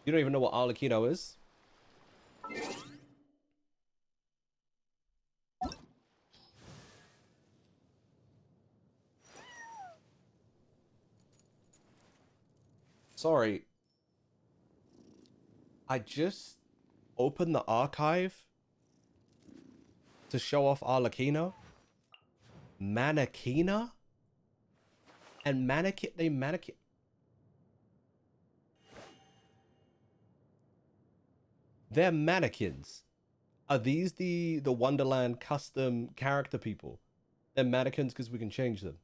You don't even know what Arlecchino is? Sorry. I just opened the archive to show off Arlecchino. Mannequina? And mannequin, they mannequin. They're mannequins. Are these the Wonderland custom character people? They're mannequins because we can change them.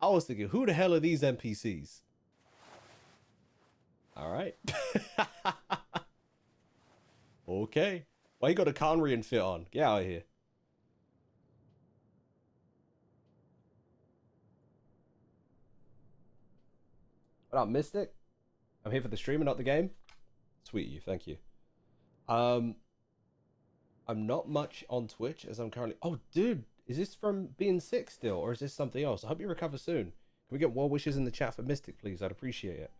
I was thinking, who the hell are these NPCs? All right. Okay. Why you got a Conrian fit on? Get out of here. What up, Mystic? I'm here for the stream and not the game. Sweet you, thank you. I'm not much on Twitch as I'm currently. Oh, dude, is this from being sick still, or is this something else? I hope you recover soon. Can we get well wishes in the chat for Mystic, please? I'd appreciate it.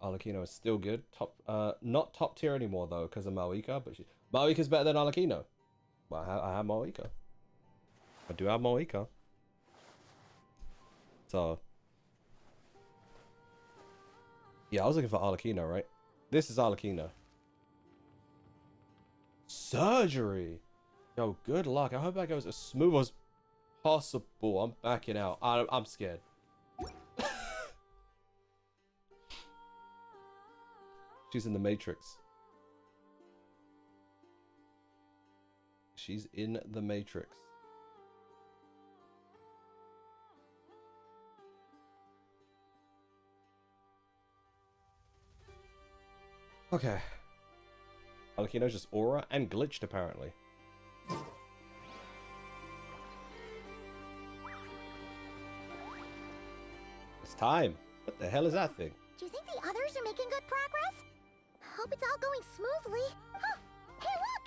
Arlecchino is still good. Not top tier anymore though, because of Malika. But Malika's better than Arlecchino. Well, I have Malika. I do have Malika. So yeah, I was looking for Arlecchino, right? This is Arlecchino. Surgery. Yo, good luck. I hope that goes as smooth as possible. I'm backing out. I'm scared. She's in the Matrix. She's in the Matrix. Okay. Arlecchino's just aura and glitched apparently. It's time. What the hell is that thing? Do you think the others are making good progress? Hope it's all going smoothly. Huh. Hey, look!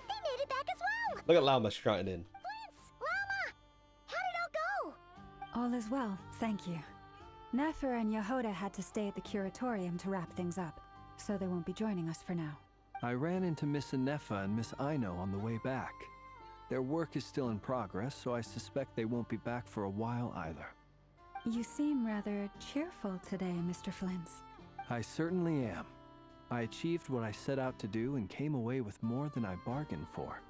They made it back as well! Look at Llama strutting in. Prince! Llama! How did it all go? All is well, thank you. Nefer and Yehoda had to stay at the curatorium to wrap things up, so they won't be joining us for now. I ran into Miss Anefa and Miss Aino on the way back. Their work is still in progress, so I suspect they won't be back for a while either. You seem rather cheerful today, Mr. Flintz. I certainly am. I achieved what I set out to do and came away with more than I bargained for.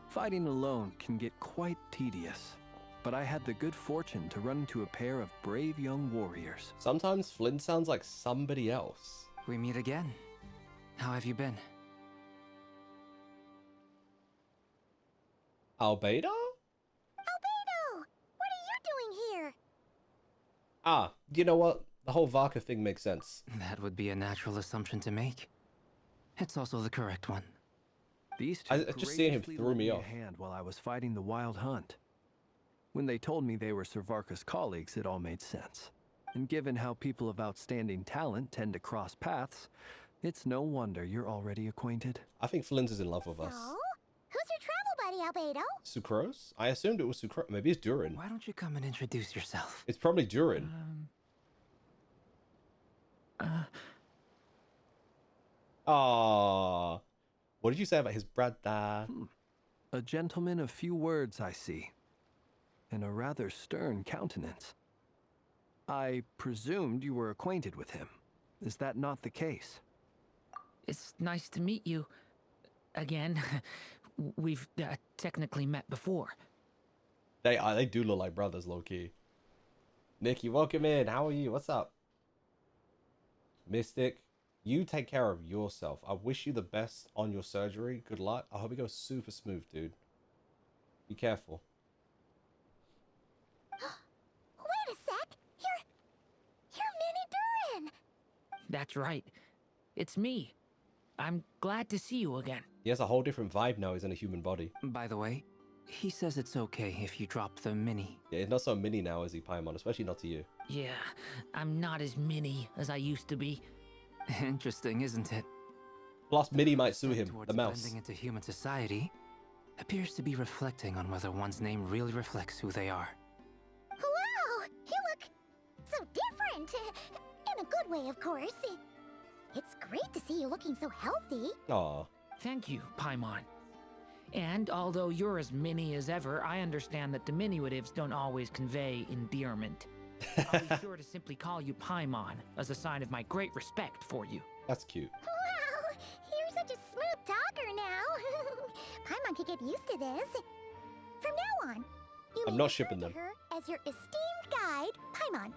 Fighting alone can get quite tedious, but I had the good fortune to run into a pair of brave young warriors. Sometimes Flynn sounds like somebody else. We meet again. How have you been? Albedo? Albedo! What are you doing here? Ah, you know what? The whole Varka thing makes sense. That would be a natural assumption to make. It's also the correct one. These two just seeing him courageously threw lent me a off. hand while I was fighting the wild hunt. When they told me they were Sir Varka's colleagues, it all made sense. And given how people of outstanding talent tend to cross paths, it's no wonder you're already acquainted. I think Flynn's is in love with us. So? Who's your travel buddy, Albedo? Sucrose? I assumed it was Sucrose. Maybe it's Durin. Why don't you come and introduce yourself? It's probably Durin. Aww. What did you say about his brother? A gentleman of few words, I see. And a rather stern countenance. I presumed you were acquainted with him. Is that not the case? It's nice to meet you. Again. We've technically met before. They do look like brothers, low-key. Nikki, welcome in. How are you? What's up? Mystic, you take care of yourself. I wish you the best on your surgery. Good luck. I hope it goes super smooth, dude. Be careful. Wait a sec! You're Minnie Durin! That's right. It's me. I'm glad to see you again. He has a whole different vibe now. He's in a human body. By the way, he says it's okay if you drop the mini. Yeah, he's not so mini now, is he, Paimon? Especially not to you. Yeah, I'm not as mini as I used to be. Interesting, isn't it? Plus, Mini might sue him. Towards The mouse. blending into human society. appears to be reflecting on whether one's name really reflects who they are. Wow! You look so different! In a good way, of course. It's great to see you looking so healthy. Aw. Thank you, Paimon. And although you're as mini as ever, I understand that diminutives don't always convey endearment. I'll be sure to simply call you Paimon as a sign of my great respect for you. That's cute. Wow! You're such a smooth talker now. Paimon could get used to this. From now on, you I'm may not refer shipping to them. her as your esteemed guide, Paimon.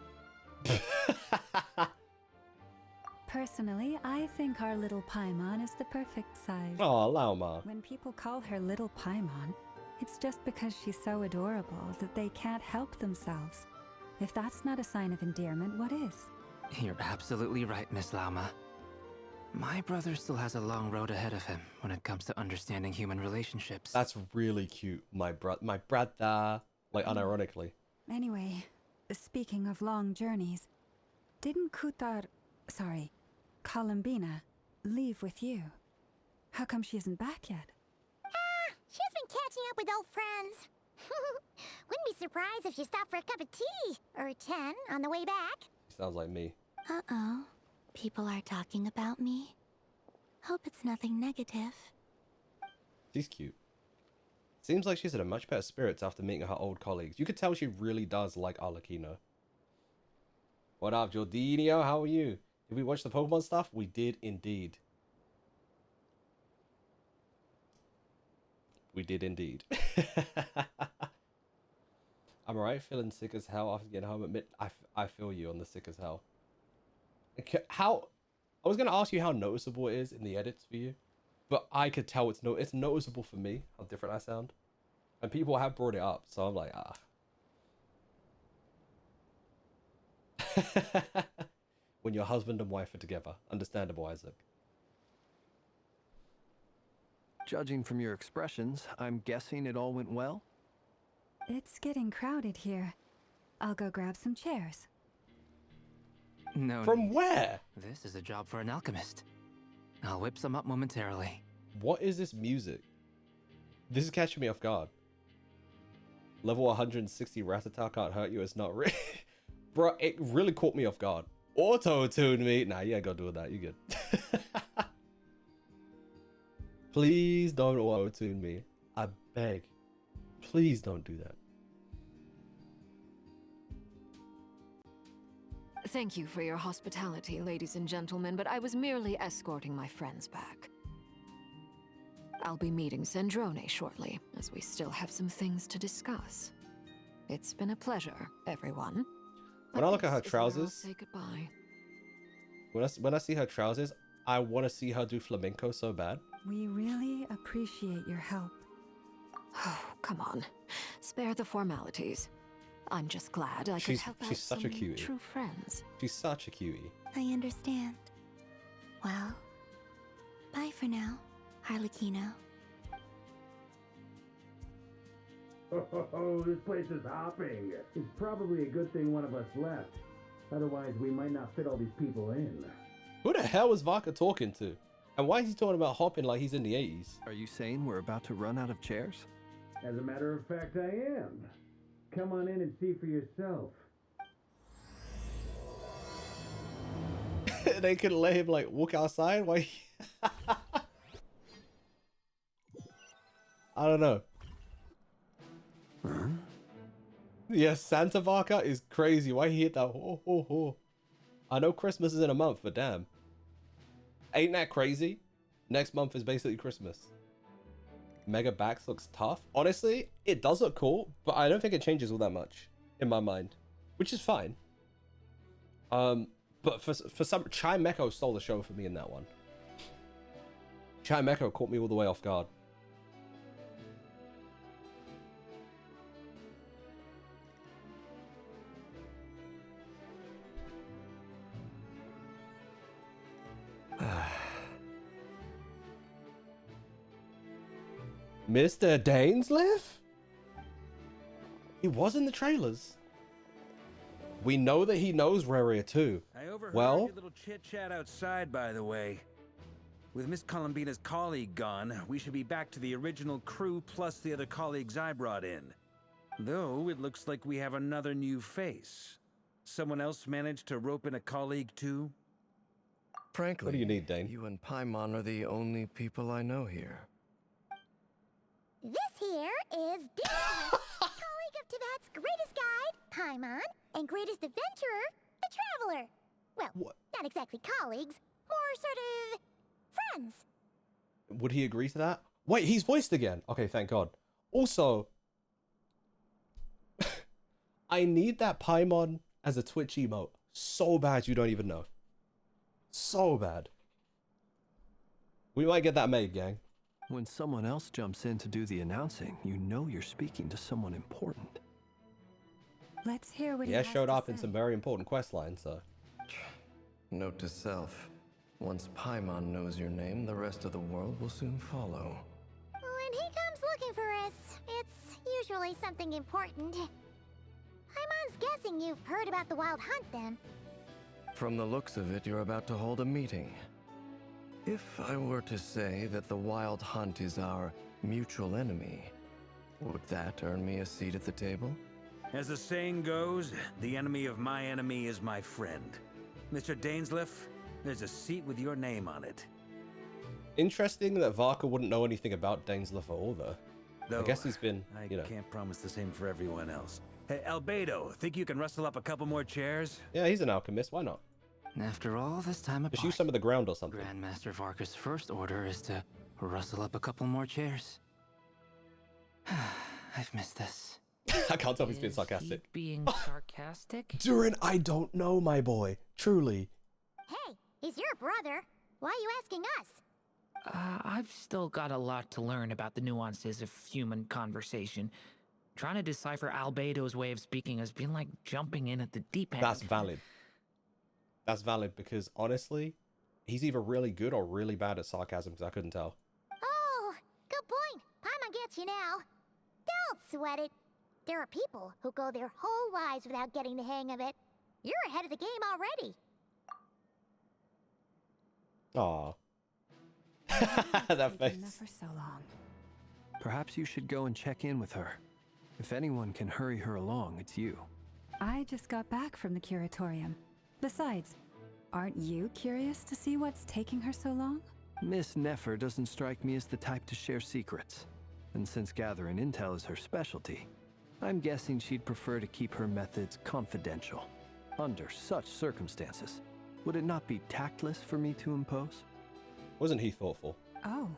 Personally, I think our little Paimon is the perfect size. Oh, Laoma. When people call her Little Paimon, it's just because she's so adorable that they can't help themselves. If that's not a sign of endearment, what is? You're absolutely right, Miss Lauma. My brother still has a long road ahead of him when it comes to understanding human relationships. That's really cute, my brother. Like, unironically. Anyway, speaking of long journeys, didn't Columbina leave with you? How come she isn't back yet? She's been catching up with old friends. Wouldn't be surprised if she stopped for a cup of tea or 10 on the way back. Sounds like me. Uh-oh. People are talking about me. Hope it's nothing negative. She's cute. Seems like she's in a much better spirits after meeting her old colleagues. You could tell she really does like Arlecchino. What up, Jordinio? How are you? Did we watch the Pokemon stuff? We did indeed. We did indeed. I'm alright, feeling sick as hell after getting home at mid. I feel you on the sick as hell. How? I was gonna ask you how noticeable it is in the edits for you, but I could tell it's noticeable for me how different I sound, and people have brought it up, so I'm like, When your husband and wife are together, understandable, Isaac. Judging from your expressions, I'm guessing it all went well? It's getting crowded here. I'll go grab some chairs. No From need. where? This is a job for an alchemist. I'll whip some up momentarily. What is this music? This is catching me off guard. Level 160 Rattata can't hurt you. It's not real. Bro, it really caught me off guard. Auto-tune me. Nah, you ain't gotta do that. You good. Please don't auto-tune me. I beg. Please don't do that. Thank you for your hospitality, ladies and gentlemen, but I was merely escorting my friends back. I'll be meeting Sandrone shortly, as we still have some things to discuss. It's been a pleasure, everyone. When I look at her This is where I'll trousers, say goodbye. when I see her trousers, I want to see her do flamenco so bad. We really appreciate your help. Oh, come on. Spare the formalities. I'm just glad I could help out she's so such a many cutie. true friends. She's such a cutie. I understand. Well, bye for now, Arlecchino. Oh, this place is hopping. It's probably a good thing one of us left. Otherwise, we might not fit all these people in. Who the hell is Vodka talking to? And why is he talking about hopping like he's in the 80s? Are you saying we're about to run out of chairs? As a matter of fact, I am. Come on in and see for yourself. They could let him like walk outside. Why? I don't know. Huh? Yes, Santa Vaca is crazy. Why he hit that? Ho, ho, ho. I know Christmas is in a month, but damn. Ain't that crazy? Next month is basically Christmas. Mega Bax looks tough. Honestly, it does look cool, but I don't think it changes all that much in my mind, which is fine. But for some, Chai Meko stole the show for me in that one. Chai Meko caught me all the way off guard. Mr. Dainsleif? He was in the trailers. We know that he knows Raria too. I overheard Well- your little chit-chat outside, by the way. With Miss Columbina's colleague gone, we should be back to the original crew plus the other colleagues I brought in. Though, it looks like we have another new face. Someone else managed to rope in a colleague too? Frankly, What do you need, Dane? You and Paimon are the only people I know here. This here is Dane, colleague of Tivat's greatest guide, Paimon, and greatest adventurer, the Traveler. Well, What? not exactly colleagues, more sort of friends. Would he agree to that? Wait, he's voiced again. Okay, thank God. Also, I need that Paimon as a Twitch emote so bad you don't even know. So bad. We might get that made, gang. When someone else jumps in to do the announcing, you know you're speaking to someone important. Let's hear what He he has has showed to up in say. some very important quest lines, so. Note to self. Once Paimon knows your name, the rest of the world will soon follow. When he comes looking for us, it's usually something important. Paimon's guessing you've heard about the Wild Hunt, then. From the looks of it, you're about to hold a meeting. If I were to say that the Wild Hunt is our mutual enemy, would that earn me a seat at the table? As the saying goes, the enemy of my enemy is my friend. Mr. Dainsleif, there's a seat with your name on it. Interesting that Varka wouldn't know anything about Dainsleif at all, though. Though, I guess he's been, I you know. can't promise the same for everyone else. Hey, Albedo, think you can rustle up a couple more chairs? Yeah, he's an alchemist. Why not? After all this time Just apart, use some of the ground or something. Grandmaster Varka's first order is to rustle up a couple more chairs. I've missed this. I can't tell if he's being Is sarcastic. he being sarcastic? Durin, I don't know, my boy. Truly. Hey, he's your brother. Why are you asking us? I've still got a lot to learn about the nuances of human conversation. Trying to decipher Albedo's way of speaking has been like jumping in at the deep end. That's valid. That's valid because, honestly, he's either really good or really bad at sarcasm because I couldn't tell. Oh, good point. Paimon gets you now. Don't sweat it. There are people who go their whole lives without getting the hang of it. You're ahead of the game already. Aw. that Taken her face. for so long. Perhaps you should go and check in with her. If anyone can hurry her along, it's you. I just got back from the curatorium. Besides, aren't you curious to see what's taking her so long? Miss Nefer doesn't strike me as the type to share secrets. And since gathering intel is her specialty, I'm guessing she'd prefer to keep her methods confidential. Under such circumstances, would it not be tactless for me to impose? Wasn't he thoughtful? Oh,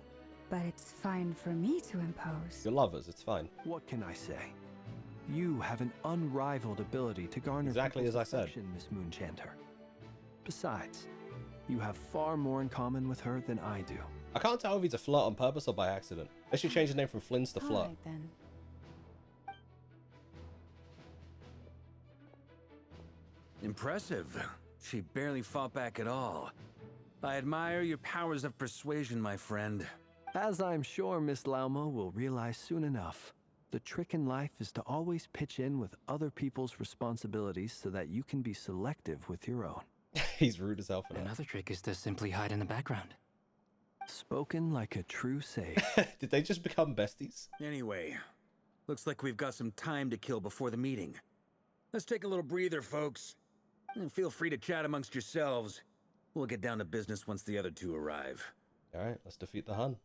but it's fine for me to impose. You're lovers, it's fine. What can I say? You have an unrivaled ability to garner Exactly people's as I said. affection, Miss Moonchanter. Besides, you have far more in common with her than I do. I can't tell if he's a flirt on purpose or by accident. They should change his name from Flynn's to All Flirt. right, then. Impressive. She barely fought back at all. I admire your powers of persuasion, my friend. As I'm sure Miss Lauma will realize soon enough, the trick in life is to always pitch in with other people's responsibilities so that you can be selective with your own. He's rude as hell for that. Another trick is to simply hide in the background. Spoken like a true sage. Did they just become besties? Anyway, looks like we've got some time to kill before the meeting. Let's take a little breather, folks. And feel free to chat amongst yourselves. We'll get down to business once the other two arrive. Alright, let's defeat the Hun.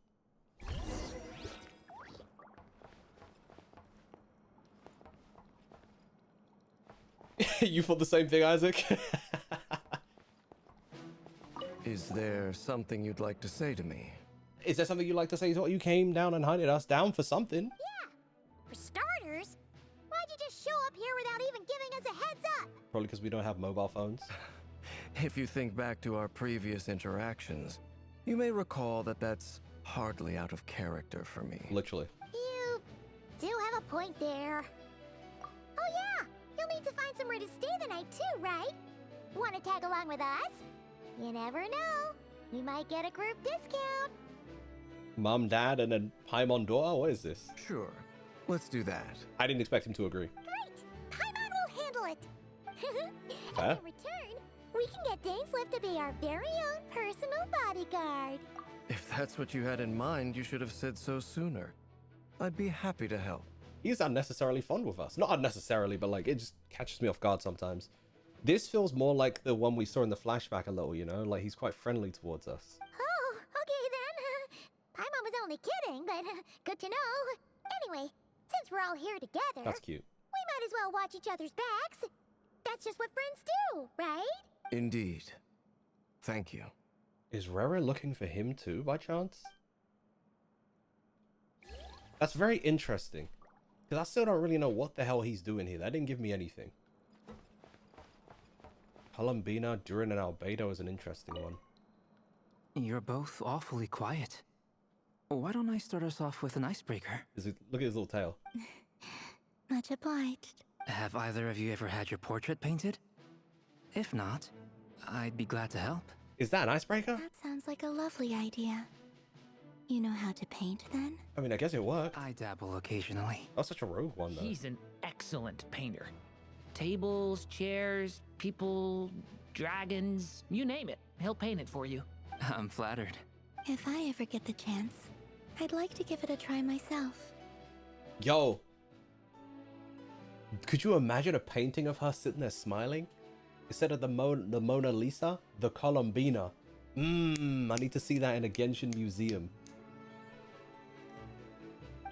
You thought the same thing, Isaac? Is there something you'd like to say to me? Is there something you'd like to say? You came down and hunted us down for something. Yeah. For starters, why'd you just show up here without even giving us a heads up? Probably because we don't have mobile phones. If you think back to our previous interactions, you may recall that that's hardly out of character for me. Literally. You do have a point there. Oh yeah, you'll need to find somewhere to stay the night too, right? Want to tag along with us? You never know. We might get a group discount. Mum, Dad, and then Paimon daughter? What is this? Sure, let's do that. I didn't expect him to agree. Great! Paimon will handle it. Fair. And in return, we can get Dainsleif to be our very own personal bodyguard. If that's what you had in mind, you should have said so sooner. I'd be happy to help. He's unnecessarily fond with us. Not unnecessarily, but like it just catches me off guard sometimes. This feels more like the one we saw in the flashback a little, you know? Like he's quite friendly towards us. Oh, okay then. Paimon was only kidding, but good to know. Anyway, since we're all here together, That's cute. we might as well watch each other's backs. That's just what friends do, right? Indeed. Thank you. Is Rera looking for him too, by chance? That's very interesting. Because I still don't really know what the hell he's doing here. That didn't give me anything. Columbina, Durin, and Albedo is an interesting one. You're both awfully quiet. Why don't I start us off with an icebreaker? Look at his little tail. Much obliged. Have either of you ever had your portrait painted? If not, I'd be glad to help. Is that an icebreaker? That sounds like a lovely idea. You know how to paint then? I mean, I guess it worked. I dabble occasionally. That was such a rogue one, though. He's an excellent painter. Tables, chairs, people, dragons, you name it. He'll paint it for you. I'm flattered. If I ever get the chance, I'd like to give it a try myself. Yo. Could you imagine a painting of her sitting there smiling? Instead of the Mona Lisa, the Columbina. I need to see that in a Genshin museum.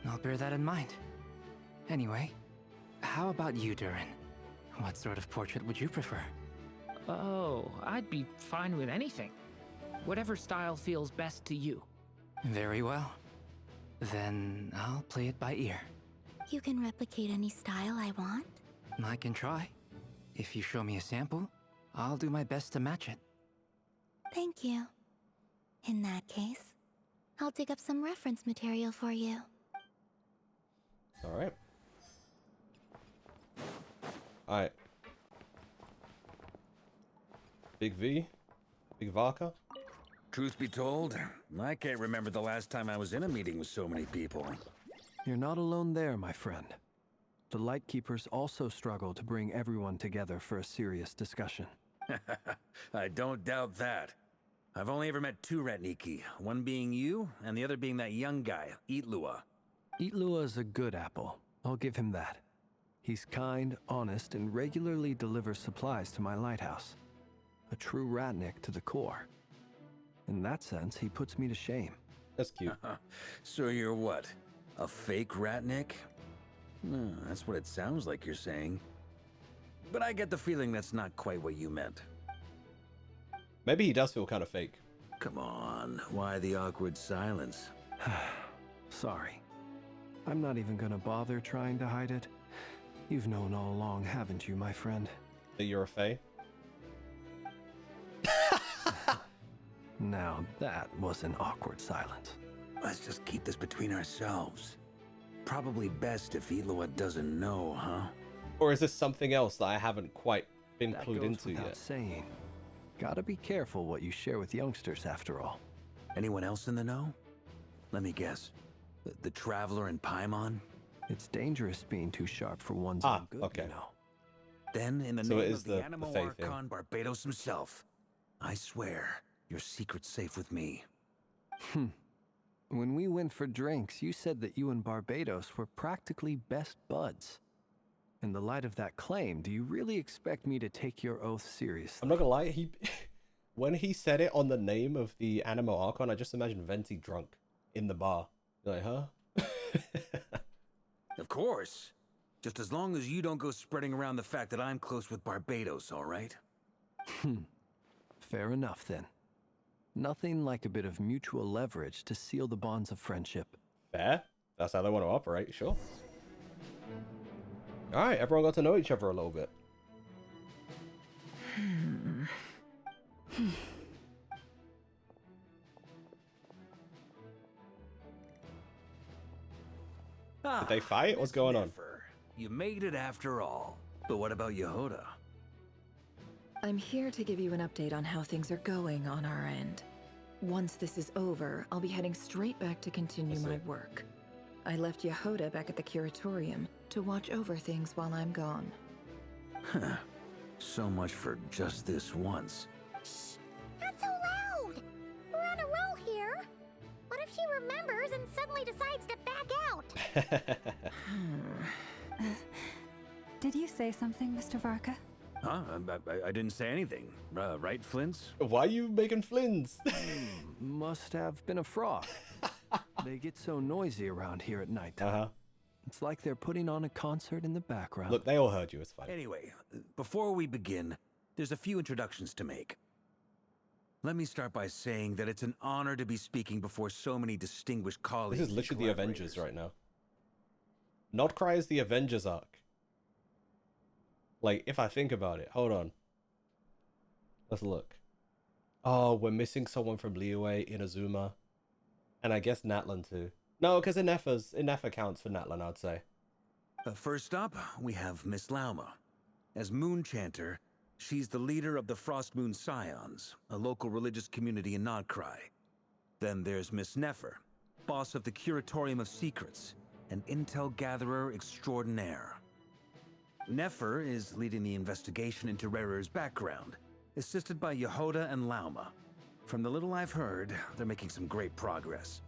I'll bear that in mind. Anyway, how about you, Durin? What sort of portrait would you prefer? Oh, I'd be fine with anything. Whatever style feels best to you. Very well. Then I'll play it by ear. You can replicate any style I want? I can try. If you show me a sample, I'll do my best to match it. Thank you. In that case, I'll dig up some reference material for you. Alright. Alright. Big V? Big Varka? Truth be told, I can't remember the last time I was in a meeting with so many people. You're not alone there, my friend. The Lightkeepers also struggle to bring everyone together for a serious discussion. I don't doubt that. I've only ever met two Ratniki, one being you, and the other being that young guy, Itlua. Itlua is a good apple. I'll give him that. He's kind, honest, and regularly delivers supplies to my lighthouse. A true Ratnik to the core. In that sense, he puts me to shame. That's cute. So you're what? A fake Ratnik? That's what it sounds like you're saying. But I get the feeling that's not quite what you meant. Maybe he does feel kind of fake. Come on, why the awkward silence? Sorry. I'm not even gonna bother trying to hide it. You've known all along, haven't you, my friend? That you're a fae? Now that was an awkward silence. Let's just keep this between ourselves. Probably best if Itlua doesn't know, huh? Or is this something else that I haven't quite been That clued goes into without yet? saying. Gotta be careful what you share with youngsters, after all. Anyone else in the know? Let me guess. The Traveler and Paimon? It's dangerous being too sharp for one's Ah, own good, okay. you know. Then, in the So it name is of the the Animal Fae thing. Archon Barbados himself, I swear, your secret's safe with me. When we went for drinks, you said that you and Barbados were practically best buds. In the light of that claim, do you really expect me to take your oath seriously? I'm not gonna lie, when he said it on the name of the Animo Archon, I just imagined Venti drunk in the bar. Like, huh? Of course. Just as long as you don't go spreading around the fact that I'm close with Barbados, all right? Fair enough, then. Nothing like a bit of mutual leverage to seal the bonds of friendship. Fair. That's how they want to operate, sure. Alright, everyone got to know each other a little bit. Did they fight? What's going on? Never. You made it after all. But what about Yehoda? I'm here to give you an update on how things are going on our end. Once this is over, I'll be heading straight back to continue I see. my work. I left Yehoda back at the curatorium to watch over things while I'm gone. Huh. So much for just this once. Shh! Not so loud! We're on a roll here! suddenly decides to back out. Did you say something, Mr. Varka? Huh? I didn't say anything. Right, Flints? Why are you making flins? Must have been a frog. They get so noisy around here at night. It's like they're putting on a concert in the background. Look, they all heard you. It's fine. Anyway, before we begin, there's a few introductions to make. Let me start by saying that it's an honor to be speaking before so many distinguished colleagues. This is literally the Avengers right now. Nod-Krai is the Avengers arc. Like, if I think about it, hold on. Let's look. Oh, we're missing someone from Liyue, Inazuma, and I guess Natlan too. No, because Inefa counts for Natlan, I'd say. First up, we have Miss Lauma. As Moon Chanter, she's the leader of the Frost Moon Scions, a local religious community in Nod-Krai. Then there's Miss Nefer, boss of the Curatorium of Secrets, an intel gatherer extraordinaire. Nefer is leading the investigation into Rerer's background, assisted by Yehoda and Lauma. From the little I've heard, they're making some great progress.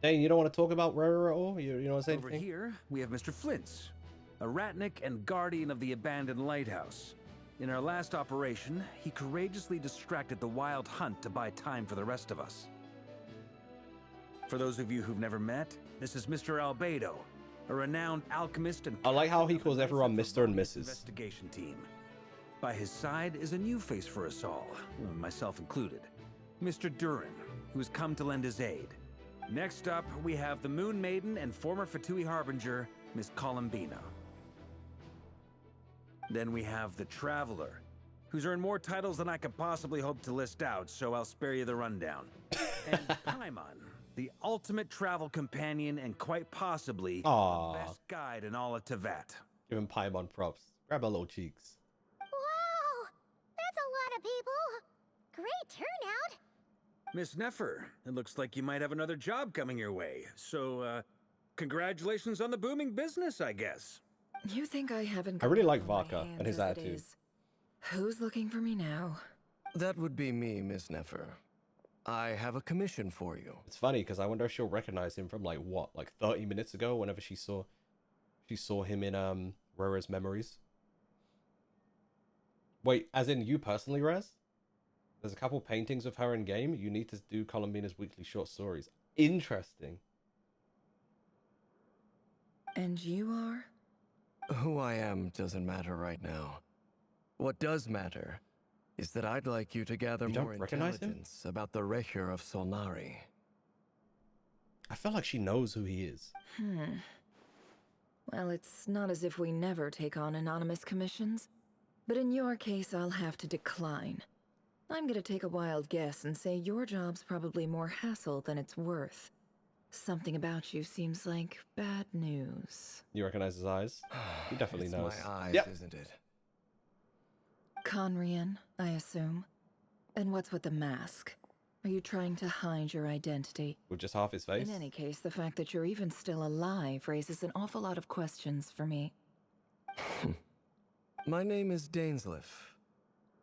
Dane, you don't want to talk about Rerer at all? You don't want to say Over anything? here, we have Mr. Flintz, a ratnik and guardian of the abandoned lighthouse. In our last operation, he courageously distracted the wild hunt to buy time for the rest of us. For those of you who've never met, this is Mr. Albedo, a renowned alchemist and I like how he calls everyone Mr. and Mrs. investigation team. By his side is a new face for us all, myself included, Mr. Durin, who has come to lend his aid. Next up, we have the Moon Maiden and former Fatui Harbinger, Miss Columbina. Then we have the Traveler, who's earned more titles than I could possibly hope to list out, so I'll spare you the rundown. And Paimon, the ultimate travel companion and quite possibly the best guide in all of Tevat. Give him Paimon props. Grab our little cheeks. Wow! That's a lot of people! Great turnout! Miss Nefer, it looks like you might have another job coming your way, so, congratulations on the booming business, I guess. You think I haven't... I really like gotten Varka my and hands his as it attitude. is? Who's looking for me now? That would be me, Miss Nefer. I have a commission for you. It's funny because I wonder if she'll recognize him from like 30 minutes ago, whenever she saw him in Rera's memories. Wait, as in you personally, Rez? There's a couple paintings of her in game. You need to do Columbina's weekly short stories. Interesting. And you are? Who I am doesn't matter right now. What does matter is that I'd like you to gather You don't more recognize him? intelligence about the Recher of Solnari. I feel like she knows who he is. Well, it's not as if we never take on anonymous commissions. But in your case, I'll have to decline. I'm gonna take a wild guess and say your job's probably more hassle than it's worth. Something about you seems like bad news. You recognize his eyes? He definitely It's knows. my eyes, Yep. isn't it? Conrian, I assume. And what's with the mask? Are you trying to hide your identity? With just half his face? In any case, the fact that you're even still alive raises an awful lot of questions for me. My name is Dainsleif.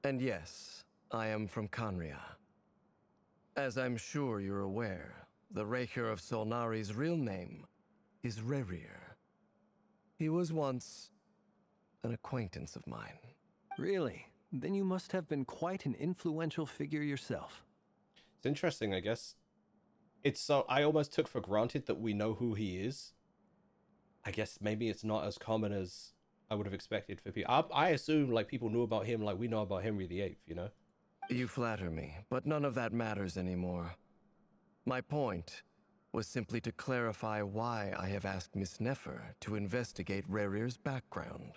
And yes, I am from Conria. As I'm sure you're aware, the Recher of Solnari's real name is Rerir. He was once an acquaintance of mine. Really? Then you must have been quite an influential figure yourself. It's interesting, I guess. I almost took for granted that we know who he is. I guess maybe it's not as common as I would have expected for people. I assume like people knew about him like we know about Henry VIII, you know? You flatter me, but none of that matters anymore. My point was simply to clarify why I have asked Miss Nefer to investigate Rerir's background.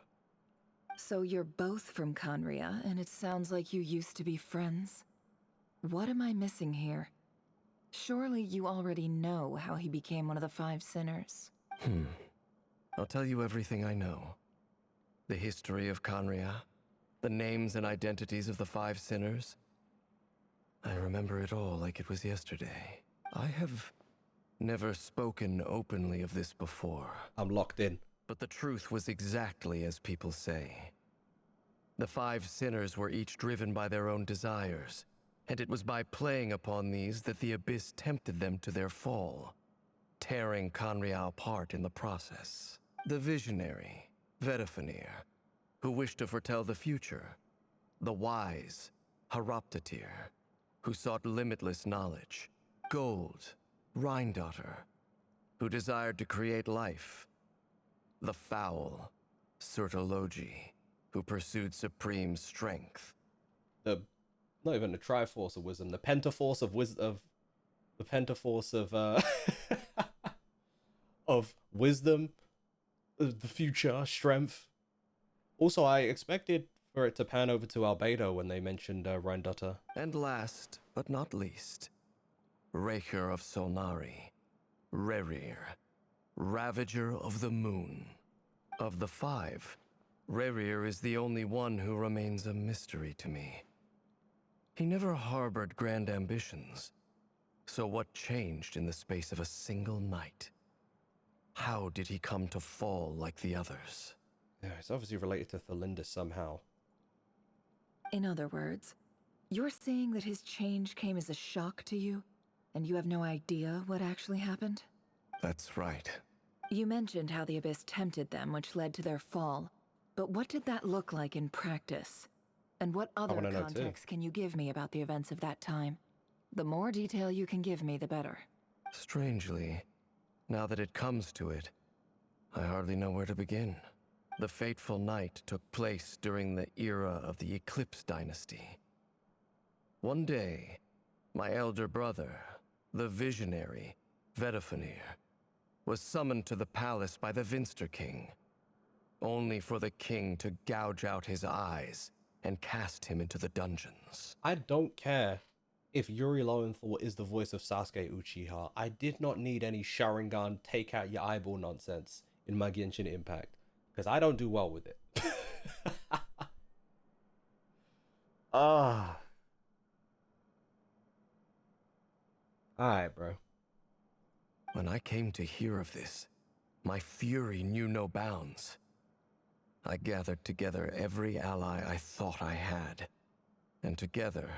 So you're both from Conria, and it sounds like you used to be friends? What am I missing here? Surely you already know how he became one of the Five Sinners. I'll tell you everything I know. The history of Conria, the names and identities of the Five Sinners. I remember it all like it was yesterday. I have never spoken openly of this before. I'm locked in. But the truth was exactly as people say. The Five Sinners were each driven by their own desires, and it was by playing upon these that the Abyss tempted them to their fall. tearing Conrial apart in the process. The visionary, Vedifenir, who wished to foretell the future. The wise, Haroptatir, who sought limitless knowledge. Gold, Rheindotter, who desired to create life. The foul, Surtologi, who pursued supreme strength. Not even the Triforce of Wisdom, the Pentaforce of the Pentaforce of of wisdom, the future, strength. Also, I expected for it to pan over to Albedo when they mentioned Rheindotter. And last, but not least, Raker of Solnari, Rerir, Ravager of the Moon. Of the five, Rerir is the only one who remains a mystery to me. He never harbored grand ambitions. So what changed in the space of a single night? How did he come to fall like the others? Yeah, it's obviously related to Thalinda somehow. In other words, you're saying that his change came as a shock to you, and you have no idea what actually happened? That's right. You mentioned how the Abyss tempted them, which led to their fall. But what did that look like in practice? And what other context can you give me about the events of that time? The more detail you can give me, the better. Strangely, now that it comes to it, I hardly know where to begin. The fateful night took place during the era of the Eclipse Dynasty. One day, my elder brother, the visionary, Vedifenir, was summoned to the palace by the Vinster King, only for the king to gouge out his eyes and cast him into the dungeons. I don't care if Yuri Lowenthal is the voice of Sasuke Uchiha. I did not need any Sharingan take out your eyeball nonsense in my Genshin Impact, because I don't do well with it. Alright, bro. When I came to hear of this, my fury knew no bounds. I gathered together every ally I thought I had, and together,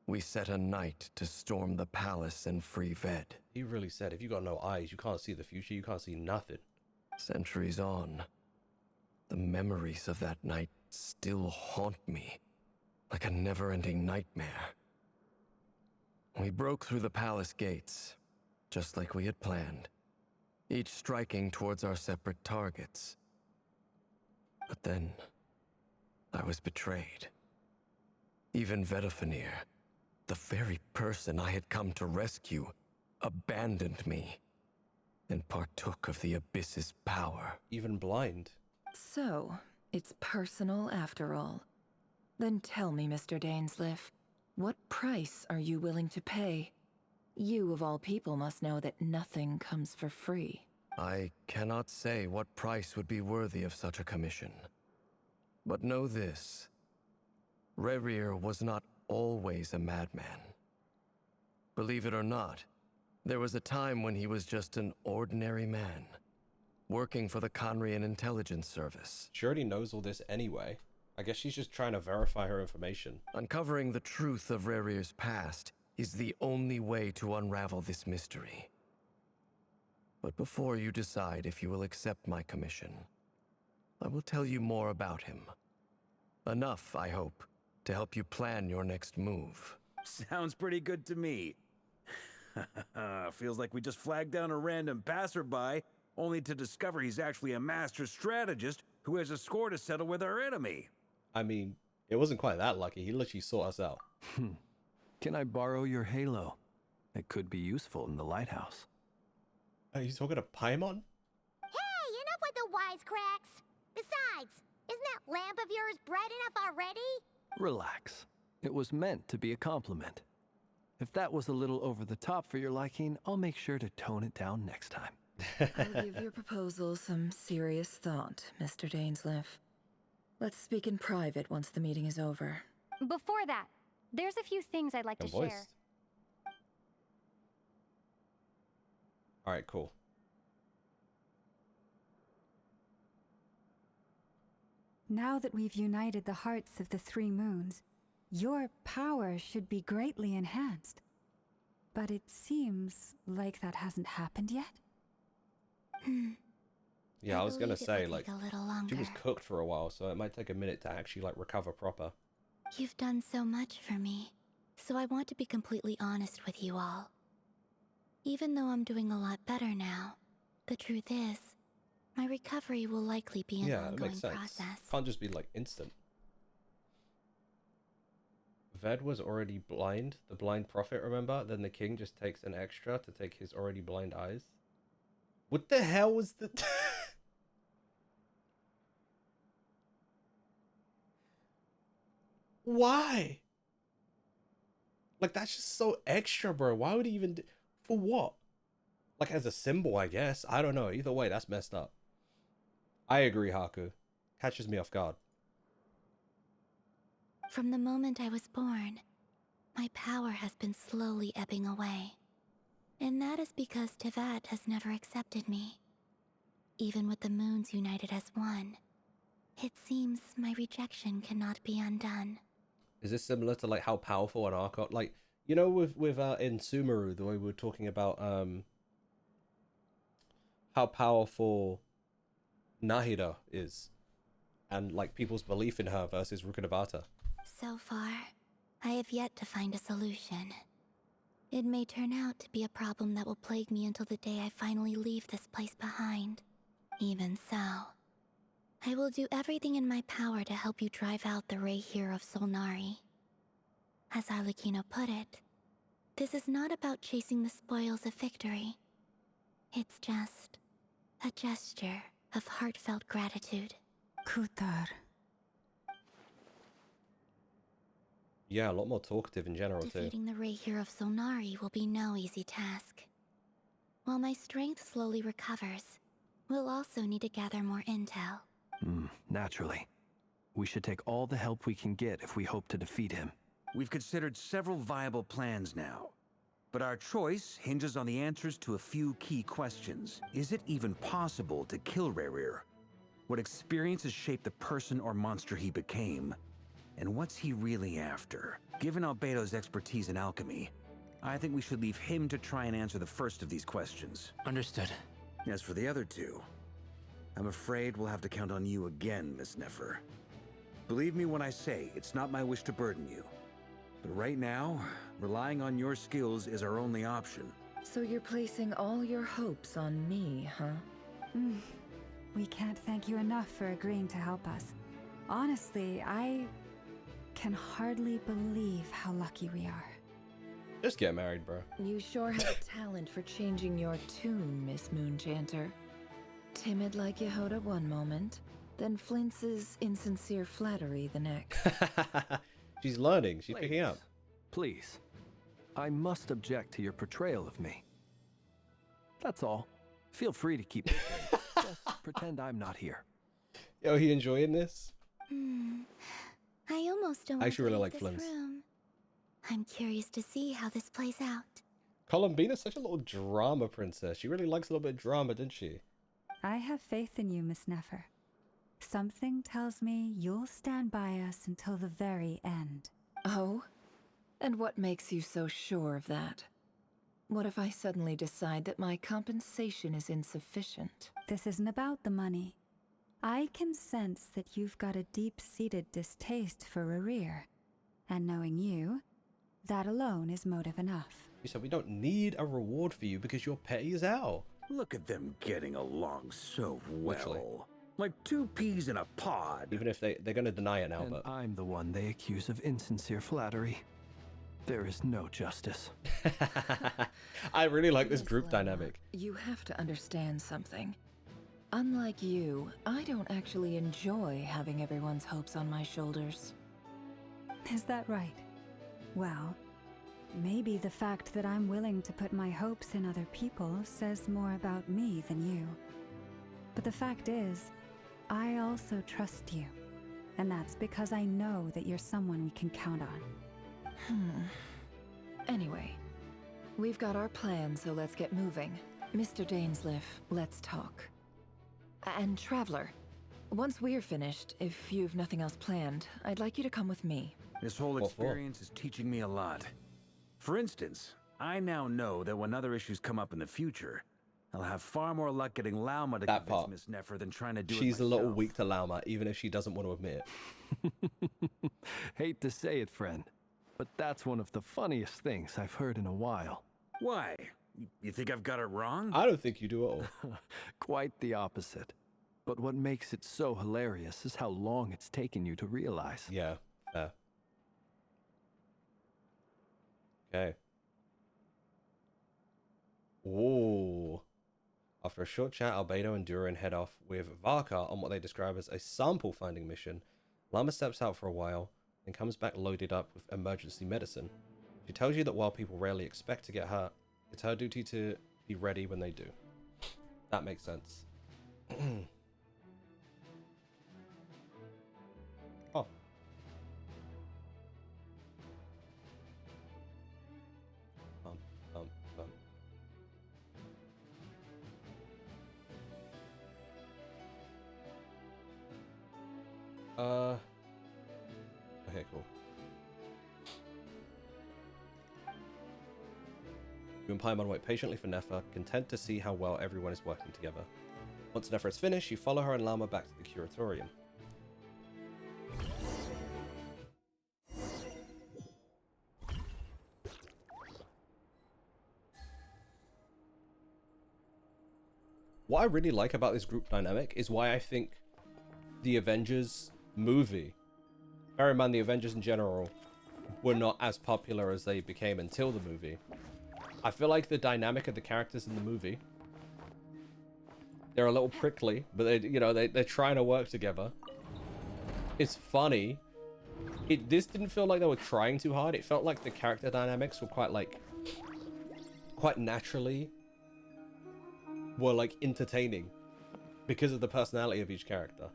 we set a night to storm the palace and free Ved. He really said, if you got no eyes, you can't see the future, you can't see nothing. Centuries on, the memories of that night still haunt me, like a never-ending nightmare. We broke through the palace gates, just like we had planned, each striking towards our separate targets. But then, I was betrayed. Even Vedifenir, the very person I had come to rescue, abandoned me and partook of the Abyss's power. Even blind. So, it's personal after all. Then tell me, Mr. Dainsleif, what price are you willing to pay? You, of all people, must know that nothing comes for free. I cannot say what price would be worthy of such a commission. But know this. Rerir was not always a madman. Believe it or not, there was a time when he was just an ordinary man, working for the Conrian Intelligence Service. She already knows all this anyway. I guess she's just trying to verify her information. Uncovering the truth of Rerir's past is the only way to unravel this mystery. But before you decide if you will accept my commission, I will tell you more about him. Enough, I hope, to help you plan your next move. Sounds pretty good to me. Feels like we just flagged down a random passerby, only to discover he's actually a master strategist who has a score to settle with our enemy. I mean, it wasn't quite that lucky. He literally sought us out. Can I borrow your halo? It could be useful in the lighthouse. Are you talking to Paimon? Hey, enough with the wisecracks! Besides, isn't that lamp of yours bright enough already? Relax. It was meant to be a compliment. If that was a little over the top for your liking, I'll make sure to tone it down next time. I'll give your proposal some serious thought, Mr. Dainsleif. Let's speak in private once the meeting is over. Before that, there's a few things I'd like to share. Alright, cool. Now that we've united the hearts of the three moons, your power should be greatly enhanced. But it seems like that hasn't happened yet. Yeah, I was gonna say, like, a little longer. she was cooked for a while, so it might take a minute to actually, like, recover proper. You've done so much for me, so I want to be completely honest with you all. Even though I'm doing a lot better now, the truth is, my recovery will likely be an ongoing process. Can't just be, like, instant. Ved was already blind, the blind prophet, remember? Then the king just takes an extra to take his already blind eyes. What the hell was the... Why? Like, that's just so extra, bro. Why would he even do... For what? Like, as a symbol, I guess. I don't know. Either way, that's messed up. I agree, Haku. Catches me off guard. From the moment I was born, my power has been slowly ebbing away. And that is because Tevat has never accepted me. Even with the moons united as one, it seems my rejection cannot be undone. Is this similar to, like, how powerful an Archon... Like, you know, with in Sumeru, the way we were talking about, how powerful Nahida is. And, like, people's belief in her versus Rukkhadevata. So far, I have yet to find a solution. It may turn out to be a problem that will plague me until the day I finally leave this place behind. Even so, I will do everything in my power to help you drive out the Rayhir of Solnari. As Arlecchino put it, this is not about chasing the spoils of victory. It's just a gesture of heartfelt gratitude. Kutar. Yeah, a lot more talkative in general, Defeating the Rayhir of Solnari will be no easy task. While my strength slowly recovers, we'll also need to gather more intel. Naturally. We should take all the help we can get if we hope to defeat him. We've considered several viable plans now, but our choice hinges on the answers to a few key questions. Is it even possible to kill Rayhir? What experiences shaped the person or monster he became? And what's he really after? Given Albedo's expertise in alchemy, I think we should leave him to try and answer the first of these questions. Understood. As for the other two, I'm afraid we'll have to count on you again, Miss Nefer. Believe me when I say it's not my wish to burden you. But right now, relying on your skills is our only option. So you're placing all your hopes on me, huh? We can't thank you enough for agreeing to help us. Honestly, I can hardly believe how lucky we are. Just get married, bro. You sure have a talent for changing your tune, Miss Moonchanter. Timid like Yehoda one moment, then flinches insincere flattery the next. She's learning. She's picking up. Please. I must object to your portrayal of me. That's all. Feel free to keep it. Just pretend I'm not here. Yo, he enjoying this? I almost don't I actually really like this Flims. room. I'm curious to see how this plays out. Columbina's such a little drama princess. She really likes a little bit of drama, didn't she? I have faith in you, Miss Nefer. Something tells me you'll stand by us until the very end. Oh? And what makes you so sure of that? What if I suddenly decide that my compensation is insufficient? This isn't about the money. I can sense that you've got a deep-seated distaste for Rayhir. And knowing you, that alone is motive enough. You said we don't need a reward for you because you're petty as hell. Look at them getting along so well. Literally. Like two peas in a pod. Even if they're going to deny it now, And but... I'm the one they accuse of insincere flattery. There is no justice. I really like this Miss group Lama, dynamic. You have to understand something. Unlike you, I don't actually enjoy having everyone's hopes on my shoulders. Is that right? Well, maybe the fact that I'm willing to put my hopes in other people says more about me than you. But the fact is, I also trust you. And that's because I know that you're someone we can count on. Anyway, we've got our plan, so let's get moving. Mr. Dainsleif, let's talk. And Traveler, once we're finished, if you've nothing else planned, I'd like you to come with me. This whole experience is teaching me a lot. For instance, I now know that when other issues come up in the future, I'll have far more luck getting Lauma to That convince part. Miss Nefer than trying to do it She's a myself. little weak to Lauma, even if she doesn't want to admit it. Hate to say it, friend, but that's one of the funniest things I've heard in a while. Why? You think I've got it wrong? I don't think you do at all. Quite the opposite. But what makes it so hilarious is how long it's taken you to realize. Yeah, fair. Okay. Ooh. After a short chat, Albedo and Durin head off with Varka on what they describe as a sample finding mission. Llama steps out for a while and comes back loaded up with emergency medicine. She tells you that while people rarely expect to get hurt, it's her duty to be ready when they do. That makes sense. Oh. Okay, cool. You and Paimon wait patiently for Nefer, content to see how well everyone is working together. Once Nefer is finished, you follow her and Llama back to the Curatorium. What I really like about this group dynamic is why I think the Avengers movie, bear in mind the Avengers in general were not as popular as they became until the movie. I feel like the dynamic of the characters in the movie, they're a little prickly, but they're trying to work together. It's funny. This didn't feel like they were trying too hard. It felt like the character dynamics were quite naturally were like entertaining because of the personality of each character.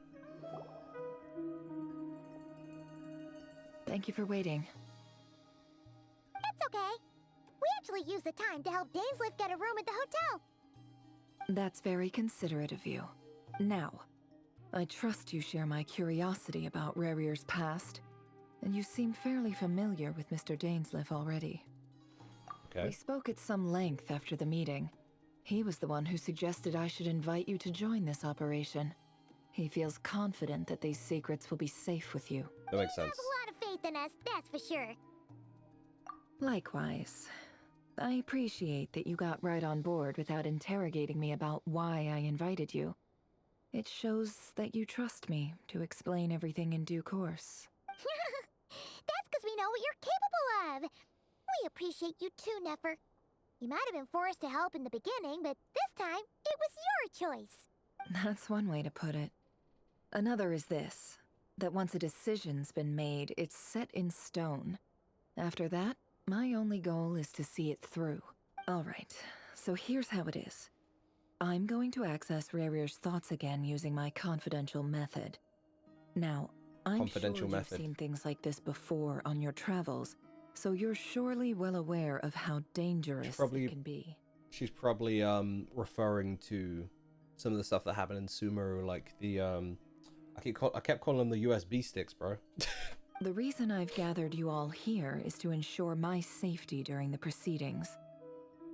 Thank you for waiting. It's okay. We actually used the time to help Dainsleif get a room at the hotel. That's very considerate of you. Now, I trust you share my curiosity about Rarier's past, and you seem fairly familiar with Mr. Dainsleif already. Okay. We spoke at some length after the meeting. He was the one who suggested I should invite you to join this operation. He feels confident that these secrets will be safe with you. That makes sense. He has a lot of faith in us, that's for sure. Likewise. I appreciate that you got right on board without interrogating me about why I invited you. It shows that you trust me to explain everything in due course. That's because we know what you're capable of. We appreciate you too, Nefer. You might have been forced to help in the beginning, but this time, it was your choice. That's one way to put it. Another is this, that once a decision's been made, it's set in stone. After that, my only goal is to see it through. Alright, so here's how it is. I'm going to access Rarier's thoughts again using my confidential method. Now, I'm sure you've seen things like this before on your travels, so you're surely well aware of how dangerous it can be. She's probably referring to some of the stuff that happened in Sumeru, like the I kept calling them the USB sticks, bro. The reason I've gathered you all here is to ensure my safety during the proceedings.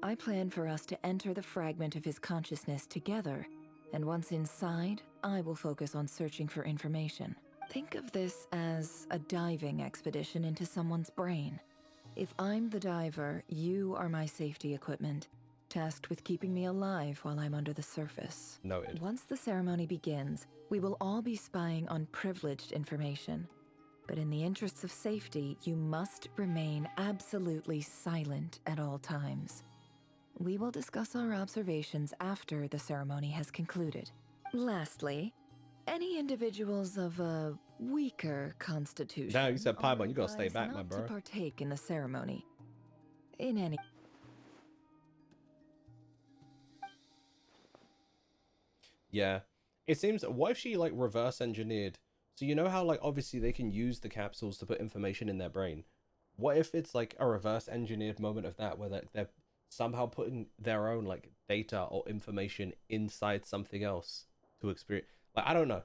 I plan for us to enter the fragment of his consciousness together, and once inside, I will focus on searching for information. Think of this as a diving expedition into someone's brain. If I'm the diver, you are my safety equipment, tasked with keeping me alive while I'm under the surface. Noted. Once the ceremony begins, we will all be spying on privileged information. But in the interests of safety, you must remain absolutely silent at all times. We will discuss our observations after the ceremony has concluded. Lastly, any individuals of a weaker constitution. Now you said Paimon, you gotta stay back, my bro. To partake in the ceremony. In any. Yeah, it seems. What if she like reverse engineered? So you know how like obviously they can use the capsules to put information in their brain. What if it's like a reverse engineered moment of that, where they're somehow putting their own like data or information inside something else to experience? Like, I don't know.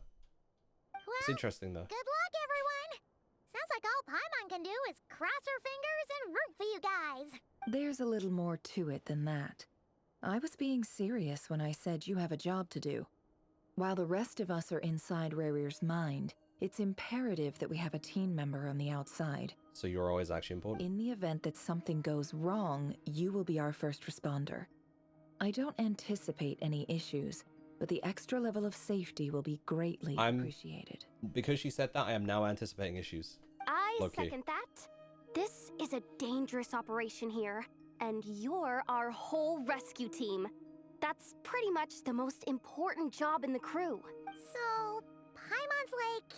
Well, it's interesting though. Good luck, everyone. Sounds like all Paimon can do is cross her fingers and root for you guys. There's a little more to it than that. I was being serious when I said you have a job to do. While the rest of us are inside Rarir's mind, it's imperative that we have a team member on the outside. So you're always actually important? In the event that something goes wrong, you will be our first responder. I don't anticipate any issues, but the extra level of safety will be greatly appreciated. Because she said that, I am now anticipating issues. I Low-key. second that. This is a dangerous operation here, and you're our whole rescue team. That's pretty much the most important job in the crew. So, Paimon's like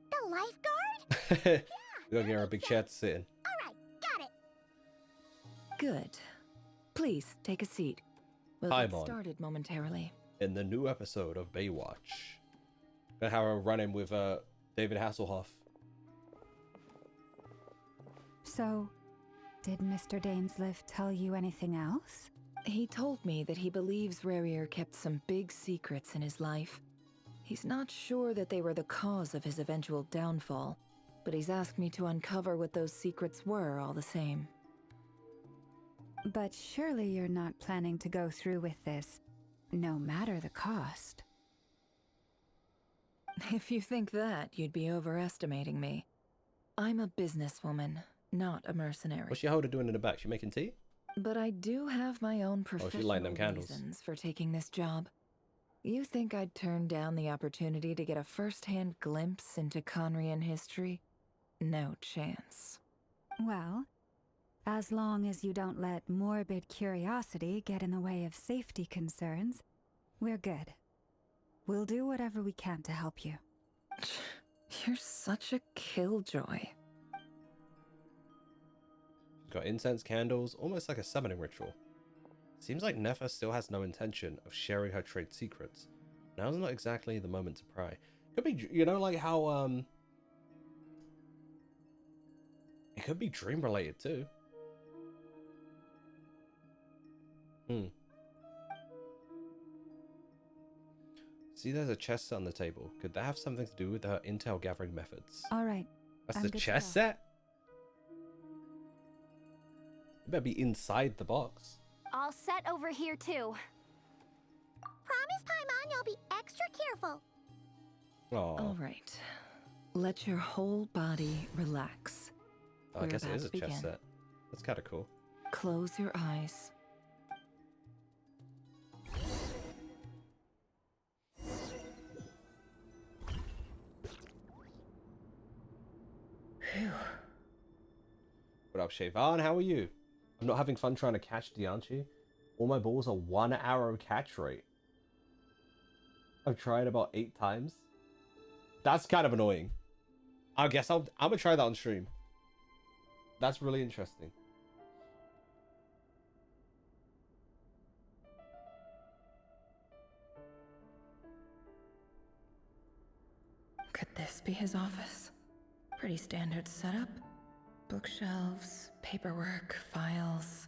the lifeguard? We're gonna get a big chair to sit in. Alright, got it. Good. Please, take a seat. We'll get started momentarily. In the new episode of Baywatch. Gonna have a run-in with David Hasselhoff. So, did Mr. Dainsliff tell you anything else? He told me that he believes Rarir kept some big secrets in his life. He's not sure that they were the cause of his eventual downfall, but he's asked me to uncover what those secrets were all the same. But surely you're not planning to go through with this, no matter the cost. If you think that, you'd be overestimating me. I'm a businesswoman, not a mercenary. What's your holder doing in the back? She making tea? But I do have my own professional reasons for taking this job. You think I'd turn down the opportunity to get a first-hand glimpse into Conrian history? No chance. Well, as long as you don't let morbid curiosity get in the way of safety concerns, we're good. We'll do whatever we can to help you. You're such a killjoy. She's got incense, candles, almost like a summoning ritual. Seems like Nefa still has no intention of sharing her trade secrets. Now's not exactly the moment to pry. Could be, you know, like how, it could be dream related too. See, there's a chess set on the table. Could that have something to do with her intel gathering methods? All right. That's the chess set? It better be inside the box. All set over here too. Promise, Paimon, you'll be extra careful. Aww. All right. Let your whole body relax. Oh, I guess it is a chess set. That's kind of cool. Close your eyes. Phew. What up, Siobhan? How are you? I'm not having fun trying to catch Dianchi. All my balls are 1 arrow catch rate. I've tried about 8 times. That's kind of annoying. I guess I'm gonna try that on stream. That's really interesting. Could this be his office? Pretty standard setup. Bookshelves, paperwork, files.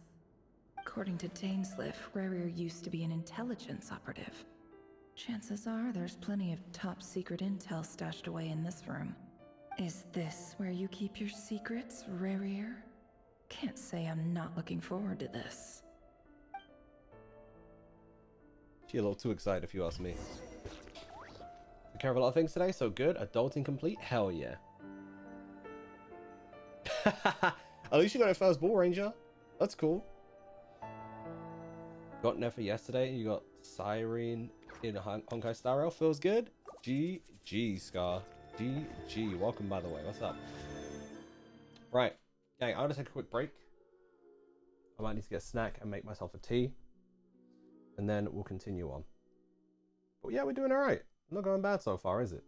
According to Dainsliff, Rarir used to be an intelligence operative. Chances are there's plenty of top secret intel stashed away in this room. Is this where you keep your secrets, Rarir? Can't say I'm not looking forward to this. She's a little too excited if you ask me. Took care of a lot of things today, so good. Adulting complete? Hell yeah. At least you got a first ball, Ranger. That's cool. Got Nefa yesterday. You got Siren in Honkai Star Rail. Feels good. GG, Scar. GG. Welcome, by the way. What's up? Right. Gang, I'm going to take a quick break. I might need to get a snack and make myself a tea. And then we'll continue on. But yeah, we're doing alright. Not going bad so far, is it?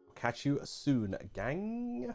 I'll catch you soon, gang.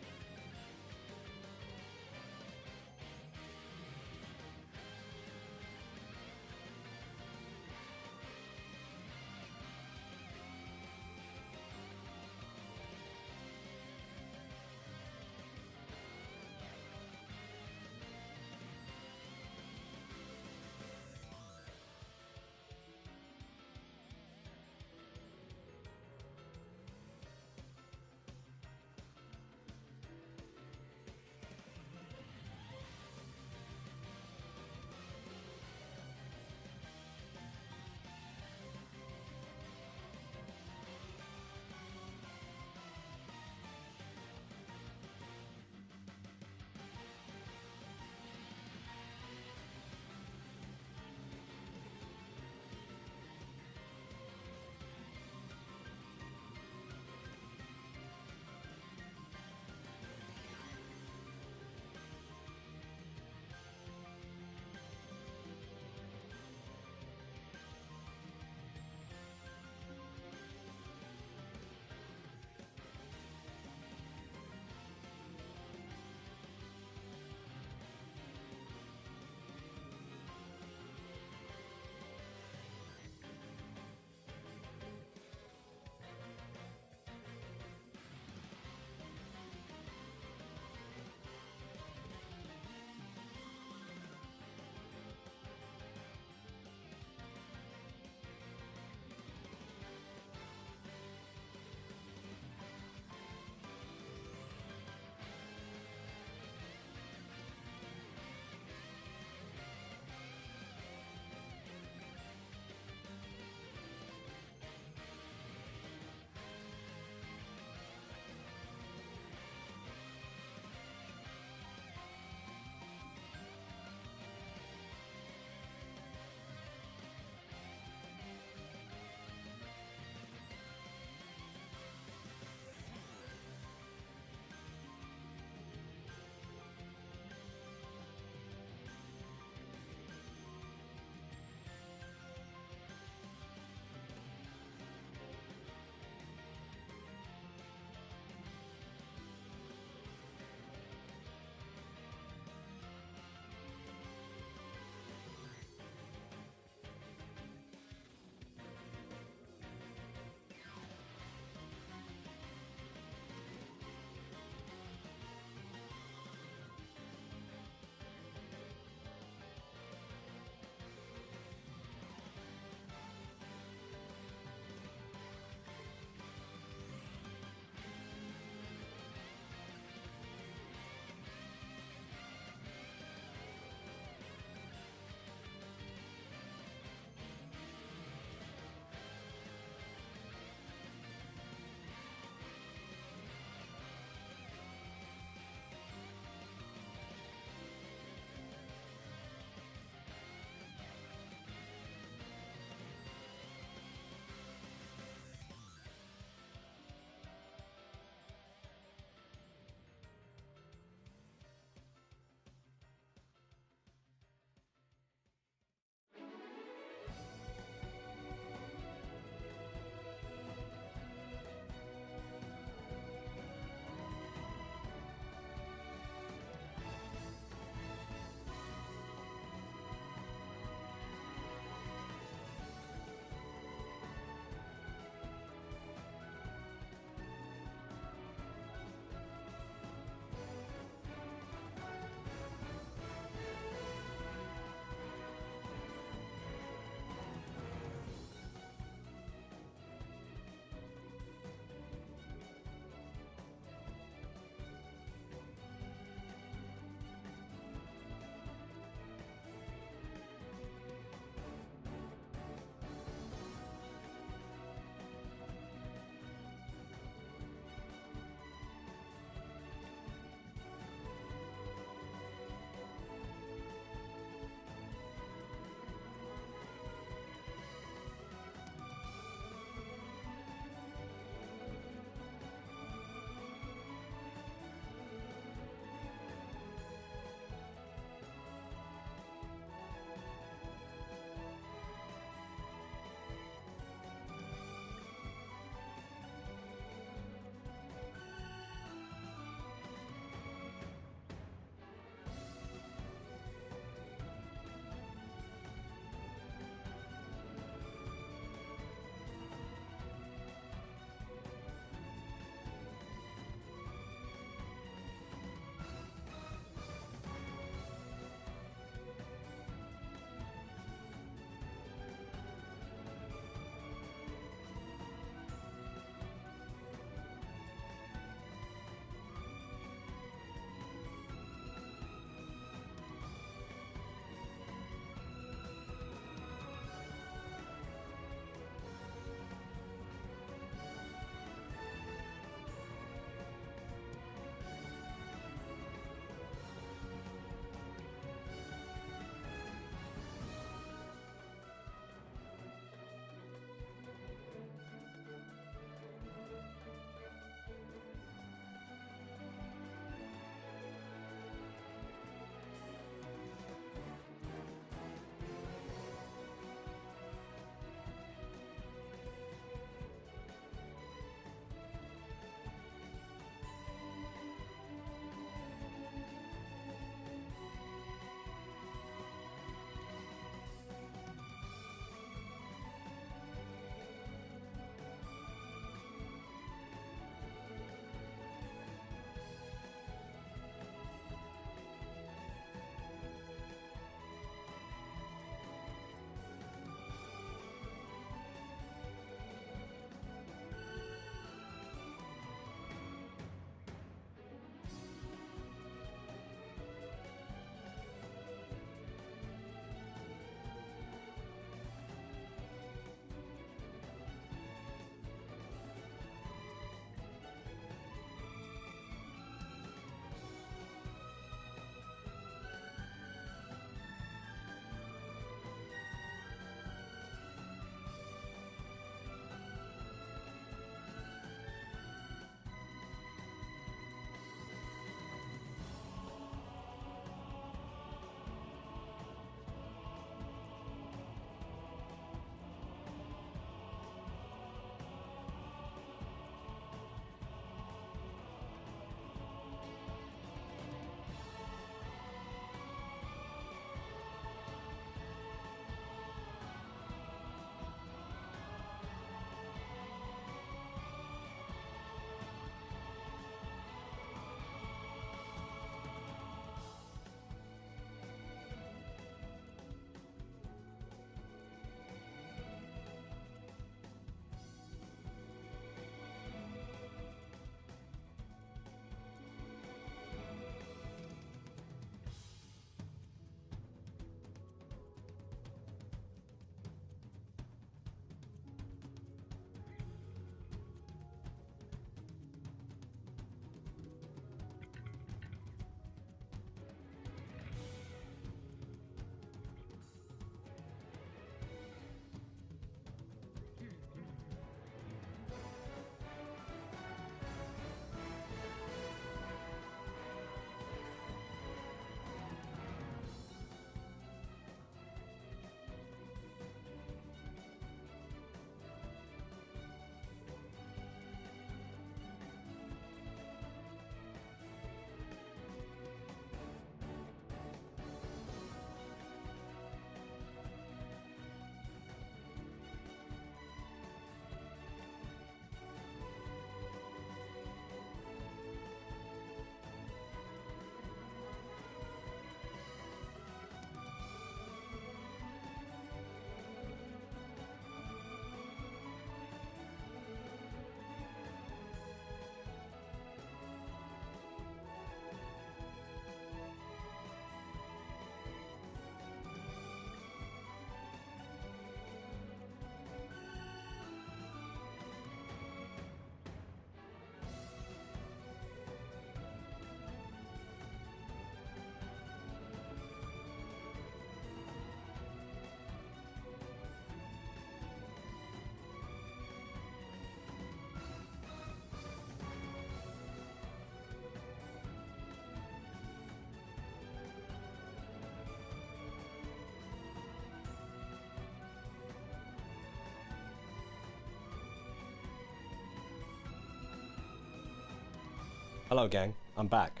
Hello, gang. I'm back.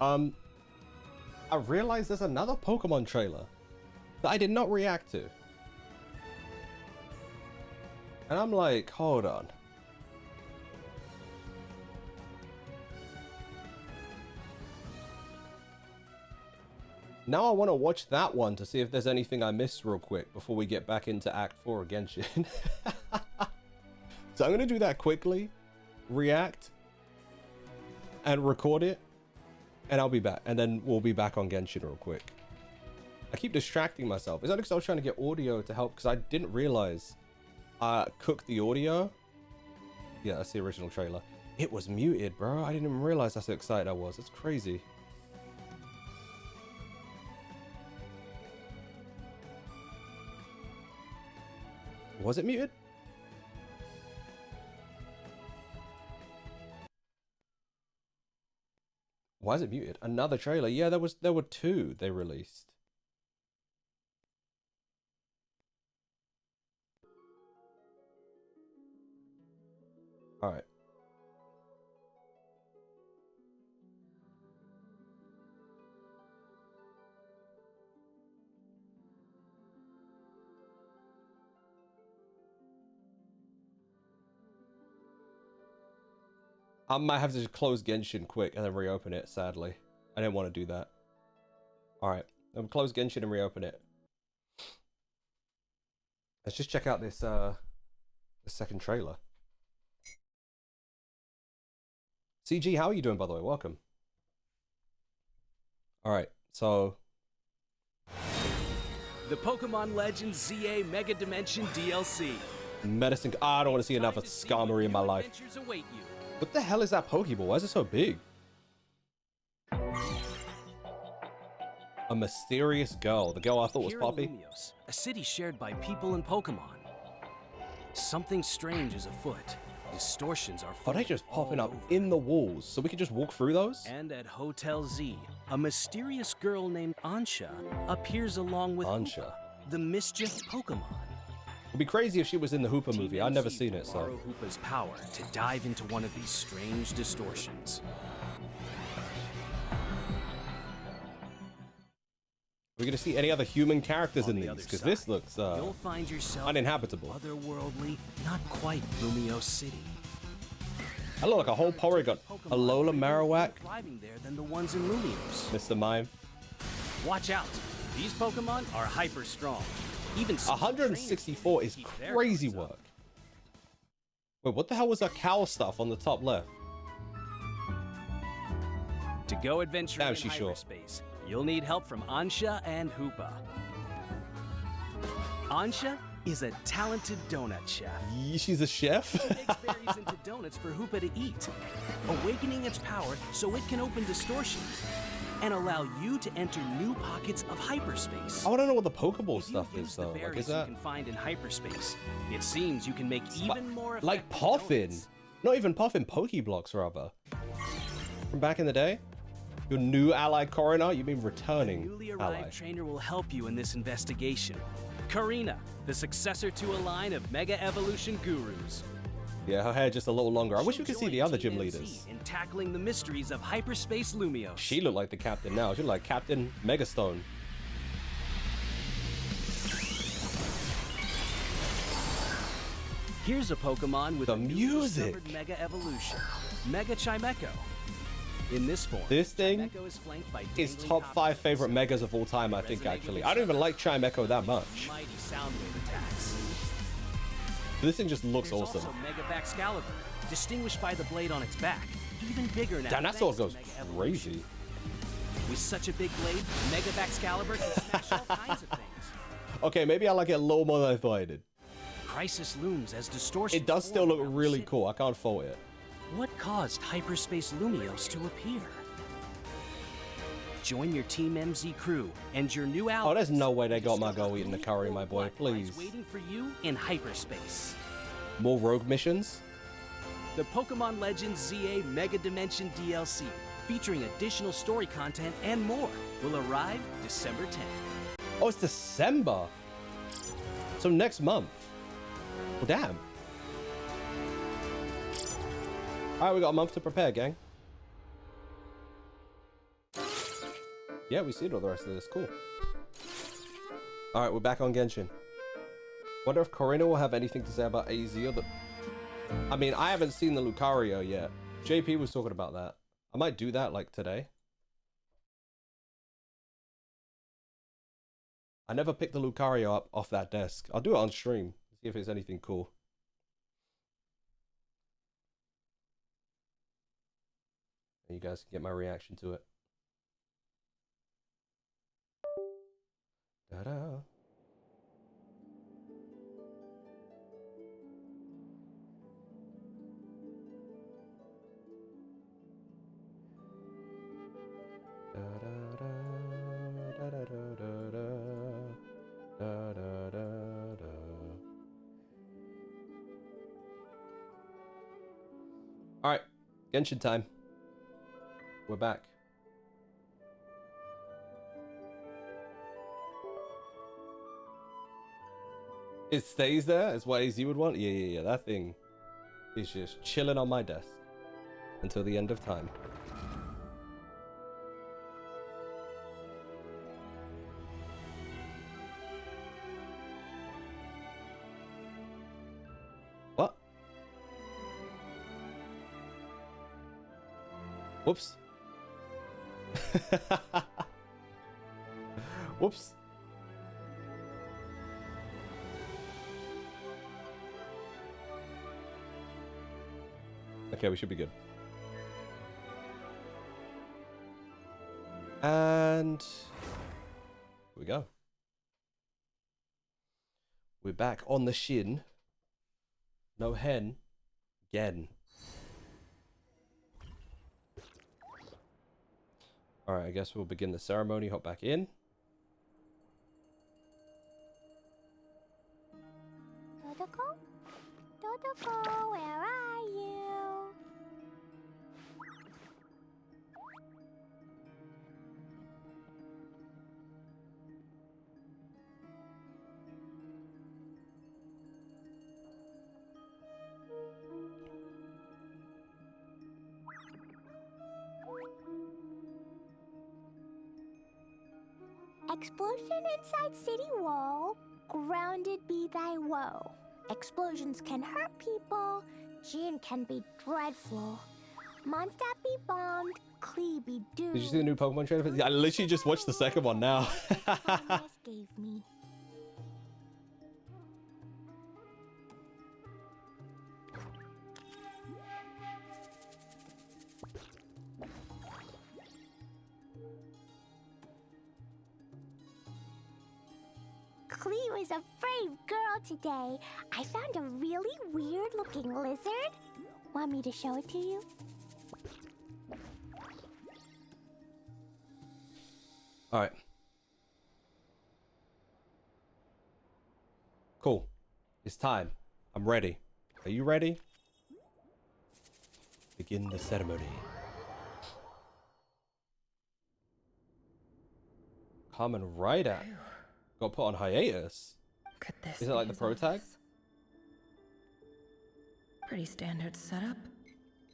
I realized there's another Pokemon trailer that I did not react to. And I'm like, hold on. Now I want to watch that one to see if there's anything I missed real quick before we get back into Act 4 of Genshin. So I'm going to do that quickly, react, and record it, and I'll be back. And then we'll be back on Genshin real quick. I keep distracting myself. Is that because I was trying to get audio to help? Because I didn't realize I cooked the audio. Yeah, that's the original trailer. It was muted, bro. I didn't even realize that's how excited I was. It's crazy. Was it muted? Why is it muted? Another trailer. Yeah, there were two they released. All right. I might have to just close Genshin quick and then reopen it, sadly. I didn't want to do that. Alright, I'll close Genshin and reopen it. Let's just check out this the second trailer. CG, how are you doing, by the way? Welcome. Alright, so... The Pokemon Legends ZA Mega Dimension DLC. Medicine... I don't want to see another Skarmory in my life. What the hell is that Pokeball? Why is it so big? A mysterious girl. The girl I thought was Poppy. Lumios, a city shared by people and Pokemon. Something strange is afoot. Distortions are Are they just popping up in the walls so we can just walk through those? And at Hotel Z, a mysterious girl named Ansha appears along with Hoopa, the mischief Pokemon. It'd be crazy if she was in the Hoopa movie. I've never seen it, so. Borrow Hoopa's power to dive into one of these strange distortions. We're gonna see any other human characters in these, because this looks you'll find yourself uninhabitable. Otherworldly, not quite Lumio City. I look like a whole Porygon. A Lola Marowak. Thriving there than the ones in Lumios. Mr. Mime. Watch out! These Pokemon are hyper strong. Even 164 is crazy work. Wait, what the hell was that cow stuff on the top left? To go adventuring in hyperspace, you'll need help from Ansha and Hoopa. Ansha is a talented donut chef. She's a chef? She makes berries into donuts for Hoopa to eat, awakening its power so it can open distortions and allow you to enter new pockets of hyperspace. I want to know what the Pokeball stuff is, though. Like, is that you can find in hyperspace? It seems you can make even more like Puffin? Not even Puffin, Pokeblocks rather. From back in the day. Your new ally, Coroner? You mean returning a newly arrived ally? Trainer will help you in this investigation. Karina, the successor to a line of Mega Evolution gurus. Yeah, her hair just a little longer. I wish we could see the other gym leaders. In tackling the mysteries of hyperspace Lumios. She looked like the captain now. She looked like Captain Megastone. Here's a Pokemon with the music. Mega Evolution, Mega Chimecho. In this form, this thing is top 5 favorite Megas of all time, I think, actually. I don't even like Chimecho that much. Mighty Soundwave attacks. This thing just looks awesome. Also Mega Baxcalibur, distinguished by the blade on its back. Even bigger now. Damn, that sword goes crazy. With such a big blade, Mega Baxcalibur can smash all kinds of things. Okay, maybe I like it a little more than I thought I did. Crisis looms as distortions. It does still look really cool. I can't fault it. What caused Hyperspace Lumios to appear? Join your Team MZ crew and your new allies. Oh, there's no way they got my girl eating the curry, my boy. Please. Waiting for you in hyperspace. More rogue missions? The Pokemon Legends ZA Mega Dimension DLC, featuring additional story content and more, will arrive December 10th. Oh, it's December. So next month. Well, damn. All right, we got a month to prepare, gang. Yeah, we've seen all the rest of this. Cool. Alright, we're back on Genshin. Wonder if Corina will have anything to say about AZ or the... I mean, I haven't seen the Lucario yet. JP was talking about that. I might do that, like, today. I never picked the Lucario up off that desk. I'll do it on stream. See if it's anything cool. And you guys can get my reaction to it. Ta-da. All right, Genshin time. We're back. It stays there? Is what AZ would want? Yeah. That thing is just chilling on my desk until the end of time. What? Whoops. Whoops. Okay, we should be good. And here we go. We're back on the shin. No hen. Again. Alright, I guess we'll begin the ceremony. Hop back in. Dodoko? Dodoko, where are you? Explosion inside city wall. Grounded be thy woe. Explosions can hurt people. Jin can be dreadful. Mondstadt be bombed. Klee be doomed. Did you see the new Pokemon trailer? I literally just watched the second one now. Gave me. Klee was a brave girl today. I found a really weird-looking lizard. Want me to show it to you? All right. Cool. It's time. I'm ready. Are you ready? Begin the ceremony. Common Rider. Got put on hiatus. Could this Is it like the pro tag? Pretty standard setup.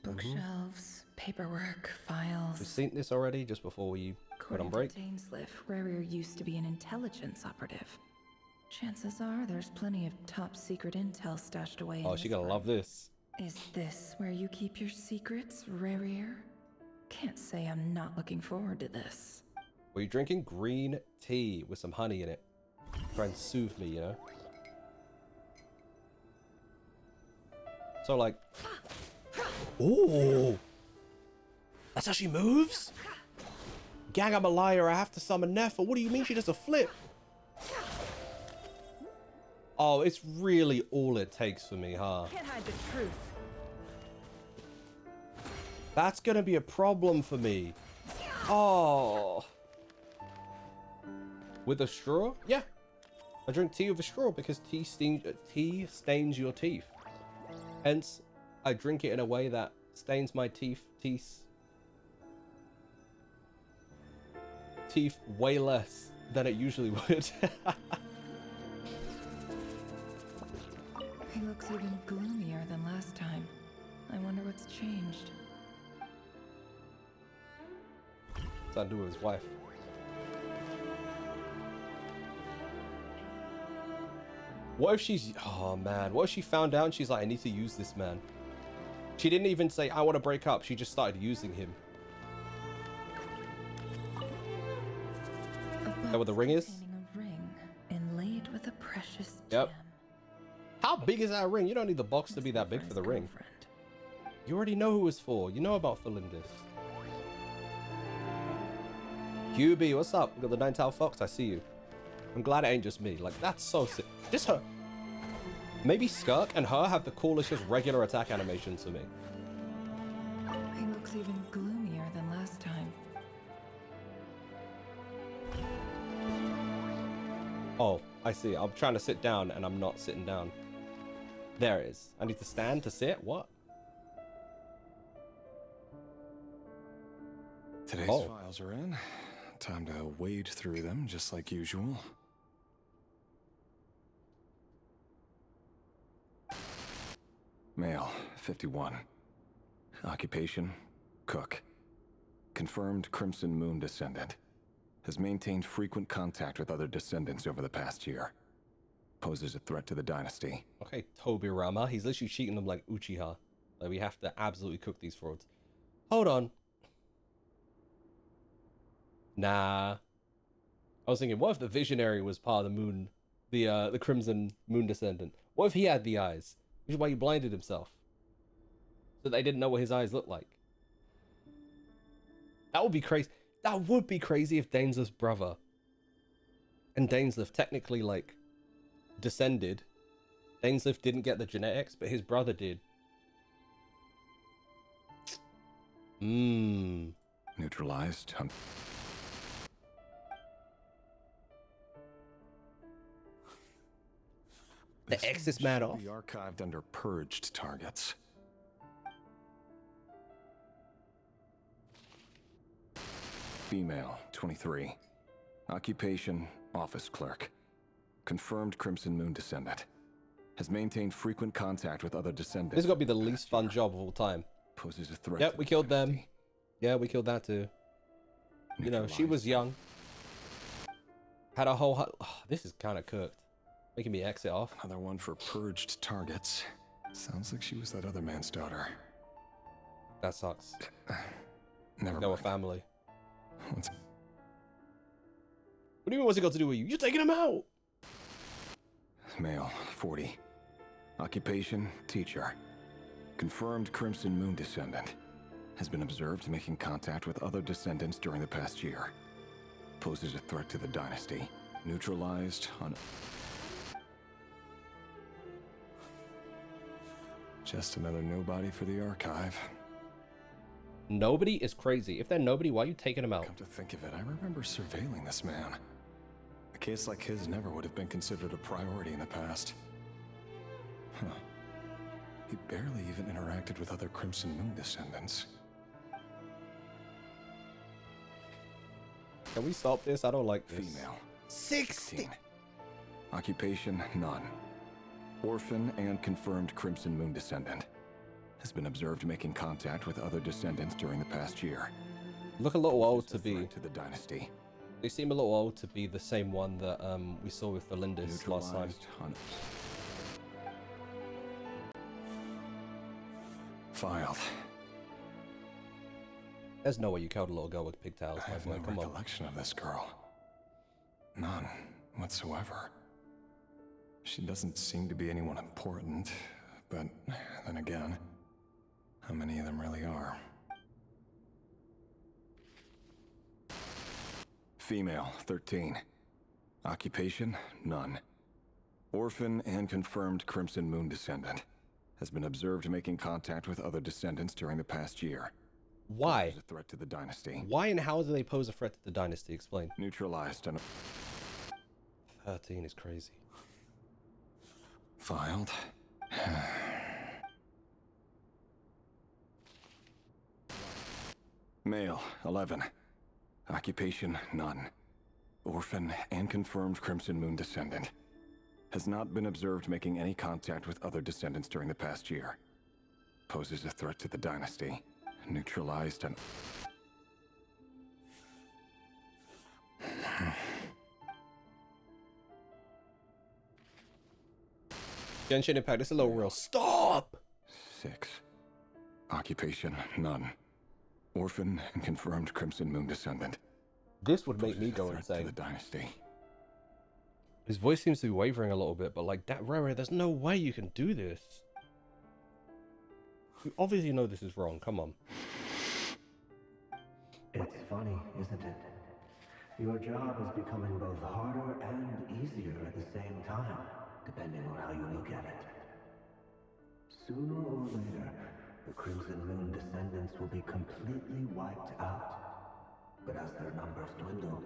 Bookshelves, paperwork, files. We've seen this already just before we went on break. Dainsliff, Rarier used to be an intelligence operative. Chances are there's plenty of top secret intel stashed away. Oh, she's gonna love this. Is this where you keep your secrets, Rarier? Can't say I'm not looking forward to this. Were you drinking green tea with some honey in it? Try and soothe me, you know? So, like... Ooh! That's how she moves? Gang, I'm a liar. I have to summon Nephil. What do you mean she does a flip? Oh, it's really all it takes for me, huh? Can't hide the truth. That's gonna be a problem for me. Oh. With a straw? Yeah. I drink tea with a straw because tea stains your teeth. Hence, I drink it in a way that stains my teeth way less than it usually would. He looks even gloomier than last time. I wonder what's changed. Something to do with his wife. What if she's... Oh, man. What if she found out and she's like, I need to use this man? She didn't even say, I want to break up. She just started using him. Is that what the ring is? A ring inlaid with a precious Yep. gem. How big is that ring? You don't need the box to be that big for the ring. You already know who it's for. You know about Felindis. QB, what's up? We got the Nine-Tailed Fox. I see you. I'm glad it ain't just me. Like, that's so sick. Just her. Maybe Skirk and her have the coolest just regular attack animations to me. He looks even gloomier than last time. Oh, I see. I'm trying to sit down and I'm not sitting down. There it is. I need to stand to sit? What? Today's files are in. Time to wade through them just like usual. Male, 51. Occupation, cook. Confirmed Crimson Moon descendant. Has maintained frequent contact with other descendants over the past year. Poses a threat to the dynasty. Okay, Tobirama. He's literally cheating them like Uchiha. Like, we have to absolutely cook these frauds. Hold on. Nah. I was thinking, what if the Visionary was part of the moon, the Crimson Moon descendant? What if he had the eyes? Which is why he blinded himself. So they didn't know what his eyes looked like. That would be crazy. That would be crazy if Dainsleif's brother and Dainsleif technically, like, descended. Dainsleif didn't get the genetics, but his brother did. Neutralized. The X is mad off. Be archived under purged targets. Female, 23. Occupation, office clerk. Confirmed Crimson Moon descendant. Has maintained frequent contact with other descendants. This is gonna be the least fun job of all time. Poses a threat. Yep, we killed them. Yeah, we killed that too. You know, she was young. Had a whole... this is kind of cooked. Making me exit off. Another one for purged targets. Sounds like she was that other man's daughter. That sucks. Never mind. No, a family. What's... What do you mean, what's it got to do with you? You're taking him out! Male, 40. Occupation, teacher. Confirmed Crimson Moon descendant. Has been observed making contact with other descendants during the past year. Poses a threat to the dynasty. Neutralized on... Just another nobody for the archive. Nobody is crazy. If they're nobody, why are you taking him out? Come to think of it, I remember surveilling this man. A case like his never would have been considered a priority in the past. Huh. He barely even interacted with other Crimson Moon descendants. Can we stop this? I don't like this. Female. 16. Occupation, none. Orphan and confirmed Crimson Moon descendant. Has been observed making contact with other descendants during the past year. Look a little old to be. To the dynasty. They seem a little old to be the same one that we saw with Felindis last time. Filed. There's no way you killed a little girl with pigtails. I have no recollection of this girl. None whatsoever. She doesn't seem to be anyone important, but then again, how many of them really are? Female, 13. Occupation, none. Orphan and confirmed Crimson Moon descendant. Has been observed making contact with other descendants during the past year. Why? Poses a threat to the dynasty. Why and how do they pose a threat to the dynasty? Explain. Neutralized on 13 is crazy. Filed. Male, 11. Occupation, none. Orphan and confirmed Crimson Moon descendant. Has not been observed making any contact with other descendants during the past year. Poses a threat to the dynasty. Neutralized on... Genshin Impact, this is a little real. Stop! 6. Occupation, none. Orphan and confirmed Crimson Moon descendant. This would make me go insane. The dynasty. His voice seems to be wavering a little bit, but like, that Rare, there's no way you can do this. You obviously know this is wrong, come on. It's funny, isn't it? Your job is becoming both harder and easier at the same time, depending on how you look at it. Sooner or later, the Crimson Moon descendants will be completely wiped out. But as their numbers dwindle,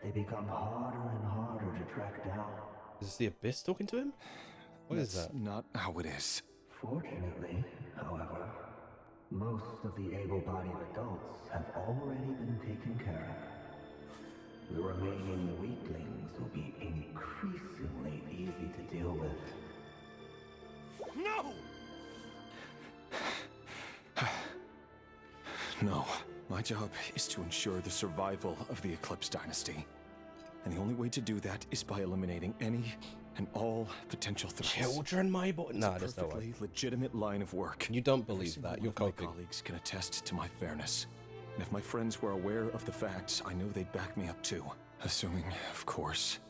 they become harder and harder to track down. Is this the Abyss talking to him? What is that? Not how it is. Fortunately, however, most of the able-bodied adults have already been taken care of. The remaining weaklings will be increasingly easy to deal with. No! No. My job is to ensure the survival of the Eclipse Dynasty. And the only way to do that is by eliminating any and all potential threats. Children, my boy. Nah, it's a perfectly legitimate line of work. You don't believe that. You're coping. My colleagues can attest to my fairness. And if my friends were aware of the facts, I know they'd back me up too. Assuming, of course,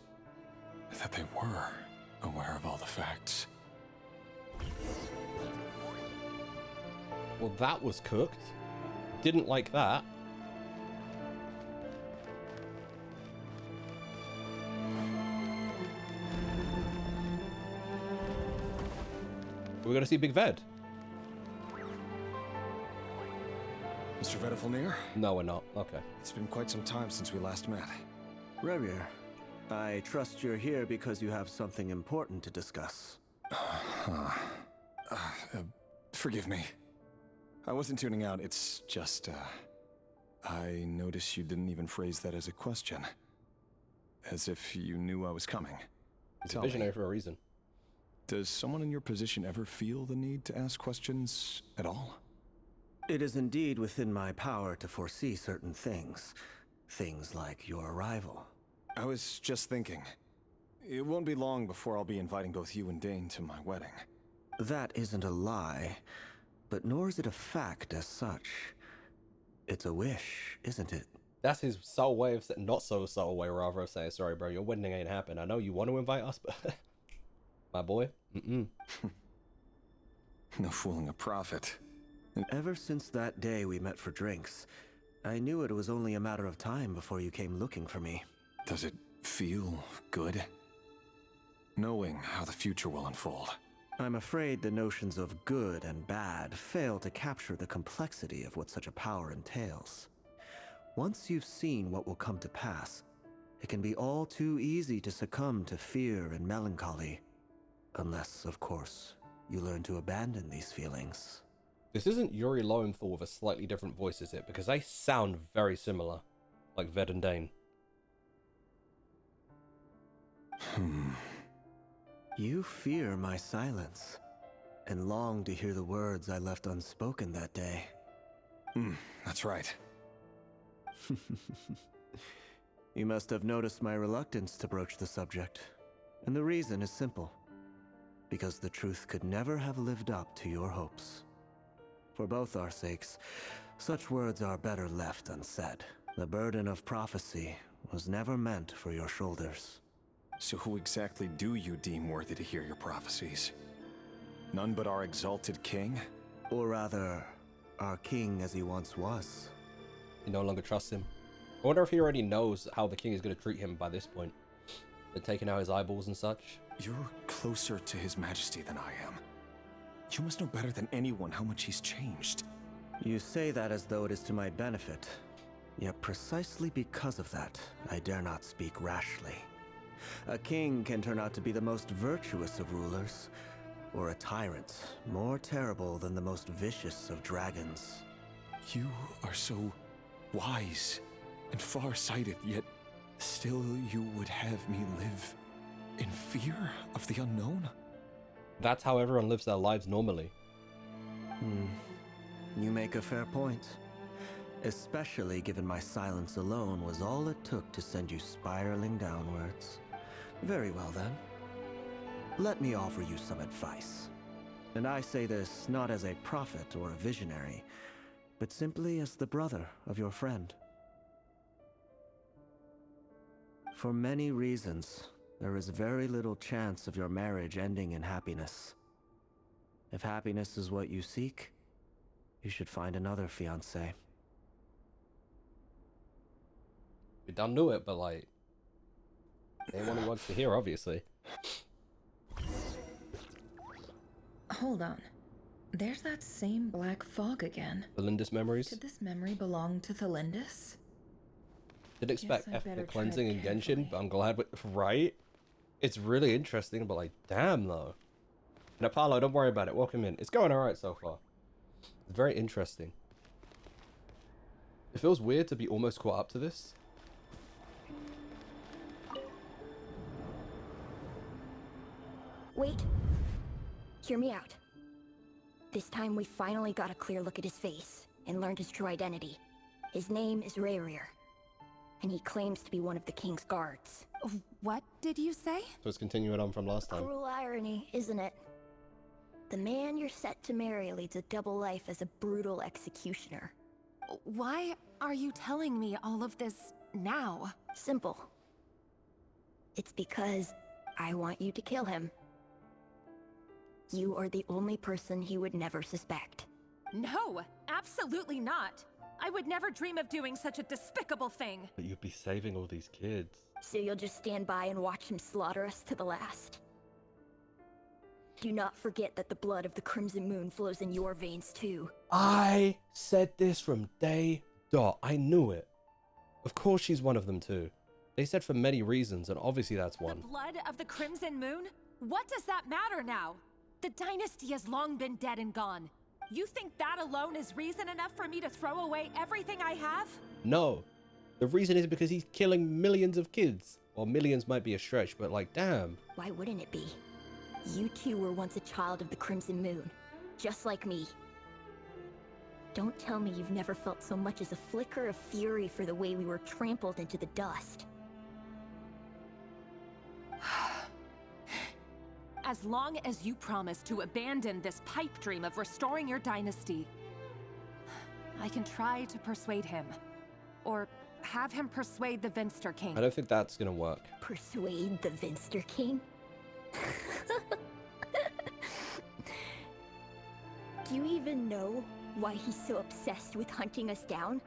that they were aware of all the facts. Well, that was cooked. Didn't like that. We're gonna see Big Ved. Mr. Vedifalnir? No, we're not. Okay. It's been quite some time since we last met. Rerir, I trust you're here because you have something important to discuss. Forgive me. I wasn't tuning out, it's just, I noticed you didn't even phrase that as a question. As if you knew I was coming. It's a visionary for a reason. Does someone in your position ever feel the need to ask questions at all? It is indeed within my power to foresee certain things. Things like your arrival. I was just thinking. It won't be long before I'll be inviting both you and Dane to my wedding. That isn't a lie, but nor is it a fact as such. It's a wish, isn't it? That's his subtle way of saying, not so subtle way rather, of saying, sorry bro, your wedding ain't happening. I know you want to invite us, but my boy, No fooling a prophet. Ever since that day we met for drinks, I knew it was only a matter of time before you came looking for me. Does it feel good? Knowing how the future will unfold. I'm afraid the notions of good and bad fail to capture the complexity of what such a power entails. Once you've seen what will come to pass, it can be all too easy to succumb to fear and melancholy. Unless, of course, you learn to abandon these feelings. This isn't Yuri Lowenthal with a slightly different voice, is it? Because they sound very similar, like Ved and Dane. You fear my silence, and long to hear the words I left unspoken that day. That's right. You must have noticed my reluctance to broach the subject. And the reason is simple. Because the truth could never have lived up to your hopes. For both our sakes, such words are better left unsaid. The burden of prophecy was never meant for your shoulders. So who exactly do you deem worthy to hear your prophecies? None but our exalted king? Or rather, our king as he once was. You no longer trust him. I wonder if he already knows how the king is going to treat him by this point. They're taking out his eyeballs and such. You're closer to his majesty than I am. You must know better than anyone how much he's changed. You say that as though it is to my benefit. Yet precisely because of that, I dare not speak rashly. A king can turn out to be the most virtuous of rulers, or a tyrant more terrible than the most vicious of dragons. You are so wise and far-sighted, yet still you would have me live in fear of the unknown? That's how everyone lives their lives normally. You make a fair point. Especially given my silence alone was all it took to send you spiraling downwards. Very well then. Let me offer you some advice. And I say this not as a prophet or a visionary, but simply as the brother of your friend. For many reasons, there is very little chance of your marriage ending in happiness. If happiness is what you seek, you should find another fiancé. We done knew it, but like, anyone who wants to hear, obviously. Hold on. There's that same black fog again. Thelindis memories? Did this memory belong to Thelindis? Didn't expect ethnic cleansing in Genshin, but I'm glad we... Right? It's really interesting, but like, damn though. And Apollo, don't worry about it. Welcome in. It's going alright so far. It's very interesting. It feels weird to be almost caught up to this. Wait. Hear me out. This time we finally got a clear look at his face and learned his true identity. His name is Rayrir, and he claims to be one of the king's guards. What did you say? So it's continuing on from last time. Cruel irony, isn't it? The man you're set to marry leads a double life as a brutal executioner. Why are you telling me all of this now? Simple. It's because I want you to kill him. You are the only person he would never suspect. No, absolutely not. I would never dream of doing such a despicable thing. But you'd be saving all these kids. So you'll just stand by and watch him slaughter us to the last? Do not forget that the blood of the Crimson Moon flows in your veins too. I said this from day dot. I knew it. Of course she's one of them too. They said for many reasons, and obviously that's one. The blood of the Crimson Moon? What does that matter now? The dynasty has long been dead and gone. You think that alone is reason enough for me to throw away everything I have? No. The reason is because he's killing millions of kids. Well, millions might be a stretch, but like, damn. Why wouldn't it be? You two were once a child of the Crimson Moon, just like me. Don't tell me you've never felt so much as a flicker of fury for the way we were trampled into the dust. As long as you promise to abandon this pipe dream of restoring your dynasty, I can try to persuade him. Or have him persuade the Vinster King. I don't think that's gonna work. Persuade the Vinster King? Do you even know why he's so obsessed with hunting us down?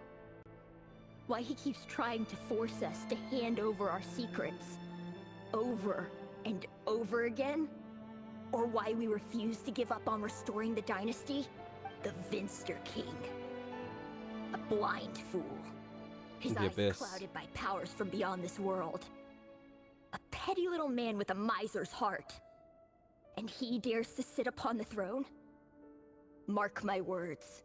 Why he keeps trying to force us to hand over our secrets over and over again? Or why we refuse to give up on restoring the dynasty? The Vinster King. A blind fool. His eyes clouded by powers from beyond this world. A petty little man with a miser's heart. And he dares to sit upon the throne? Mark my words.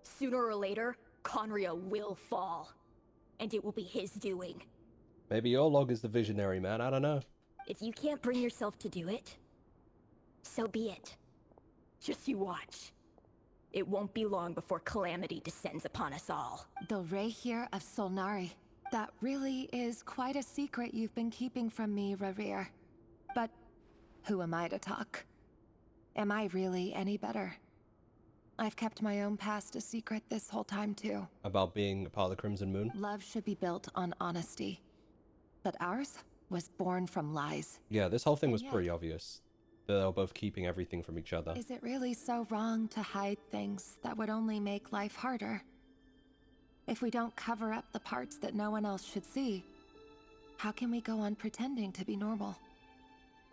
Sooner or later, Conria will fall. And it will be his doing. Maybe your log is the visionary, man. I don't know. If you can't bring yourself to do it, so be it. Just you watch. It won't be long before calamity descends upon us all. The Rayrir of Solnari. That really is quite a secret you've been keeping from me, Rayrir. But who am I to talk? Am I really any better? I've kept my own past a secret this whole time too. About being a part of the Crimson Moon? Love should be built on honesty. But ours was born from lies. Yeah, this whole thing was pretty obvious. They're both keeping everything from each other. Is it really so wrong to hide things that would only make life harder? If we don't cover up the parts that no one else should see, how can we go on pretending to be normal?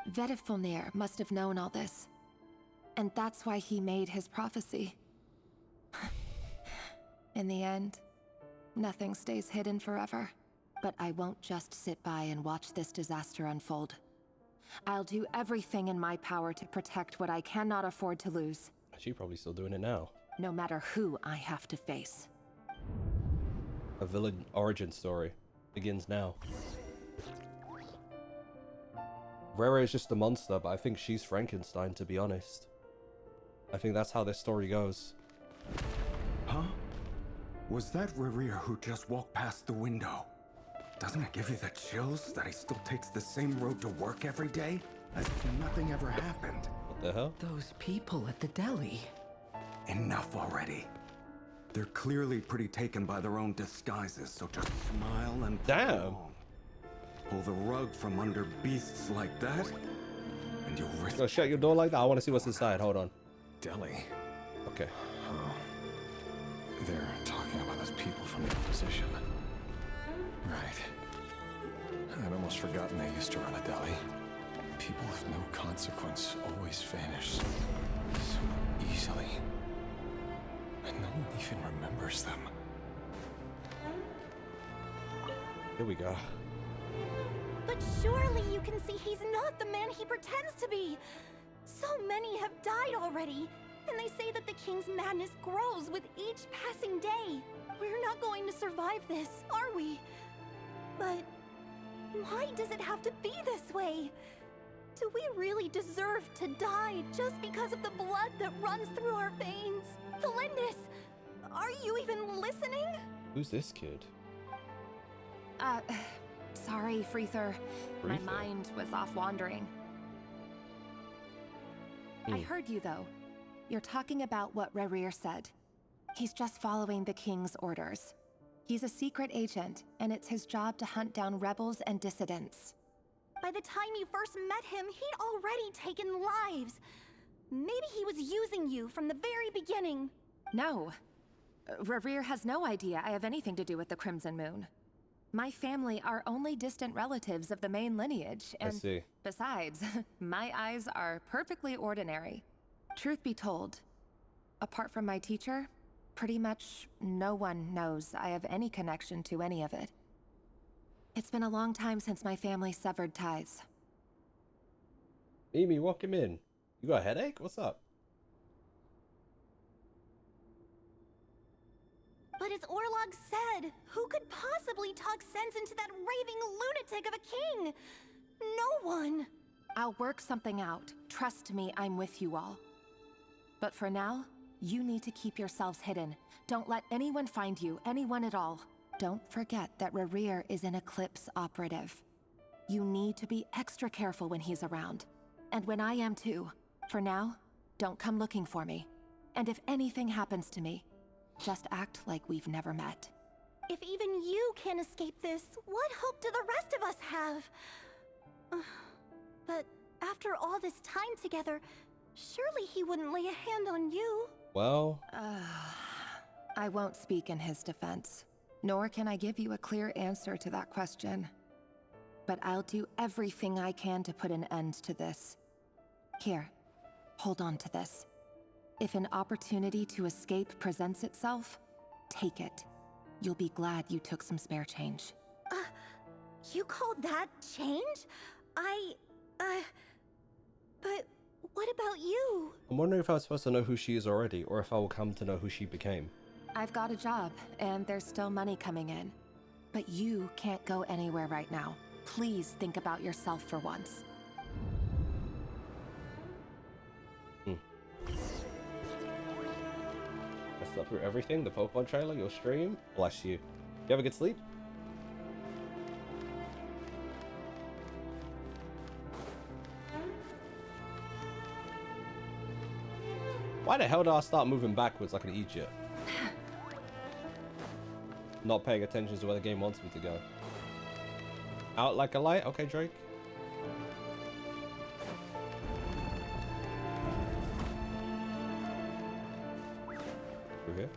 Vedifulnir must have known all this. And that's why he made his prophecy. In the end, nothing stays hidden forever. But I won't just sit by and watch this disaster unfold. I'll do everything in my power to protect what I cannot afford to lose. She's probably still doing it now. No matter who I have to face. A villain origin story begins now. Rara is just a monster, but I think she's Frankenstein, to be honest. I think that's how this story goes. Huh? Was that Rayrir who just walked past the window? Doesn't it give you the chills that he still takes the same road to work every day? as if nothing ever happened. What the hell? Those people at the deli. Enough already. They're clearly pretty taken by their own disguises, so just smile and play along. Pull the rug from under beasts like that, and you'll risk. Go shut your door like that. I want to see what's inside. Hold on. Deli. Okay. Oh. They're talking about those people from the opposition. Right. I'd almost forgotten they used to run a deli. People of no consequence always vanish so easily. And no one even remembers them. Here we go. But surely you can see he's not the man he pretends to be. So many have died already, and they say that the king's madness grows with each passing day. We're not going to survive this, are we? But why does it have to be this way? Do we really deserve to die just because of the blood that runs through our veins? Valendis, are you even listening? Who's this kid? Sorry, Freether. My mind was off wandering. I heard you, though. You're talking about what Rerir said. He's just following the king's orders. He's a secret agent, and it's his job to hunt down rebels and dissidents. By the time you first met him, he'd already taken lives. Maybe he was using you from the very beginning. No. Rerir has no idea I have anything to do with the Crimson Moon. My family are only distant relatives of the main lineage, and I see. Besides, my eyes are perfectly ordinary. Truth be told, apart from my teacher, pretty much no one knows I have any connection to any of it. It's been a long time since my family severed ties. Mimi, walk him in. You got a headache? What's up? But as Orlog said, who could possibly talk sense into that raving lunatic of a king? No one. I'll work something out. Trust me, I'm with you all. But for now, you need to keep yourselves hidden. Don't let anyone find you, anyone at all. Don't forget that Rerir is an Eclipse operative. You need to be extra careful when he's around. And when I am too. For now, don't come looking for me. And if anything happens to me, just act like we've never met. If even you can't escape this, what hope do the rest of us have? But after all this time together, surely he wouldn't lay a hand on you. Well... I won't speak in his defense, nor can I give you a clear answer to that question. But I'll do everything I can to put an end to this. Here, hold on to this. If an opportunity to escape presents itself, take it. You'll be glad you took some spare change. You call that change? But what about you? I'm wondering if I'm supposed to know who she is already, or if I will come to know who she became. I've got a job, and there's still money coming in. But you can't go anywhere right now. Please think about yourself for once. I slept through everything, the Pokemon trailer, your stream. Bless you. You have a good sleep? Why the hell did I start moving backwards like an idiot? Not paying attention to where the game wants me to go. Out like a light? Okay, Drake. Through here.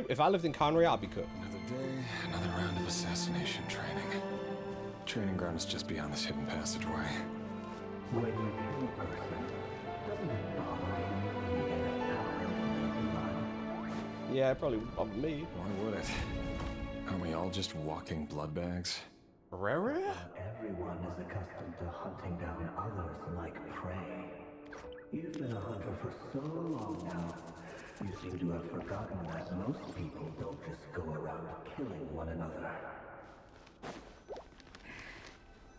If I lived in Conria, I'd be cooked. Another day, another round of assassination training. Training ground is just beyond this hidden passageway. When you kill a person, doesn't it bother you when you get an arrow in their blood? Yeah, it probably would bother me. Why would it? Aren't we all just walking blood bags? Rare? Everyone is accustomed to hunting down others like prey. You've been a hunter for so long now, you seem to have forgotten that most people don't just go around killing one another.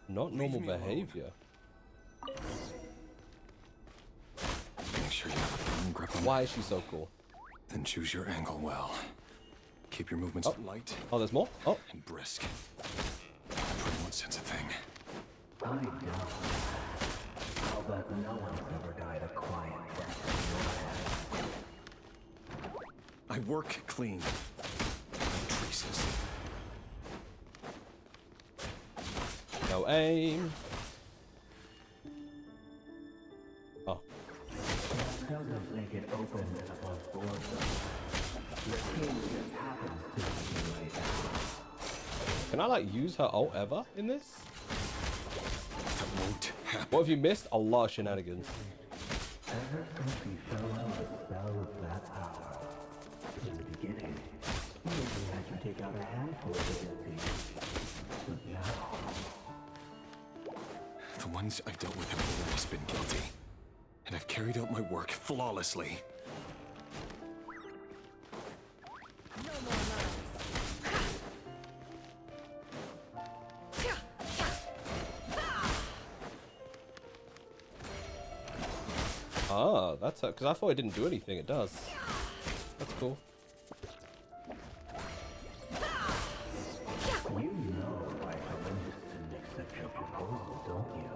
Not normal behavior. Make sure you have a firm grip on. Why is she so cool? Then choose your angle well. Keep your movements light. Oh, there's more? Oh. And brisk. Everyone sense a thing. I doubt but no one's ever died a quiet death in your hands. I work clean. Traces. No aim. Oh. Doesn't make it open and above board though. The king just happens to be right now. Can I like use her ult ever in this? That won't happen. What have you missed? A lot of shenanigans. Ever since we fell under the spell of that power, in the beginning, we only had you take out a handful of the guilty. But now, the ones I've dealt with have always been guilty. And I've carried out my work flawlessly. Ah, that's because I thought it didn't do anything. It does. That's cool. you know why Olympus didn't accept your proposal, don't you?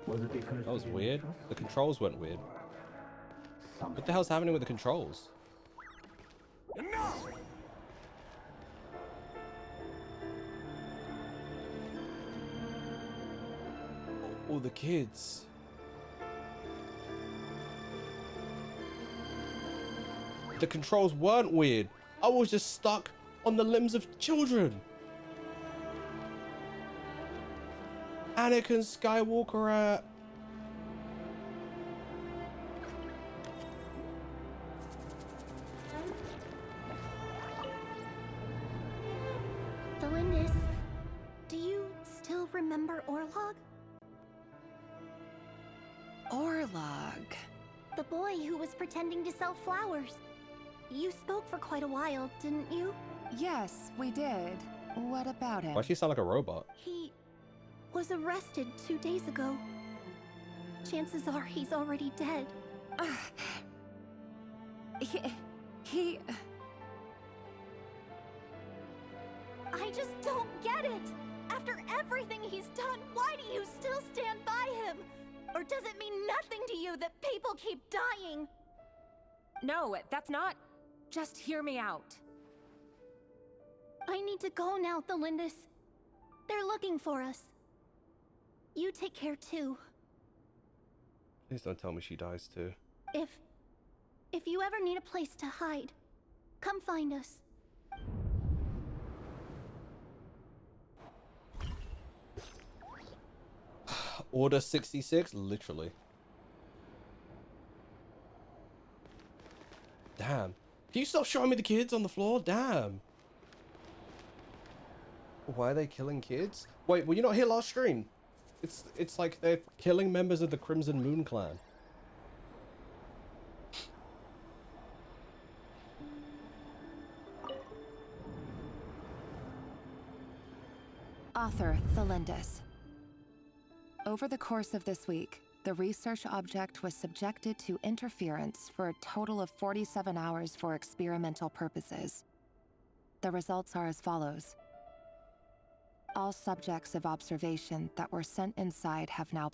Was it because That was weird. The controls went weird. What the hell's happening with the controls? Enough! Oh, the kids. The controls weren't weird. I was just stuck on the limbs of children. Anakin Skywalker at... Delindis, do you still remember Orlog? Orlog. The boy who was pretending to sell flowers. You spoke for quite a while, didn't you? Yes, we did. What about him? Why does she sound like a robot? He was arrested 2 days ago. Chances are he's already dead. He... I just don't get it! After everything he's done, why do you still stand by him? Or does it mean nothing to you that people keep dying? No, that's not... Just hear me out. I need to go now, Delindis. They're looking for us. You take care too. Please don't tell me she dies too. If you ever need a place to hide, come find us. Order 66? Literally. Damn. Can you stop showing me the kids on the floor? Damn. Why are they killing kids? Wait, were you not here last stream? It's like they're killing members of the Crimson Moon clan. Author Thelindis. Over the course of this week, the research object was subjected to interference for a total of 47 hours for experimental purposes. The results are as follows. All subjects of observation that were sent inside have now...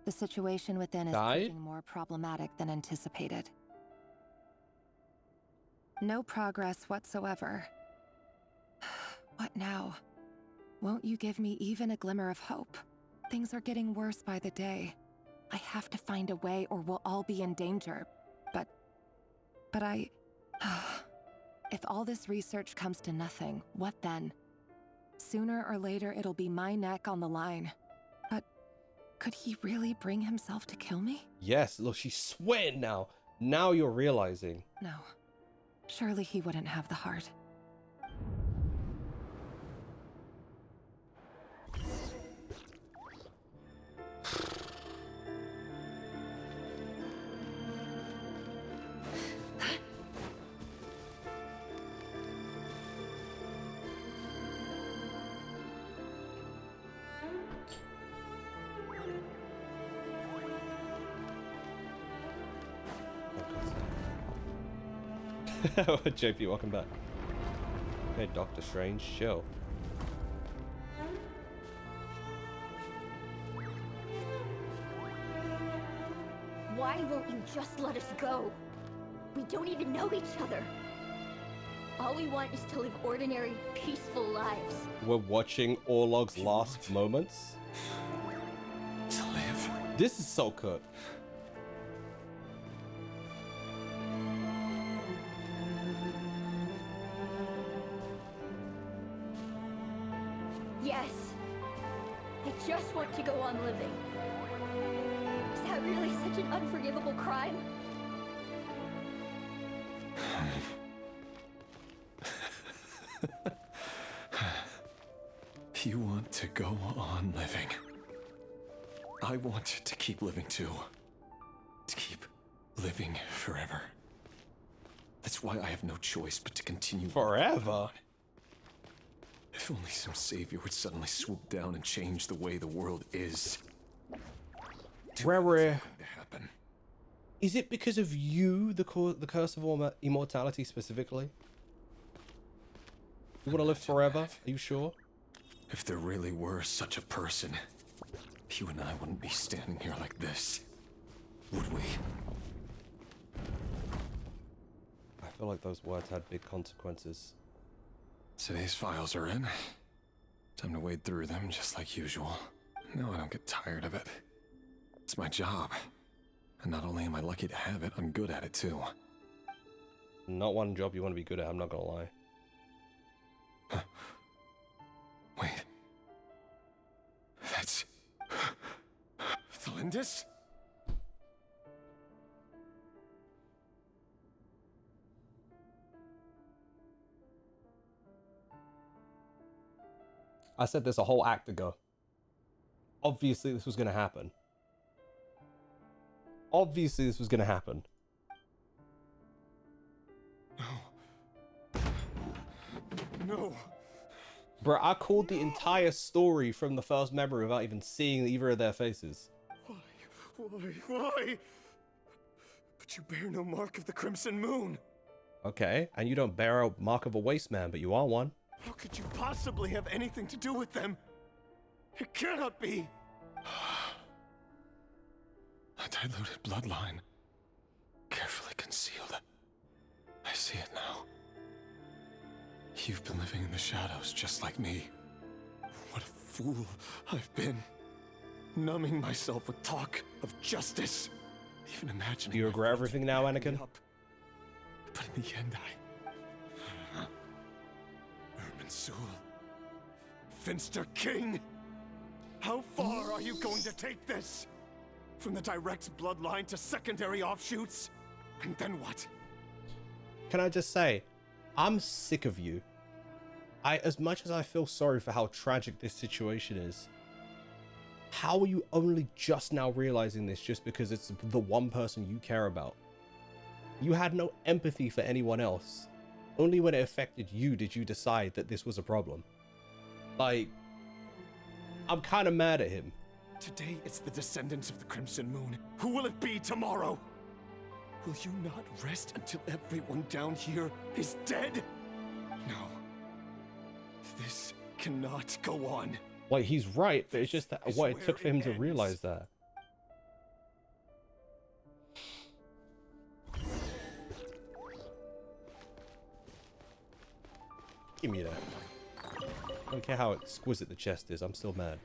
The situation within is proving more problematic than anticipated. No progress whatsoever. What now? Won't you give me even a glimmer of hope? Things are getting worse by the day. I have to find a way or we'll all be in danger. But I... If all this research comes to nothing, what then? Sooner or later it'll be my neck on the line. But could he really bring himself to kill me? Yes, look, she's sweating now. Now you're realizing. No. Surely he wouldn't have the heart. JP, welcome back. Okay, Doctor Strange, chill. Why won't you just let us go? We don't even know each other. All we want is to live ordinary, peaceful lives. We're watching Orlog's last moments. To live. This is so good. Yes. I just want to go on living. Is that really such an unforgivable crime? You want to go on living. I want to keep living too. To keep living forever. That's why I have no choice but to continue forever. If only some savior would suddenly swoop down and change the way the world is. Rare. Is it because of you, the curse of immortality specifically? You want to live forever? Are you sure? If there really were such a person, you and I wouldn't be standing here like this, would we? I feel like those words had big consequences. Today's files are in. Time to wade through them just like usual. No, I don't get tired of it. It's my job. And not only am I lucky to have it, I'm good at it too. Not one job you want to be good at, I'm not gonna lie. Wait. That's... Thalindis? I said this a whole act ago. Obviously this was gonna happen. Obviously this was gonna happen. No. Bro, I called the entire story from the first memory without even seeing either of their faces. Why? But you bear no mark of the Crimson Moon. Okay, and you don't bear a mark of a waste man, but you are one. How could you possibly have anything to do with them? It cannot be. A diluted bloodline. Carefully concealed. I see it now. You've been living in the shadows just like me. What a fool I've been. Numbing myself with talk of justice. Even imagining. Do you regret everything now, Anakin? But in the end, Irminsul. Finster King! How far are you going to take this? From the direct bloodline to secondary offshoots? And then what? Can I just say, I'm sick of you. As much as I feel sorry for how tragic this situation is, how are you only just now realizing this just because it's the one person you care about? You had no empathy for anyone else. Only when it affected you did you decide that this was a problem. Like, I'm kind of mad at him. Today it's the descendants of the Crimson Moon. Who will it be tomorrow? Will you not rest until everyone down here is dead? No. This cannot go on. Like, he's right, but it's just that what it took for him to realize that. Give me that. I don't care how exquisite the chest is, I'm still mad.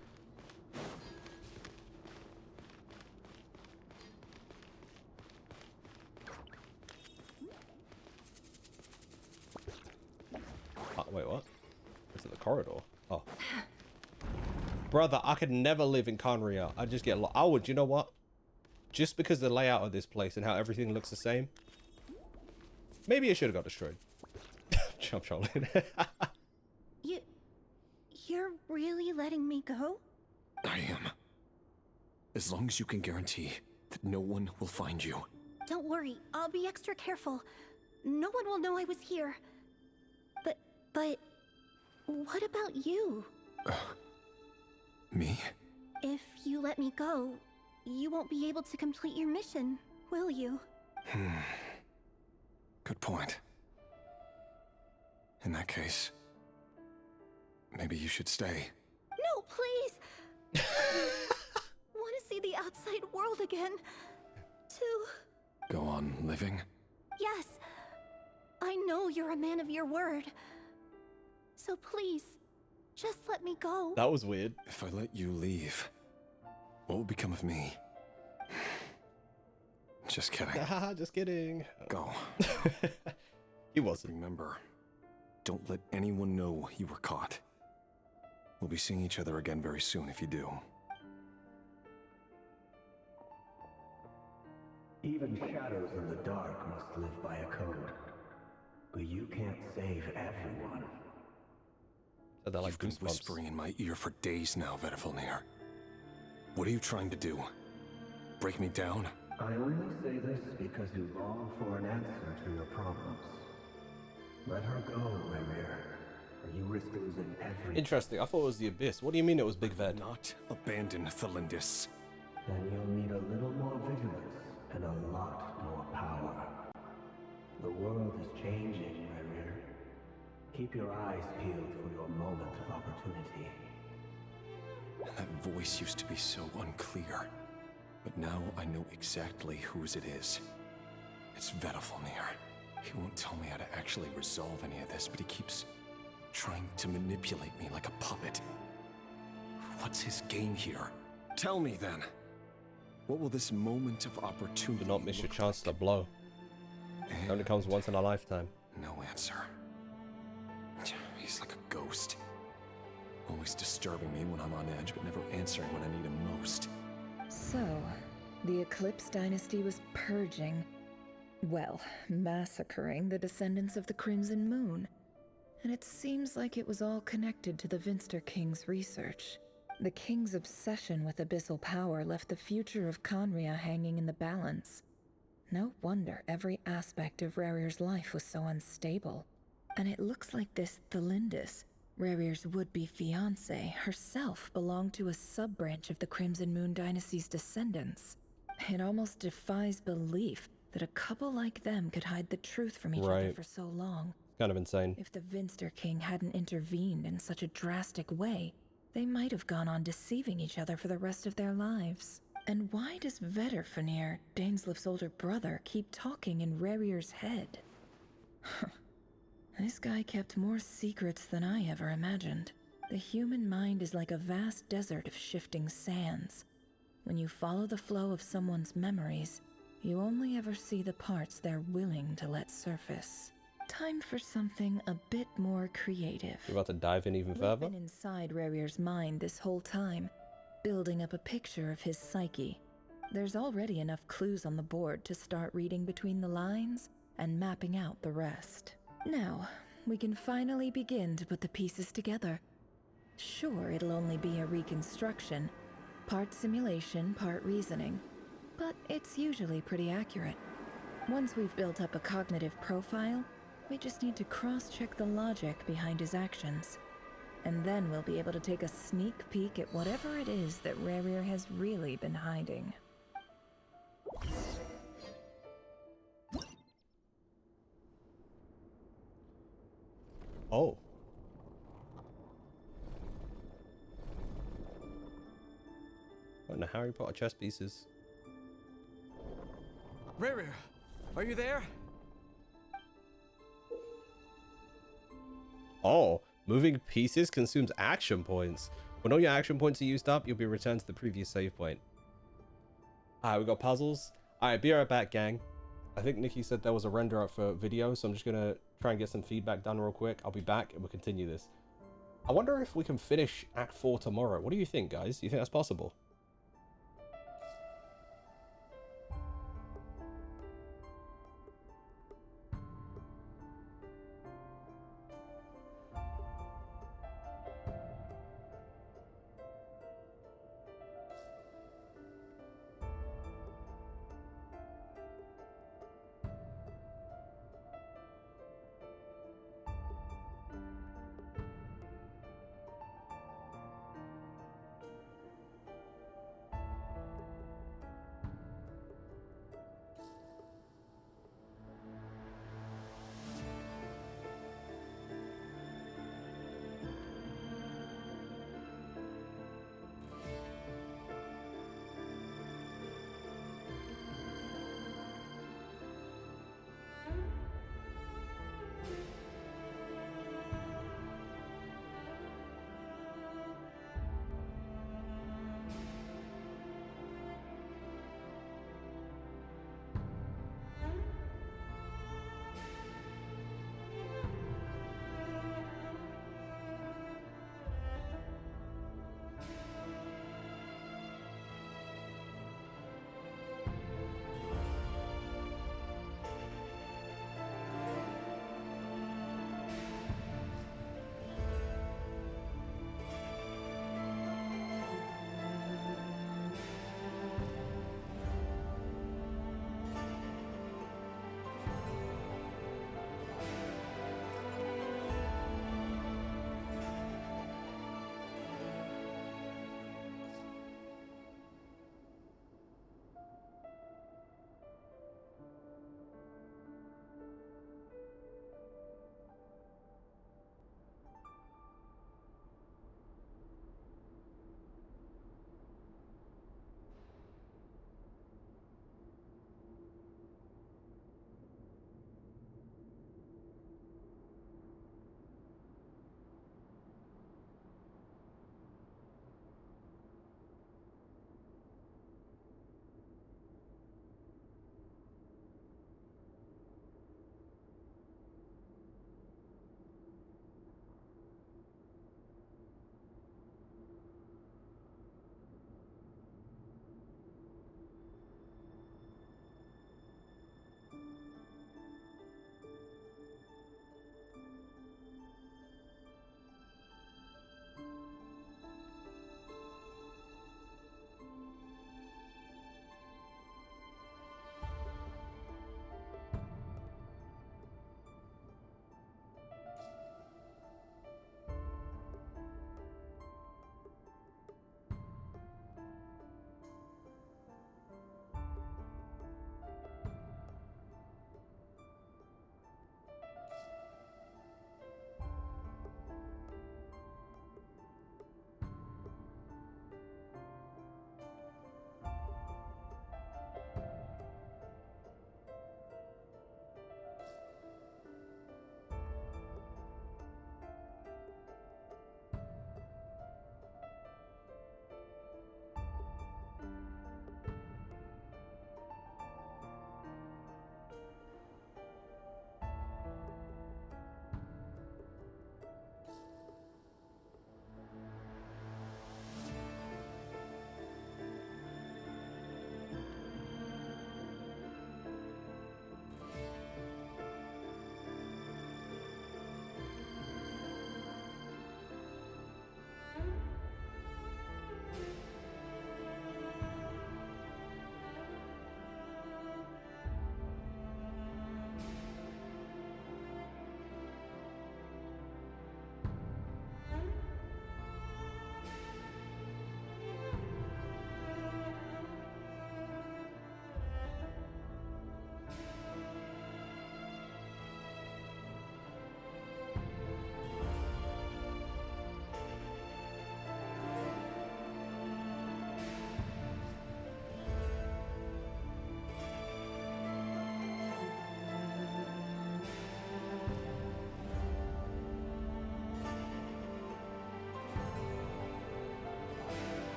Wait, what? Is it the corridor? Oh. Brother, I could never live in Conria. I just get lost. Oh, you know what? Just because the layout of this place and how everything looks the same, maybe it should have got destroyed. Jump trolling. You're really letting me go? I am. As long as you can guarantee that no one will find you. Don't worry, I'll be extra careful. No one will know I was here. But what about you? Me? If you let me go, you won't be able to complete your mission, will you? Good point. In that case, maybe you should stay. No, please! Want to see the outside world again. to... Go on living? Yes. I know you're a man of your word. So please, just let me go. That was weird. If I let you leave, what will become of me? Just kidding. Just kidding. Go. He wasn't. Remember, don't let anyone know you were caught. We'll be seeing each other again very soon if you do. Even shadows in the dark must live by a code. But you can't save everyone. So they're like You've been whispering in my ear for days now, Vedifalnir. What are you trying to do? Break me down? I only say this because you long for an answer to your problems. Let her go, Rerir, or you risk losing everything. Interesting. I thought it was the Abyss. What do you mean it was Big Ved? Not abandon Thelindis. Then you'll need a little more vigilance and a lot more power. The world is changing, Rerir. Keep your eyes peeled for your moment of opportunity. That voice used to be so unclear. But now I know exactly whose it is. It's Vedifalnir. He won't tell me how to actually resolve any of this, but he keeps trying to manipulate me like a puppet. What's his game here? Tell me then. What will this moment of opportunity Do not miss your chance to blow. It only comes once in a lifetime. No answer. He's like a ghost. Always disturbing me when I'm on edge, but never answering when I need him most. So, the Eclipse Dynasty was purging, well, massacring the descendants of the Crimson Moon. And it seems like it was all connected to the Vinster King's research. The King's obsession with abyssal power left the future of Conria hanging in the balance. No wonder every aspect of Rerir's life was so unstable. And it looks like this Thelindis, Rerir's would-be fiancée, herself belonged to a sub-branch of the Crimson Moon Dynasty's descendants. It almost defies belief that a couple like them could hide the truth from each other for so long. Kind of insane. If the Vinster King hadn't intervened in such a drastic way, they might have gone on deceiving each other for the rest of their lives. And why does Vedifalnir, Daneslif's older brother, keep talking in Rerir's head? This guy kept more secrets than I ever imagined. The human mind is like a vast desert of shifting sands. When you follow the flow of someone's memories, you only ever see the parts they're willing to let surface. Time for something a bit more creative. You're about to dive in even further? We've been inside Rerir's mind this whole time, building up a picture of his psyche. There's already enough clues on the board to start reading between the lines and mapping out the rest. Now, we can finally begin to put the pieces together. Sure, it'll only be a reconstruction, part simulation, part reasoning, but it's usually pretty accurate. Once we've built up a cognitive profile, we just need to cross-check the logic behind his actions. And then we'll be able to take a sneak peek at whatever it is that Rerir has really been hiding. Oh. What in the Harry Potter chess pieces? Rerir, are you there? Oh, moving pieces consumes action points. When all your action points are used up, you'll be returned to the previous save point. Alright, we got puzzles. Alright, be right back, gang. I think Nikki said there was a render up for video, so I'm just gonna try and get some feedback done real quick. I'll be back and we'll continue this. I wonder if we can finish Act 4 tomorrow. What do you think, guys? Do you think that's possible?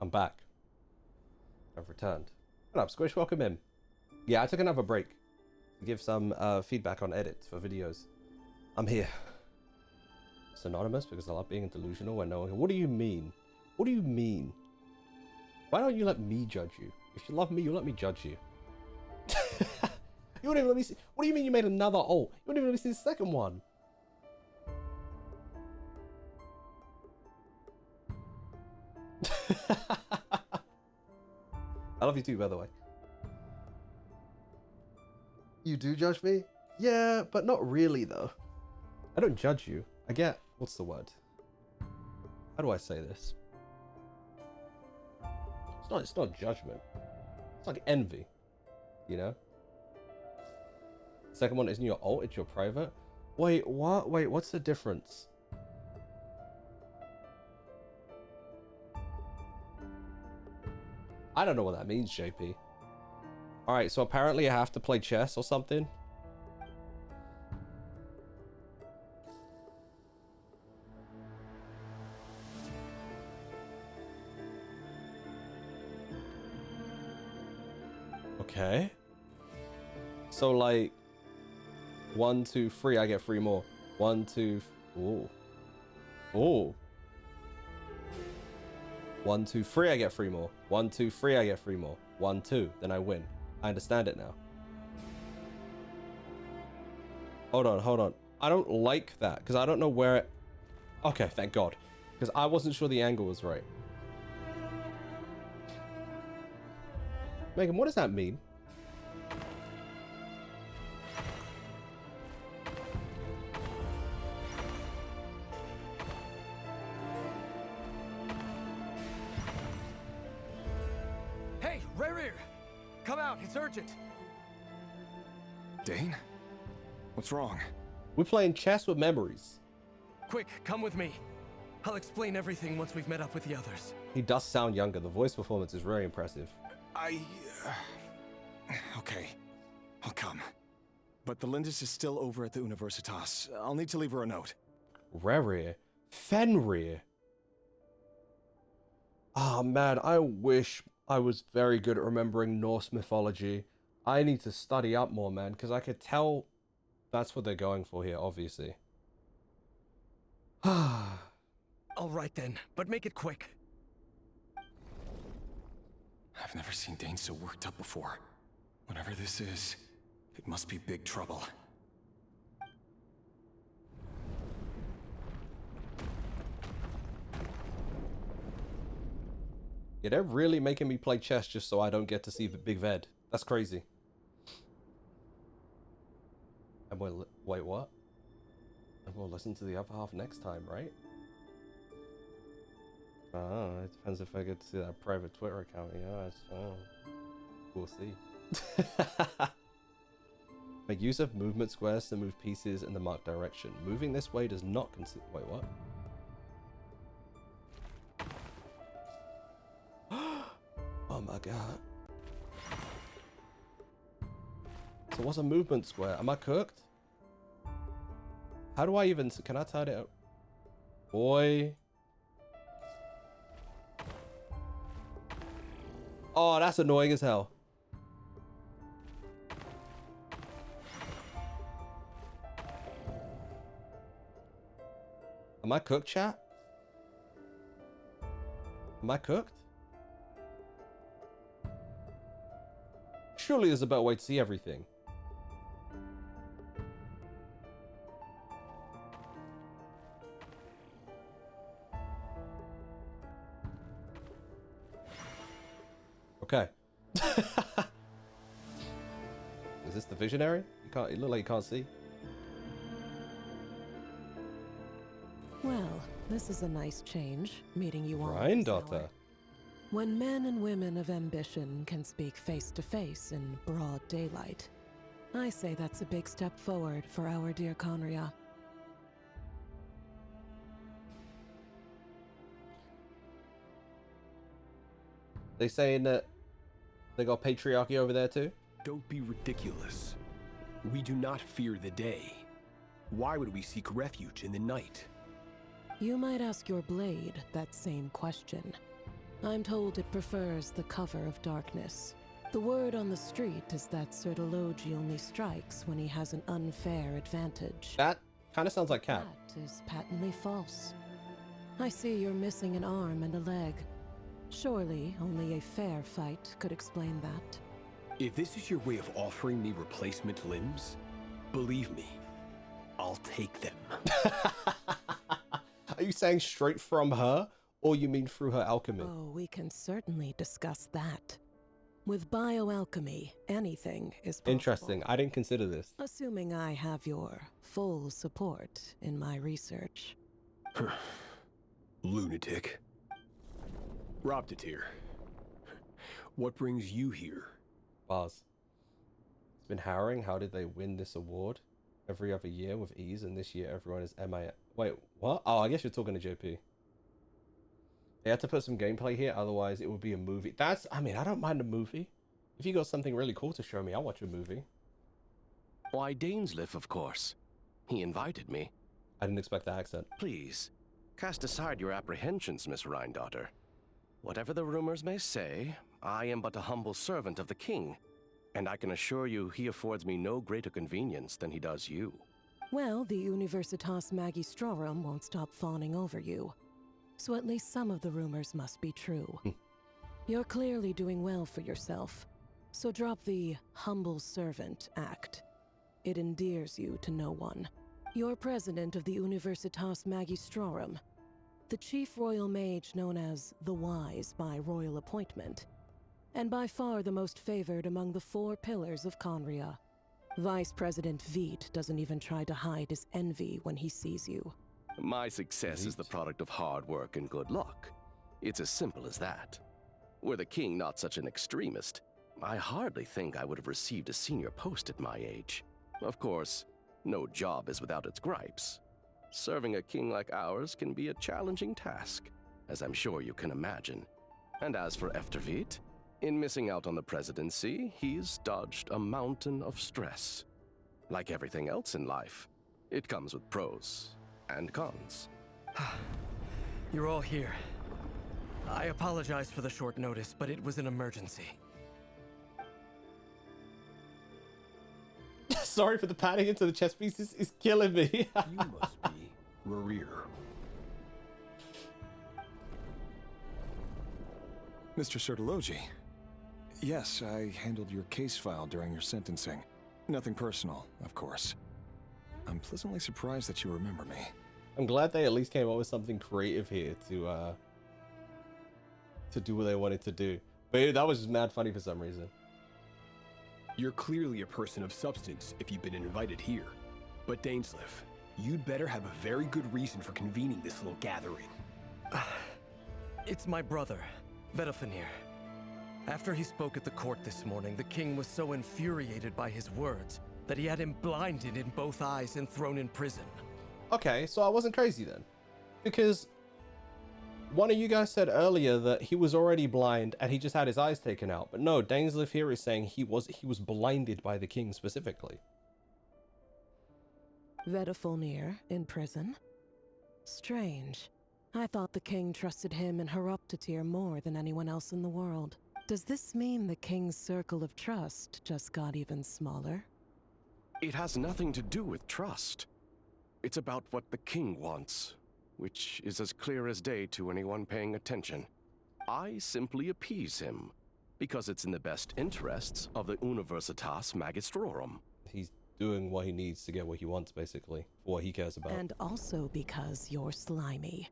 I'm back. I've returned. What up, Squish? Welcome in. Yeah, I took another break to give some feedback on edits for videos. I'm here. It's anonymous because I love being delusional when no one... What do you mean? What do you mean? Why don't you let me judge you? If you love me, you let me judge you. You wouldn't even let me see... What do you mean you made another... Oh, you wouldn't even let me see the second one. I love you too, by the way. You do judge me? Yeah, but not really, though. I don't judge you. I get... What's the word? How do I say this? It's not judgment. It's like envy. You know? Second one isn't your alt, it's your private. Wait, what? Wait, what's the difference? I don't know what that means, JP. Alright, so apparently I have to play chess or something. Okay. So like 1, 2, 3, I get 3 more. 1, 2, ooh. Ooh. 1, 2, 3, I get 3 more. 1, 2, 3, I get 3 more. 1, 2, then I win. I understand it now. Hold on, hold on. I don't like that because I don't know where it... Okay, thank God. Because I wasn't sure the angle was right. Megan, what does that mean? Hey, Rerir! Come out, it's urgent! Dane? What's wrong? We're playing chess with memories. Quick, come with me. I'll explain everything once we've met up with the others. He does sound younger. The voice performance is very impressive. Okay, I'll come. But the Lindis is still over at the Universitas. I'll need to leave her a note. Rerir? Fenrir? Oh man, I wish I was very good at remembering Norse mythology. I need to study up more, man, because I could tell that's what they're going for here, obviously. All right then, but make it quick. I've never seen Dane so worked up before. Whatever this is, it must be big trouble. Yeah, they're really making me play chess just so I don't get to see the Big Ved. That's crazy. And we'll... Wait, what? And we'll listen to the other half next time, right? Oh, it depends if I get to see that private Twitter account. Yeah, we'll see. Make use of movement squares to move pieces in the marked direction. Moving this way does not consider... Wait, what? Oh my god. So what's a movement square? Am I cooked? How do I even... Can I tie it out? Boy. Oh, that's annoying as hell. Am I cooked, chat? Am I cooked? Surely there's a better way to see everything. Okay. Is this the visionary? You can't. It look like you can't see. Well, this is a nice change, meeting you all. Granddaughter. When men and women of ambition can speak face to face in broad daylight, I say that's a big step forward for our dear Conria. They saying that they got patriarchy over there too? Don't be ridiculous. We do not fear the day. Why would we seek refuge in the night? You might ask your blade that same question. I'm told it prefers the cover of darkness. The word on the street is that Sertologi only strikes when he has an unfair advantage. That kind of sounds like Cat. That is patently false. I see you're missing an arm and a leg. Surely only a fair fight could explain that. If this is your way of offering me replacement limbs, believe me, I'll take them. Are you saying straight from her, or you mean through her alchemy? Oh, we can certainly discuss that. With bioalchemy, anything is possible. Interesting. I didn't consider this. Assuming I have your full support in my research. Lunatic. Robtatir. What brings you here? Bars. It's been harrowing. How did they win this award? Every other year with ease, and this year everyone is MIA. Wait, what? Oh, I guess you're talking to JP. They had to put some gameplay here, otherwise it would be a movie. I mean, I don't mind a movie. If you got something really cool to show me, I'll watch a movie. Why, Dainsleif, of course. He invited me. I didn't expect the accent. Please, cast aside your apprehensions, Miss Rheindotter. Whatever the rumors may say, I am but a humble servant of the king, and I can assure you he affords me no greater convenience than he does you. Well, the Universitas Magistrorum won't stop fawning over you. So at least some of the rumors must be true. You're clearly doing well for yourself, so drop the humble servant act. It endears you to no one. You're president of the Universitas Magistrorum, the chief royal mage known as the Wise by royal appointment, and by far the most favored among the 4 pillars of Conria. Vice President Veit doesn't even try to hide his envy when he sees you. My success is the product of hard work and good luck. It's as simple as that. Were the king not such an extremist, I hardly think I would have received a senior post at my age. Of course, no job is without its gripes. Serving a king like ours can be a challenging task, as I'm sure you can imagine. And as for Efterveit, in missing out on the presidency, he's dodged a mountain of stress. Like everything else in life, it comes with pros and cons. You're all here. I apologize for the short notice, but it was an emergency. Sorry for the padding into the chest pieces. Is killing me. You must be Rerir. Mr. Sertologi. Yes, I handled your case file during your sentencing. Nothing personal, of course. I'm pleasantly surprised that you remember me. I'm glad they at least came up with something creative here to do what they wanted to do. But that was just mad funny for some reason. You're clearly a person of substance if you've been invited here. But Dainsleif, you'd better have a very good reason for convening this little gathering. It's my brother, Vedalfenir. After he spoke at the court this morning, the king was so infuriated by his words that he had him blinded in both eyes and thrown in prison. Okay, so I wasn't crazy then. Because one of you guys said earlier that he was already blind and he just had his eyes taken out. But no, Dainsleif here is saying he was blinded by the king specifically. Vedalfenir in prison? Strange. I thought the king trusted him and Horoptatir more than anyone else in the world. Does this mean the king's circle of trust just got even smaller? It has nothing to do with trust. It's about what the king wants, which is as clear as day to anyone paying attention. I simply appease him, because it's in the best interests of the Universitas Magistrorum. He's doing what he needs to get what he wants, basically, for what he cares about. And also because you're slimy.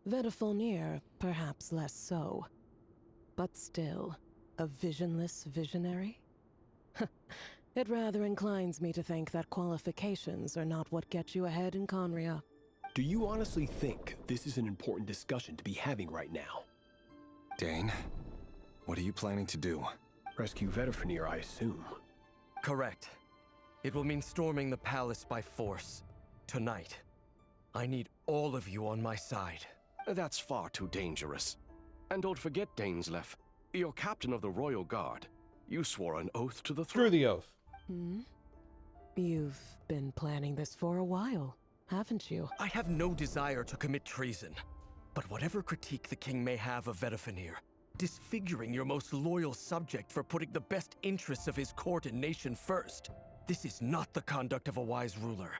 Vedalfenir, perhaps less so. But still, a visionless visionary? It rather inclines me to think that qualifications are not what get you ahead in Conria. Do you honestly think this is an important discussion to be having right now? Dane, what are you planning to do? Rescue Vedalfenir, I assume. Correct. It will mean storming the palace by force. Tonight. I need all of you on my side. That's far too dangerous. And don't forget, Dainsleif, you're captain of the Royal Guard. You swore an oath to the throne. Through the oath. You've been planning this for a while, haven't you? I have no desire to commit treason. But whatever critique the king may have of Vedafenir, disfiguring your most loyal subject for putting the best interests of his court and nation first, this is not the conduct of a wise ruler.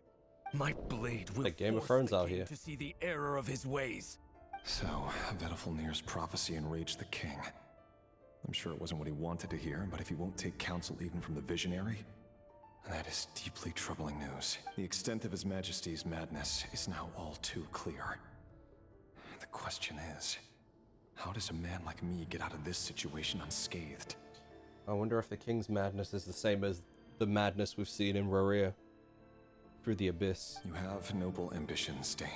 My blade will like Game of force Thrones the out king here. to see the error of his ways. So, Vedafenir's prophecy enraged the king. I'm sure it wasn't what he wanted to hear, but if he won't take counsel even from the visionary, that is deeply troubling news. The extent of His Majesty's madness is now all too clear. The question is, how does a man like me get out of this situation unscathed? I wonder if the king's madness is the same as the madness we've seen in Roria through the abyss. You have noble ambitions, Dane,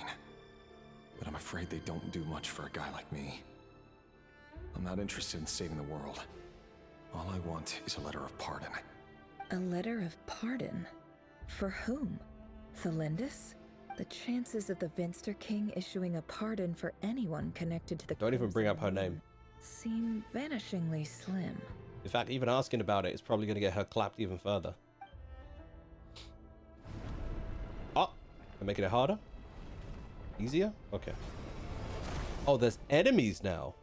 but I'm afraid they don't do much for a guy like me. I'm not interested in saving the world. All I want is a letter of pardon. A letter of pardon? For whom? Thelindis? The chances of the Vinster King issuing a pardon for anyone connected to the Don't even bring up her name. Seem vanishingly slim. In fact, even asking about it is probably going to get her clapped even further. Oh, they're making it harder? Easier? Okay. Oh, there's enemies now.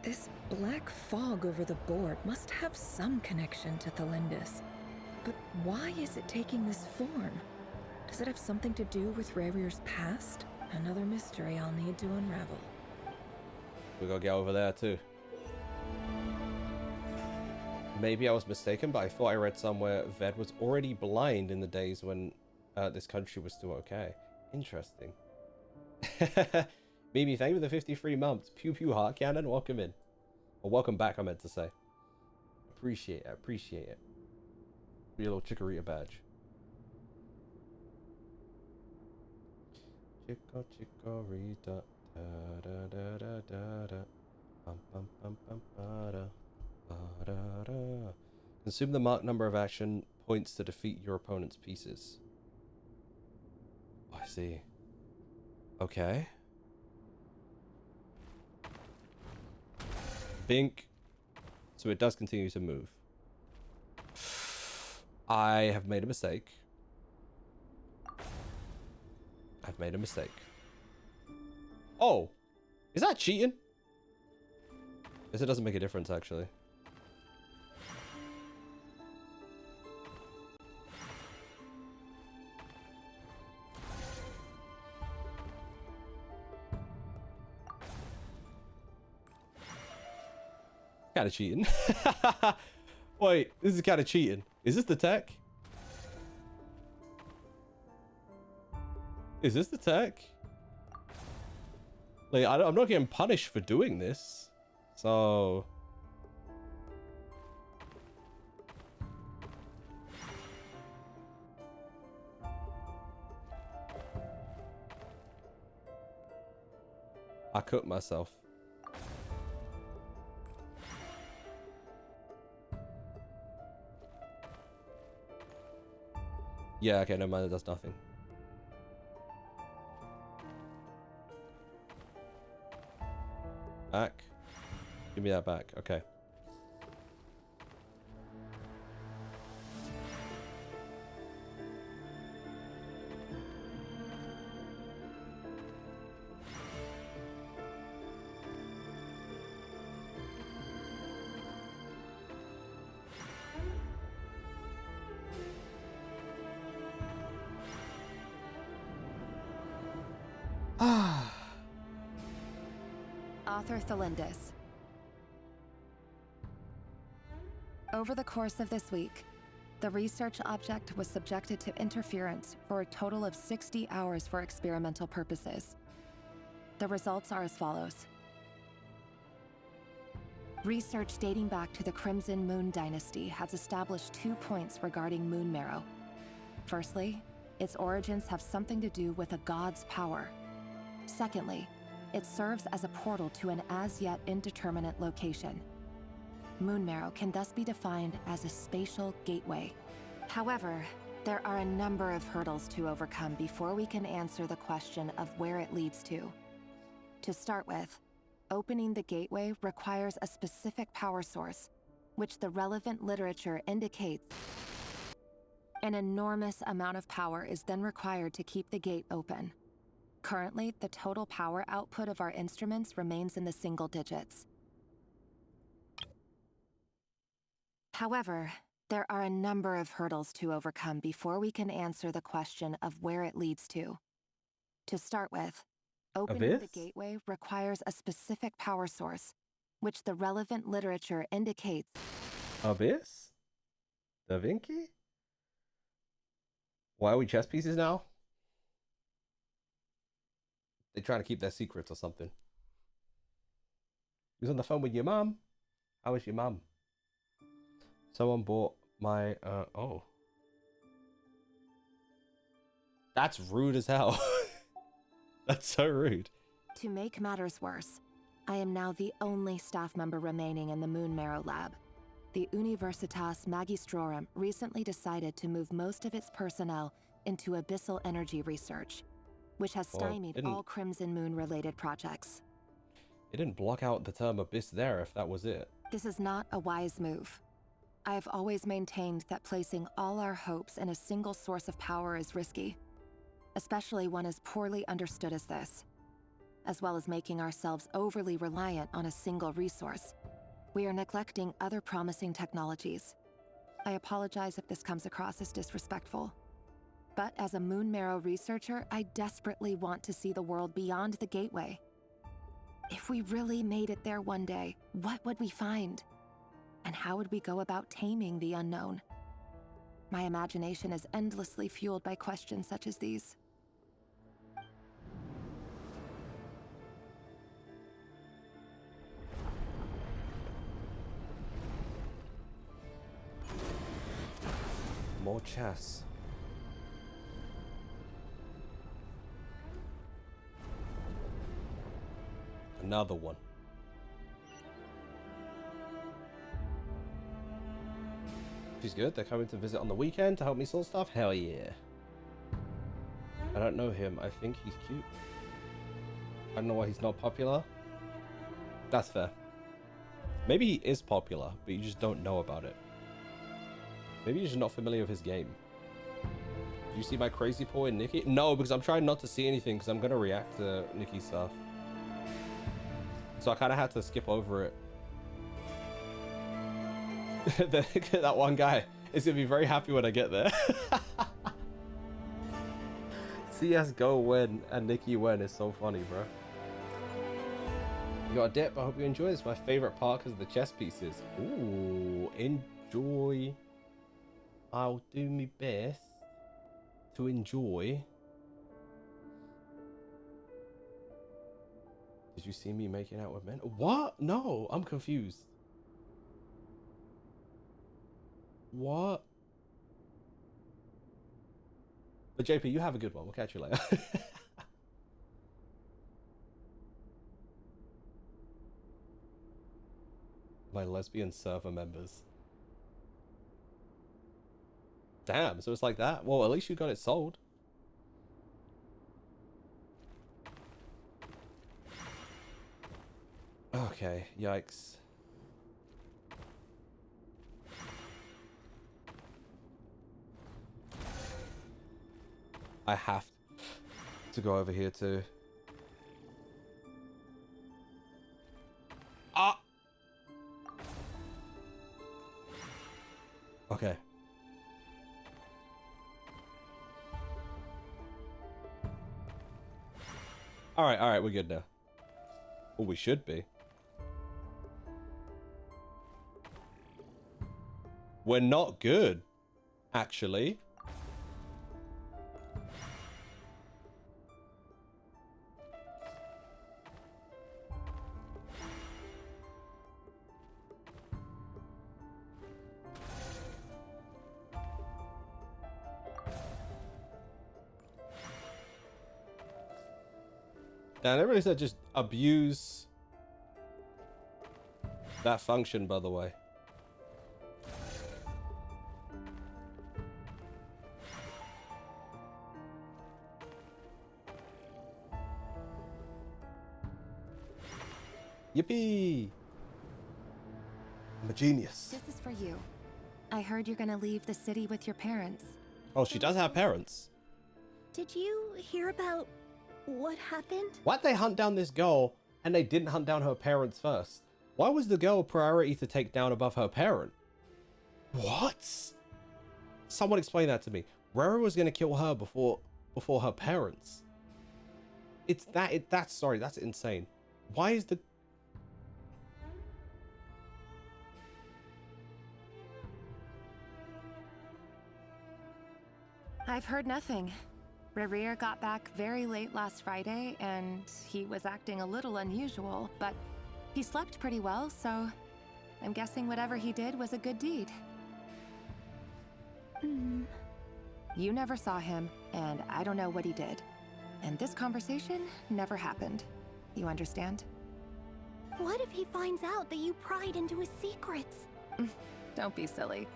This black fog over the board must have some connection to Thelindis. But why is it taking this form? Does it have something to do with Ravir's past? Another mystery I'll need to unravel. We gotta get over there too. Maybe I was mistaken, but I thought I read somewhere Ved was already blind in the days when this country was still okay. Interesting. Mimi, thank you for the 53 months. Pew pew heart cannon, welcome in. Or welcome back, I meant to say. Appreciate it, appreciate it. Be a little Chikorita badge. Chikorita. Da da da da da da. Bum bum bum bum ba da. Ba da da. Consume the marked number of action points to defeat your opponent's pieces. Oh, I see. Okay. Bink. So it does continue to move. I have made a mistake. I've made a mistake. Oh! Is that cheating? Guess it doesn't make a difference, actually. Kind of cheating. Wait, this is kind of cheating. Is this the tech? Is this the tech? Like, I'm not getting punished for doing this. So... I cooked myself. Yeah, okay, never mind, it does nothing. Back. Give me that back, okay. Author Thelindis. Over the course of this week, the research object was subjected to interference for a total of 60 hours for experimental purposes. The results are as follows. Research dating back to the Crimson Moon Dynasty has established 2 points regarding moon marrow. Firstly, its origins have something to do with a god's power. Secondly, it serves as a portal to an as-yet indeterminate location. Moon marrow can thus be defined as a spatial gateway. However, there are a number of hurdles to overcome before we can answer the question of where it leads to. To start with, opening the gateway requires a specific power source, which the relevant literature indicates. An enormous amount of power is then required to keep the gate open. Currently, the total power output of our instruments remains in the single digits. However, there are a number of hurdles to overcome before we can answer the question of where it leads to. To start with, opening the gateway requires a specific power source, which the relevant literature indicates. Abyss? Da Vinci? Why are we chess pieces now? They're trying to keep their secrets or something. He was on the phone with your mom. How was your mom? Someone bought my, oh. That's rude as hell. That's so rude. To make matters worse, I am now the only staff member remaining in the Moon Marrow lab. The Universitas Magistrorum recently decided to move most of its personnel into abyssal energy research, which has stymied all Crimson Moon-related projects. It didn't block out the term abyss there if that was it. This is not a wise move. I have always maintained that placing all our hopes in a single source of power is risky, especially one as poorly understood as this. As well as making ourselves overly reliant on a single resource, we are neglecting other promising technologies. I apologize if this comes across as disrespectful. But as a Moon Marrow researcher, I desperately want to see the world beyond the gateway. If we really made it there one day, what would we find? And how would we go about taming the unknown? My imagination is endlessly fueled by questions such as these. More chess. Another one. She's good. They're coming to visit on the weekend to help me sort stuff. Hell yeah. I don't know him. I think he's cute. I don't know why he's not popular. That's fair. Maybe he is popular, but you just don't know about it. Maybe you're just not familiar with his game. Do you see my crazy boy and Nikki? No, because I'm trying not to see anything because I'm going to react to Nikki's stuff. So I kind of had to skip over it. That one guy is going to be very happy when I get there. CSGO win and Nikki win is so funny, bro. You got a dip. I hope you enjoy. It's my favorite part because of the chess pieces. Ooh, enjoy. I'll do my best to enjoy. Did you see me making out with men? What? No, I'm confused. What? But JP, you have a good one. We'll catch you later. My lesbian server members. Damn, so it's like that. Well, at least you got it sold. Okay, yikes. I have to go over here too. Ah! Okay. Alright, we're good now. Well, we should be. We're not good, actually. And everybody said just abuse that function, by the way. Yippee! I'm a genius. This is for you. I heard you're gonna leave the city with your parents. Oh, she does have parents. Did you hear about What happened? Why'd they hunt down this girl and they didn't hunt down her parents first? Why was the girl a priority to take down above her parent? What? Someone explain that to me. Rara was gonna kill her before her parents. That's insane. Why is the... I've heard nothing. Rerir got back very late last Friday, and he was acting a little unusual, but he slept pretty well, so I'm guessing whatever he did was a good deed. You never saw him, and I don't know what he did. And this conversation never happened. You understand? What if he finds out that you pried into his secrets? Don't be silly.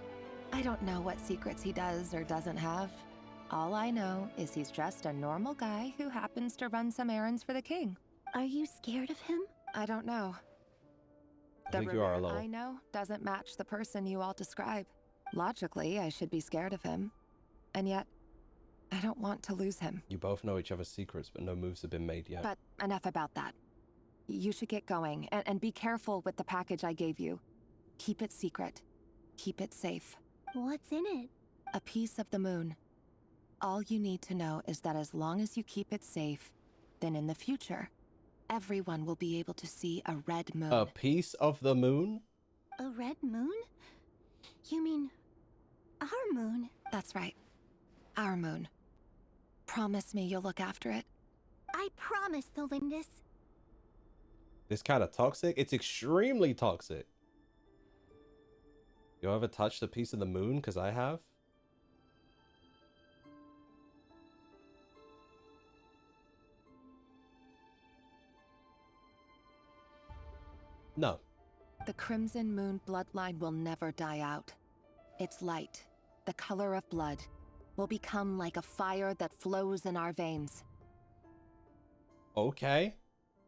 I don't know what secrets he does or doesn't have. All I know is he's just a normal guy who happens to run some errands for the king. Are you scared of him? I don't know. I think you are a little. I know doesn't match the person you all describe. Logically, I should be scared of him. And yet, I don't want to lose him. You both know each other's secrets, but no moves have been made yet. But enough about that. You should get going, and be careful with the package I gave you. Keep it secret. Keep it safe. What's in it? A piece of the moon. All you need to know is that as long as you keep it safe, then in the future, everyone will be able to see a red moon. A piece of the moon? A red moon? You mean our moon? That's right. Our moon. Promise me you'll look after it. I promise, Thelindis. This kind of toxic? It's extremely toxic. You ever touched a piece of the moon? Because I have. No. The Crimson Moon bloodline will never die out. Its light, the color of blood, will become like a fire that flows in our veins. Okay.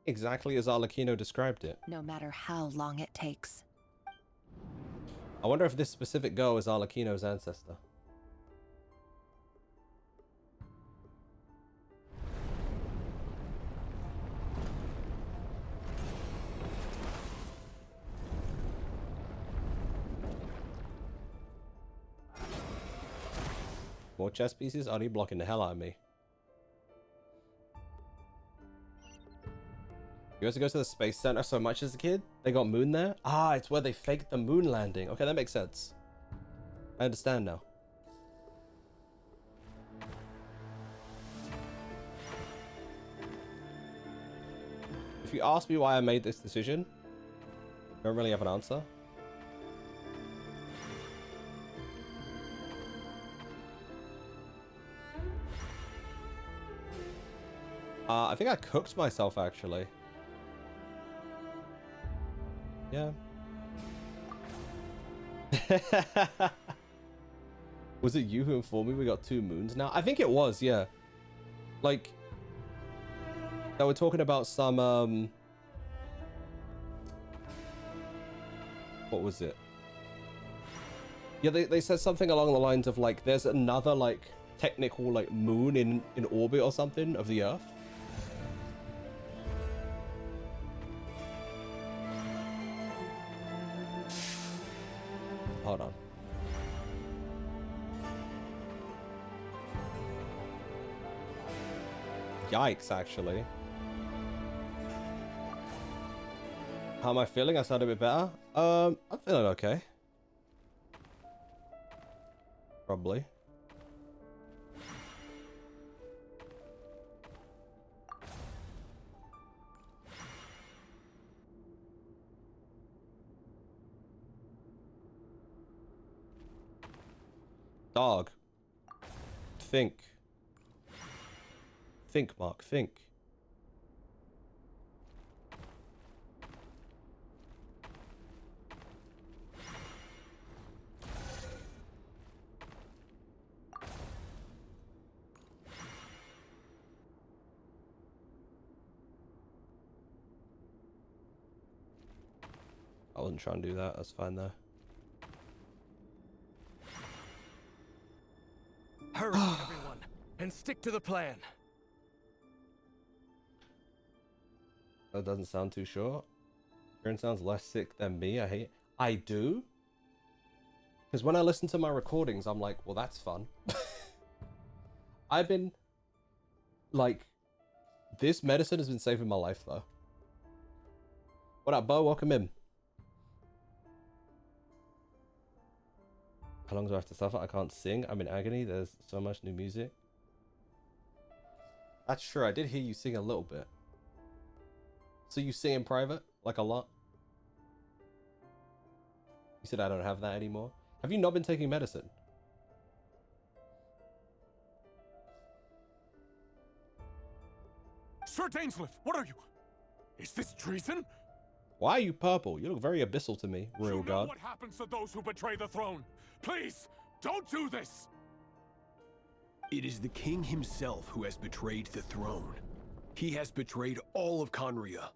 Exactly as Arlecchino described it. No matter how long it takes. I wonder if this specific girl is Arlecchino's ancestor. More chess pieces? Are you blocking the hell out of me? You guys go to the Space Center so much as a kid? They got moon there? Ah, it's where they faked the moon landing. Okay, that makes sense. I understand now. If you ask me why I made this decision, I don't really have an answer. I think I cooked myself, actually. Yeah. Was it you who informed me we got 2 moons now? I think it was, yeah. Like, they were talking about some, what was it? Yeah, they said something along the lines of, like, there's another, like, technical, like, moon in orbit or something of the Earth. Hold on. Yikes, actually. How am I feeling? I sound a bit better. I'm feeling okay. Probably. Dog. Think. Think, Mark, think. I wasn't trying to do that, that's fine though. Hurry, everyone, and stick to the plan. That doesn't sound too sure. Kieran sounds less sick than me. I hate it. I do? Because when I listen to my recordings, I'm like, well, that's fun. I've been, like, this medicine has been saving my life, though. What up, Bo? Welcome in. How long do I have to suffer? I can't sing. I'm in agony. There's so much new music. That's true. I did hear you sing a little bit. So you sing in private? Like a lot? You said I don't have that anymore. Have you not been taking medicine? Sir Dainsleif, what are you? Is this treason? Why are you purple? You look very abyssal to me, Royal You know Guard. what happens to those who betray the throne. Please, don't do this! It is the king himself who has betrayed the throne. He has betrayed all of Conria.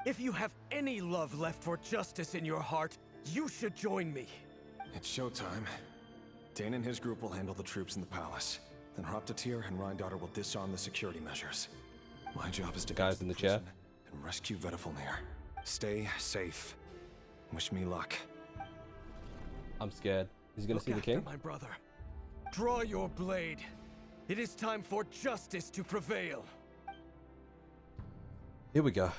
If you have any love left for justice in your heart, you should join me. It's showtime. Dane and his group will handle the troops in the palace. Then Hraptatir and Rhindaughter will disarm the security measures. My job is to guys in the chair and rescue Vedifalnir. Stay safe. Wish me luck. I'm scared. Is he gonna see the king? My brother, draw your blade. It is time for justice to prevail. Here we go.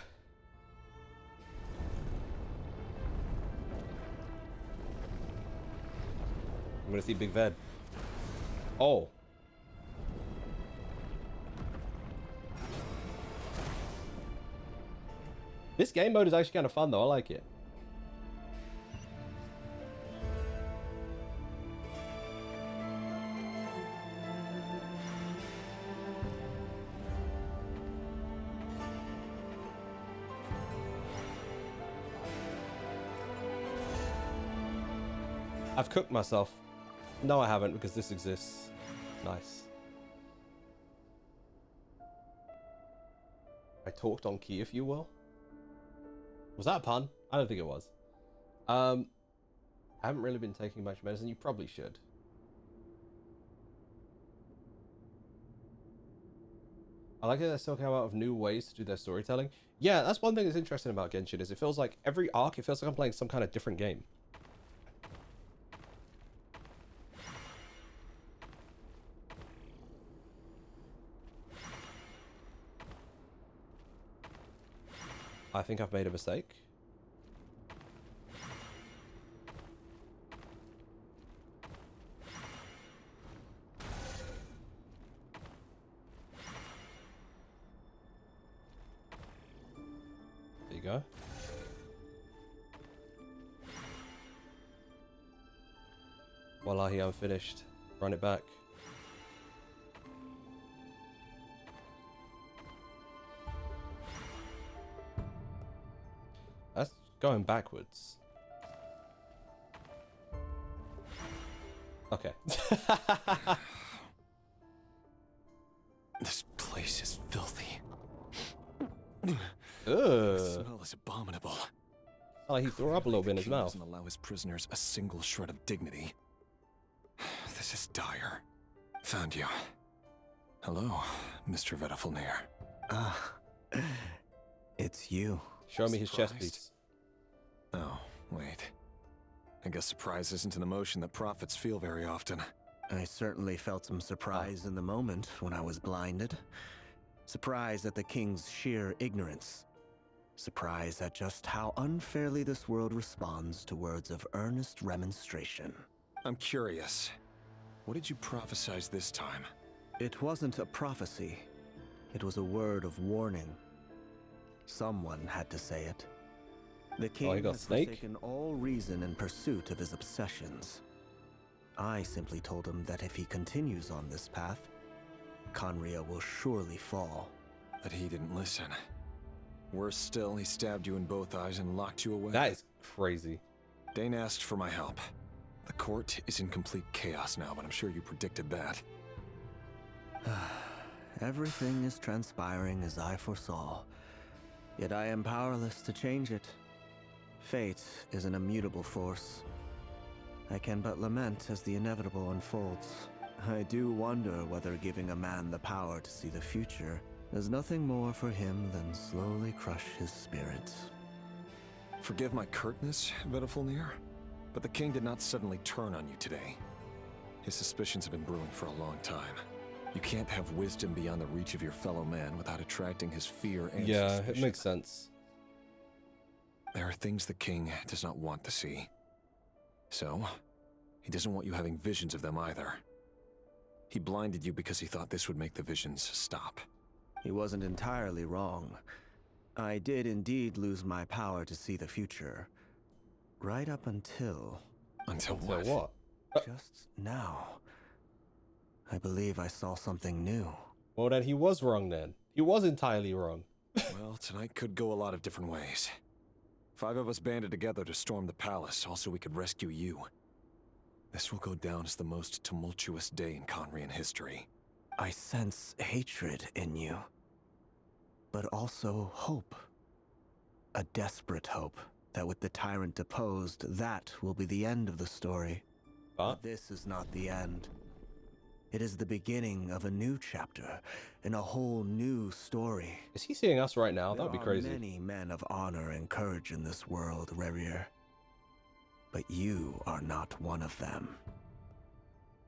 I'm gonna see Big Ved. Oh. This game mode is actually kind of fun though. I like it. I've cooked myself. No, I haven't, because this exists. Nice. I talked on key, if you will. Was that a pun? I don't think it was. I haven't really been taking much medicine. You probably should. I like that they still come out of new ways to do their storytelling. Yeah, that's one thing that's interesting about Genshin, is it feels like every arc, it feels like I'm playing some kind of different game. I think I've made a mistake. There you go. Wallahi, I'm finished. Run it back. That's going backwards. Okay. This place is filthy. Ugh. The smell is abominable. Oh, he threw up a little bit in his mouth. Doesn't allow his prisoners a single shred of dignity. This is dire. Found you. Hello, Mr. Vedifalnir. Ah, it's you. Show me his chest, please. Oh, wait. I guess surprise isn't an emotion that prophets feel very often. I certainly felt some surprise in the moment when I was blinded. Surprise at the king's sheer ignorance. Surprise at just how unfairly this world responds to words of earnest remonstration. I'm curious. What did you prophesize this time? It wasn't a prophecy. It was a word of warning. Someone had to say it. The king has forsaken all reason in pursuit of his obsessions. I simply told him that if he continues on this path, Conria will surely fall. But he didn't listen. Worse still, he stabbed you in both eyes and locked you away. That is crazy. Dane asked for my help. The court is in complete chaos now, but I'm sure you predicted that. Everything is transpiring as I foresaw. Yet I am powerless to change it. Fate is an immutable force. I can but lament as the inevitable unfolds. I do wonder whether giving a man the power to see the future There's nothing more for him than slowly crush his spirits. Forgive my curtness, Vedafulnir, but the king did not suddenly turn on you today. His suspicions have been brewing for a long time. You can't have wisdom beyond the reach of your fellow man without attracting his fear and suspicion. It makes sense. There are things the king does not want to see. So, he doesn't want you having visions of them either. He blinded you because he thought this would make the visions stop. He wasn't entirely wrong. I did indeed lose my power to see the future. Right up until... Until what? Just now. I believe I saw something new. Well, then he was wrong then. He was entirely wrong. Well, tonight could go a lot of different ways. 5 of us banded together to storm the palace, also we could rescue you. This will go down as the most tumultuous day in Conrian history. I sense hatred in you. But also hope. A desperate hope that with the tyrant deposed, that will be the end of the story. But this is not the end. It is the beginning of a new chapter, in a whole new story. Is he seeing us right now? That'd be crazy. There are many men of honor and courage in this world, Rerir. But you are not one of them.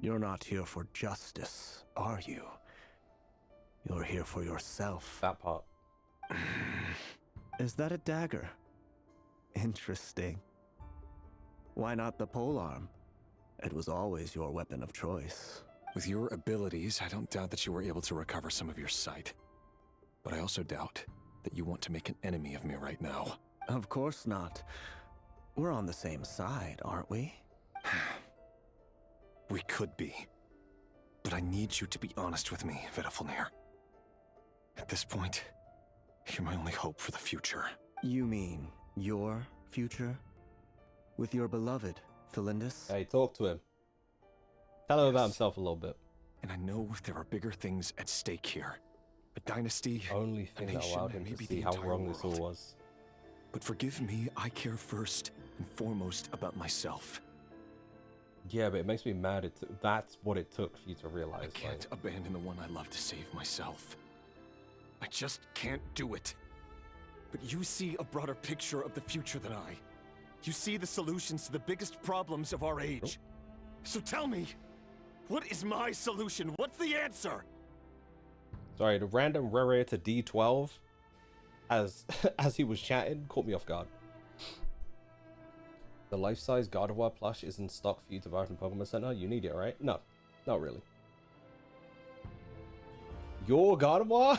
You're not here for justice, are you? You're here for yourself. That part. Is that a dagger? Interesting. Why not the polearm? It was always your weapon of choice. With your abilities, I don't doubt that you were able to recover some of your sight. But I also doubt that you want to make an enemy of me right now. Of course not. We're on the same side, aren't we? We could be. But I need you to be honest with me, Vedafulnir. At this point, you're my only hope for the future. You mean your future? With your beloved, Felindis? Hey, talk to him. Tell him about himself a little bit. And I know there are bigger things at stake here. A dynasty, only thing that allowed him to see how wrong this all was. But forgive me, I care first and foremost about myself. Yeah, but it makes me mad. That's what it took for you to realize. I can't abandon the one I love to save myself. I just can't do it. But you see a broader picture of the future than I. You see the solutions to the biggest problems of our age. So tell me, what is my solution? What's the answer? Sorry, the random Rerir to D12 as he was chatting caught me off guard. The life-size Gardevoir plush is in stock for you to buy from Pokemon Center. You need it, right? No, not really. Your Gardevoir?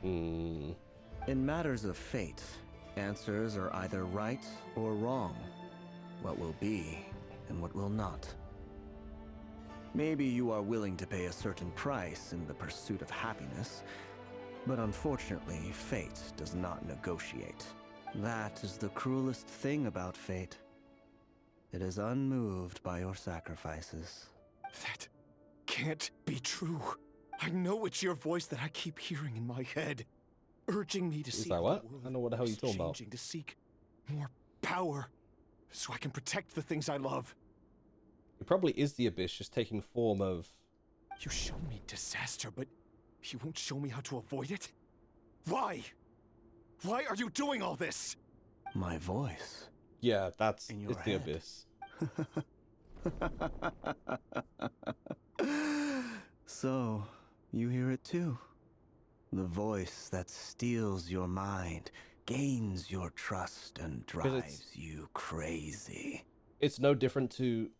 In matters of fate, answers are either right or wrong. What will be and what will not. Maybe you are willing to pay a certain price in the pursuit of happiness, but unfortunately, fate does not negotiate. That is the cruelest thing about fate. It is unmoved by your sacrifices. That can't be true. I know it's your voice that I keep hearing in my head, urging me to see like, what? I don't know what the hell you're talking about. To seek more power, so I can protect the things I love. It probably is the Abyss, just taking form of... You show me disaster, but you won't show me how to avoid it? Why? Why are you doing all this? My voice. Yeah, it's the Abyss. So, you hear it too? The voice that steals your mind, gains your trust, and drives you crazy. It's no different to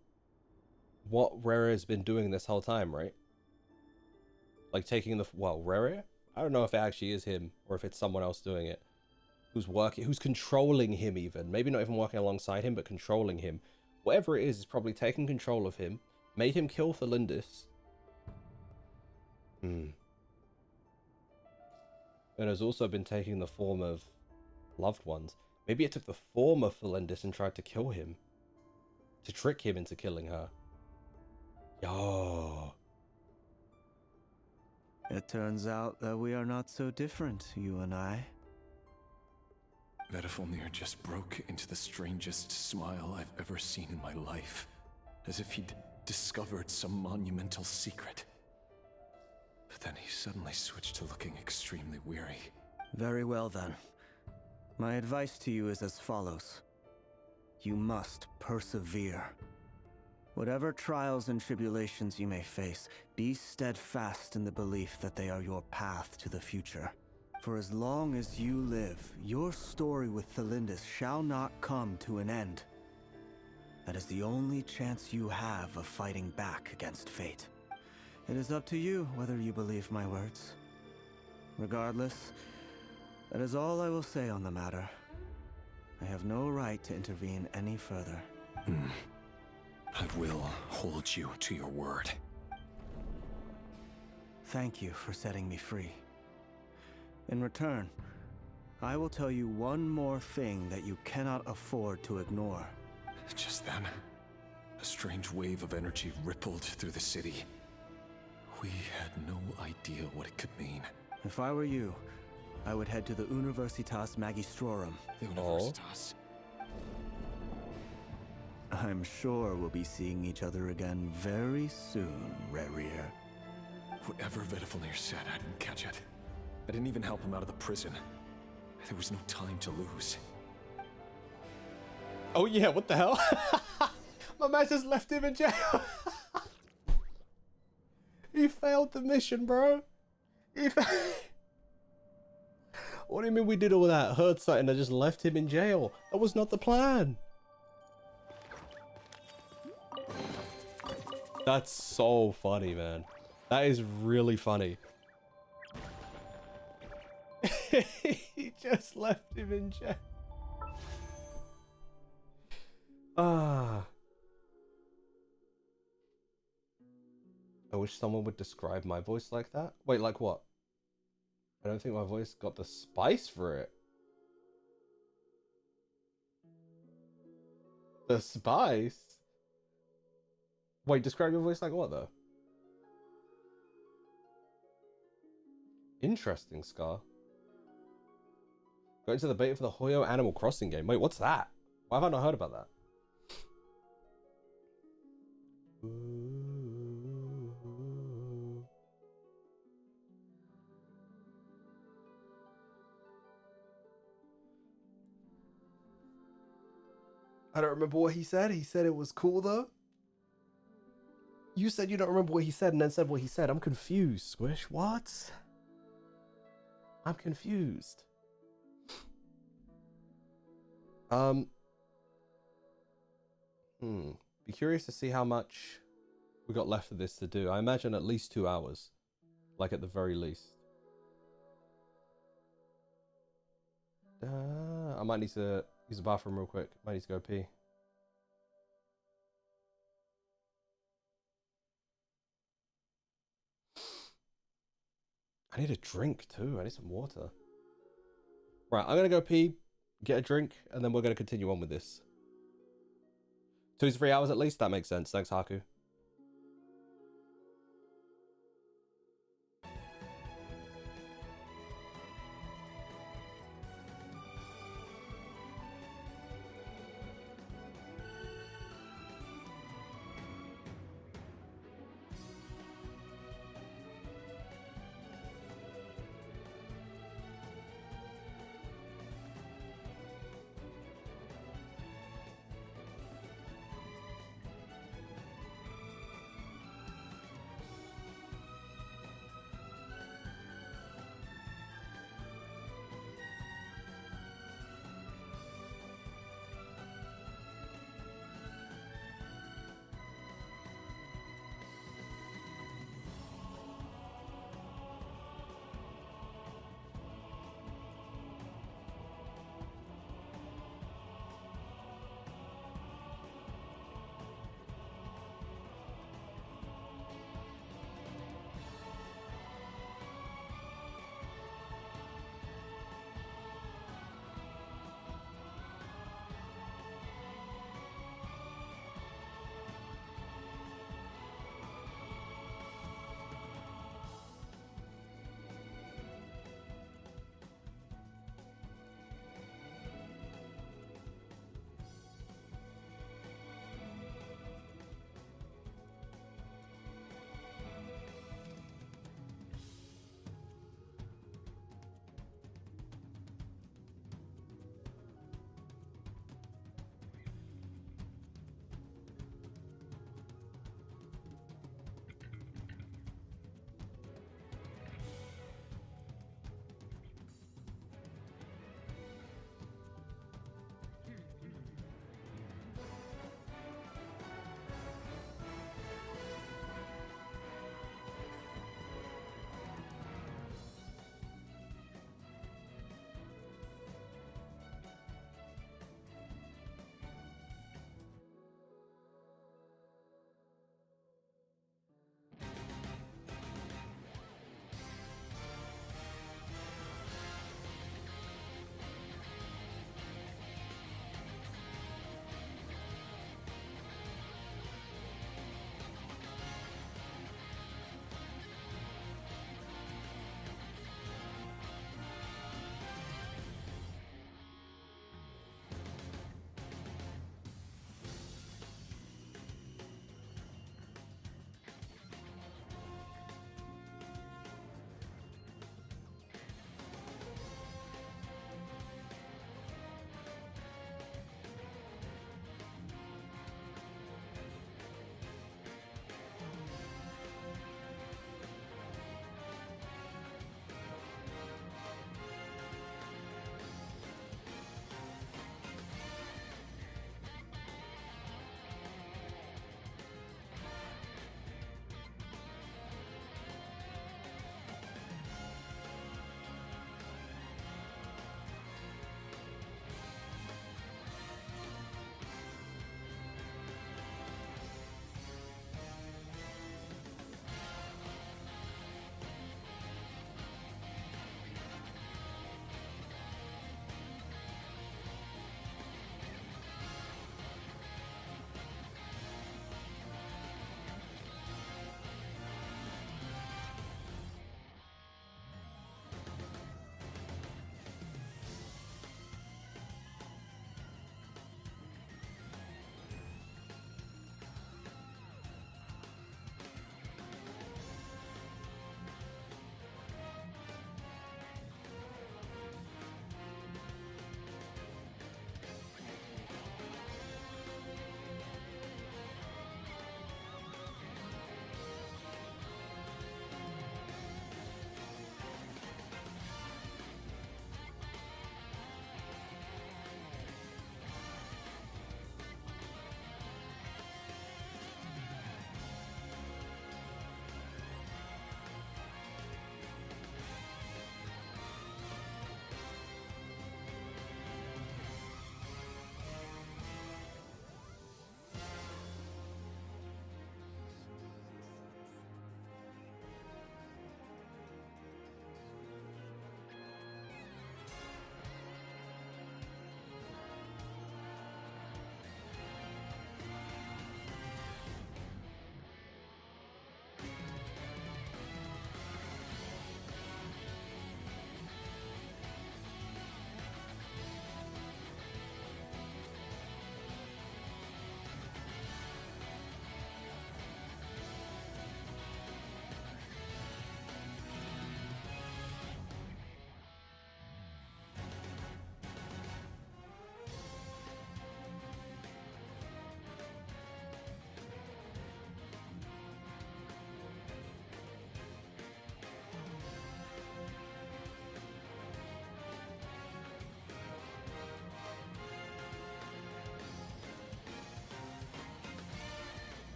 what Rerir has been doing this whole time, right? Like taking the... Well, Rerir? I don't know if it actually is him, or if it's someone else doing it. Who's controlling him even. Maybe not even working alongside him, but controlling him. Whatever it is probably taking control of him, made him kill Felindis. And has also been taking the form of loved ones. Maybe it took the form of Felindis and tried to kill him. To trick him into killing her. Yo. It turns out that we are not so different, you and I. Vedafulnir just broke into the strangest smile I've ever seen in my life. As if he'd discovered some monumental secret. But then he suddenly switched to looking extremely weary. Very well then. My advice to you is as follows. You must persevere. Whatever trials and tribulations you may face, be steadfast in the belief that they are your path to the future. For as long as you live, your story with Thelindis shall not come to an end. That is the only chance you have of fighting back against fate. It is up to you whether you believe my words. Regardless, that is all I will say on the matter. I have no right to intervene any further. I will hold you to your word. Thank you for setting me free. In return, I will tell you one more thing that you cannot afford to ignore. Just then, a strange wave of energy rippled through the city. We had no idea what it could mean. If I were you, I would head to the Universitas Magistrorum. The Universitas? I'm sure we'll be seeing each other again very soon, Rerir. Whatever Vedifalnir said, I didn't catch it. I didn't even help him out of the prison. There was no time to lose. Oh yeah, what the hell? My man just left him in jail. He failed the mission, bro. What do you mean we did all that? Heard something and just left him in jail? That was not the plan. That's so funny, man. That is really funny. He just left him in jail. Ah. I wish someone would describe my voice like that. Wait, like what? I don't think my voice got the spice for it. The spice? Wait, describe your voice like what, though? Interesting, Scar. Going to the beta for the Hoyo Animal Crossing game. Wait, what's that? Why have I not heard about that? I don't remember what he said. He said it was cool, though. You said you don't remember what he said and then said what he said. I'm confused, Squish. What? I'm confused. Be curious to see how much we got left of this to do. I imagine at least 2 hours. Like at the very least. I might need to use the bathroom real quick. Might need to go pee. I need a drink too. I need some water. Right, I'm gonna go pee, get a drink, and then we're gonna continue on with this. 2 to 3 hours at least. That makes sense. Thanks, Haku.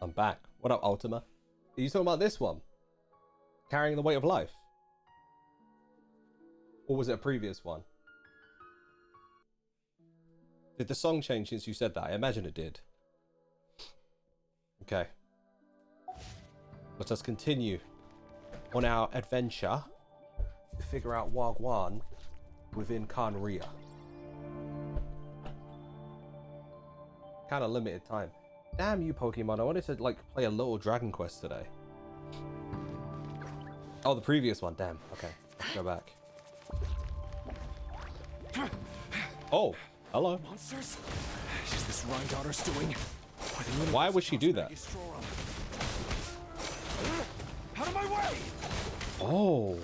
I'm back. What up, Ultima? Are you talking about this one? Carrying the Weight of Life? Or was it a previous one? Did the song change since you said that? I imagine it did. Okay. Let us continue on our adventure to figure out Wagwan within Khaenri'ah. Kind of limited time. Damn you, Pokemon. I wanted to, like, play a little Dragon Quest today. Oh, the previous one. Damn. Okay. Let's go back. Oh, hello. Monsters? Is this Rhindaughter's doing? Why would she do that? Out of my way! Oh.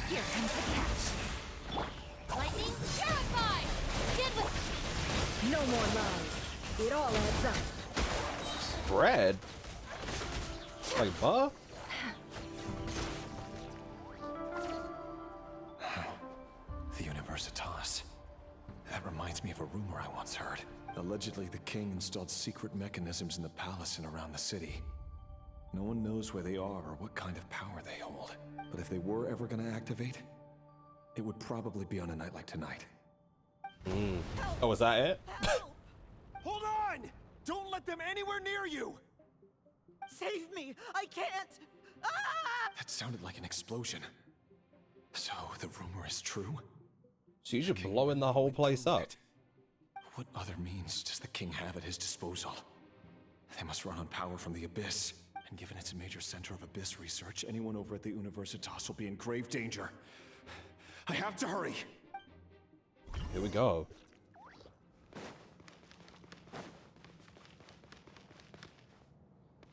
Here comes the catch. Lightning, terrified! Get with... No more lies. It all adds up. Spread? Like buh? The Universitas. That reminds me of a rumor I once heard. Allegedly, the king installed secret mechanisms in the palace and around the city. No one knows where they are or what kind of power they hold. But if they were ever going to activate, it would probably be on a night like tonight. Oh, was that it? Hold on! Don't let them anywhere near you! Save me! I can't! Ah! That sounded like an explosion. So, the rumor is true? So you're just blowing the whole place up. What other means does the king have at his disposal? They must run on power from the Abyss. And given it's a major center of Abyss research, anyone over at the Universitas will be in grave danger. I have to hurry! Here we go.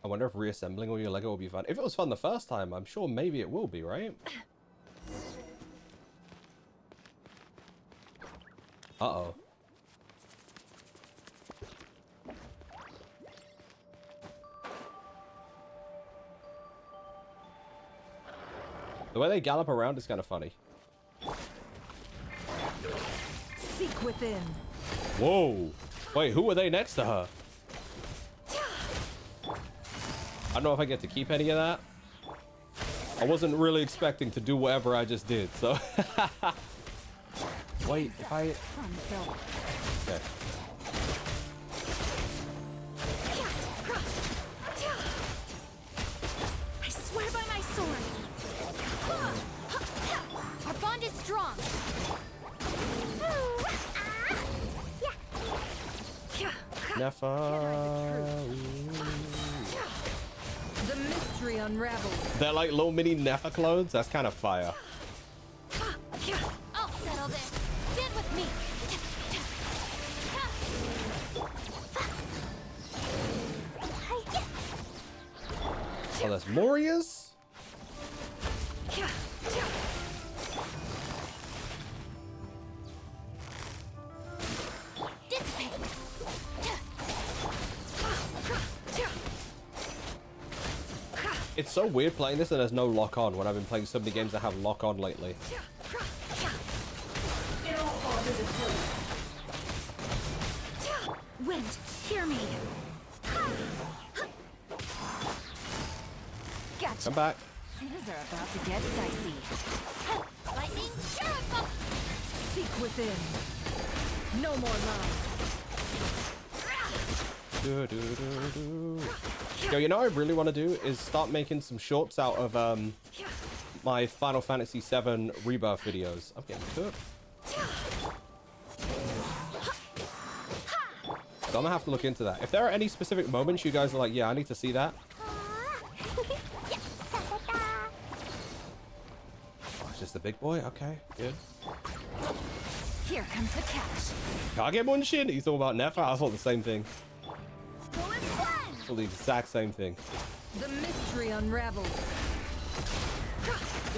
I wonder if reassembling all your Lego will be fun. If it was fun the first time, I'm sure maybe it will be, right? Uh-oh. The way they gallop around is kind of funny. Seek within. Whoa. Wait, who were they next to her? I don't know if I get to keep any of that. I wasn't really expecting to do whatever I just did, so... Wait, if I... Okay. I swear by my sword. Our bond is strong. The mystery unravels. They're like little mini Nefa clones. That's kind of fire. I'll settle this. Stand with me. Oh, that's Moria's? It's so weird playing this and there's no lock on when I've been playing so many games that have lock on lately. Wind, hear me. Gotcha. Come back. Things are about to get dicey. Lightning, terrible. Seek within. No more lies. Yo, you know what I really want to do is start making some shorts out of my Final Fantasy VII Rebirth videos. I'm getting cooked. So I'm gonna have to look into that. If there are any specific moments you guys are like, yeah, I need to see that. Oh, it's just the big boy? Okay, good. Here comes the catch. Kagemunshin? He's talking about Nefa? I thought the same thing. The exact same thing. The mystery unravels.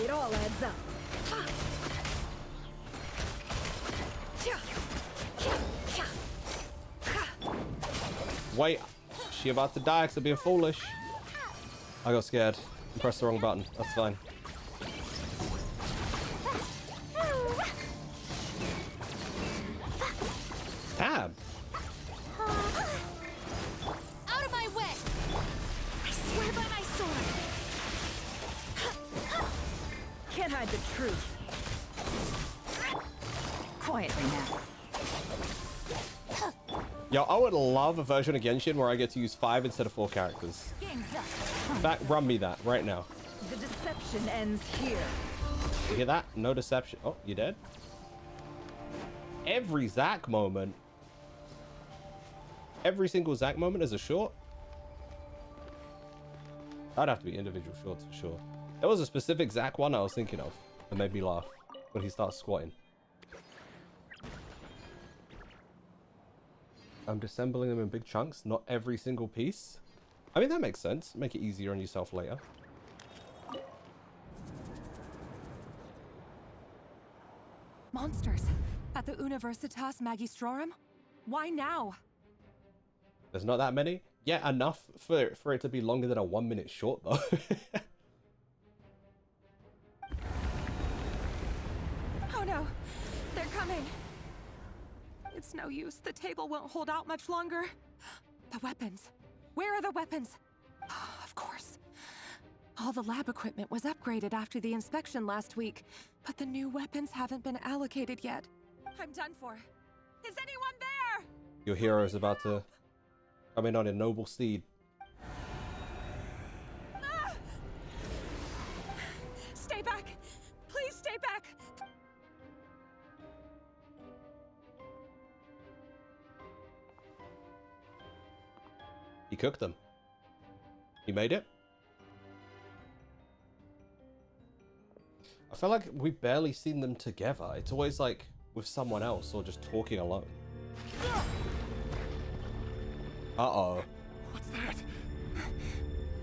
It all adds up. Wait, she about to die because I'm being foolish. I got scared. I pressed the wrong button. That's fine. Damn. quietly now. Yo, I would love a version of Genshin where I get to use 5 instead of 4 characters. In fact, run me that right now. The deception ends here. You hear that? No deception. Oh, you dead? Every Zack moment. Every single Zack moment is a short. I'd have to be individual shorts for sure. There was a specific Zack one I was thinking of that made me laugh when he starts squatting. I'm disassembling them in big chunks, not every single piece. I mean, that makes sense. Make it easier on yourself later. Monsters at the Universitas Magistrorum? Why now? There's not that many. Yeah, enough for it to be longer than a 1 minute short though. Oh no, they're coming. It's no use. The table won't hold out much longer. The weapons. Where are the weapons? Of course. All the lab equipment was upgraded after the inspection last week, but the new weapons haven't been allocated yet. I'm done for. Is anyone there? Your hero is about to come in on a noble steed. Ah! Stay back. Please stay back. He cooked them. He made it. I feel like we've barely seen them together. It's always like with someone else or just talking alone. Uh-oh. What's that?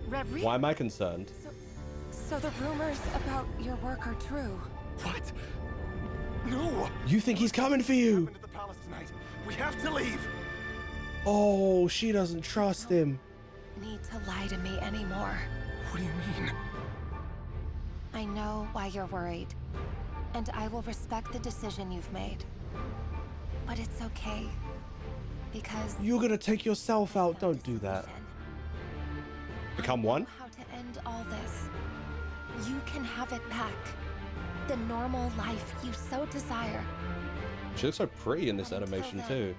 Reverie? Why am I concerned? So the rumors about your work are true. What? No! You think he's coming for you? To the palace tonight. We have to leave. Oh, she doesn't trust him. Need to lie to me anymore. What do you mean? I know why you're worried, and I will respect the decision you've made. But it's okay, because you're gonna take yourself out. Don't do that. Become one? How to end all this. You can have it back. The normal life you so desire. She looks so pretty in this animation too.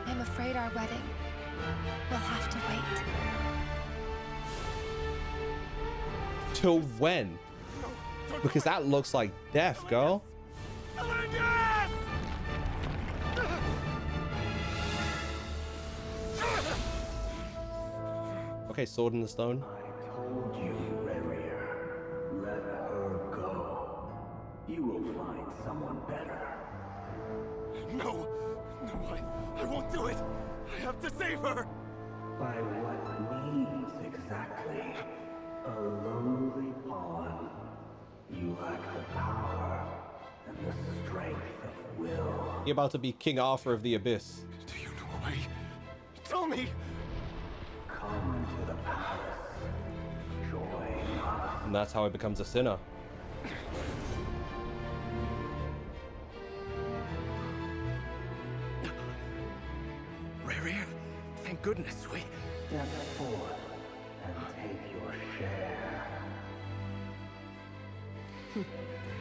I'm afraid our wedding will have to wait. Till when? Because that looks like death, girl. Okay, sword in the stone. I told you, Rarier. Let her go. You will find someone better. No, I won't do it. I have to save her. By what means exactly? A lowly pawn. You lack the power and the strength of will. You're about to be King Arthur of the Abyss. Do you know a way? Tell me. Come to the palace. Join us. And that's how he becomes a sinner. Rarier, thank goodness we... Step forth and take your share.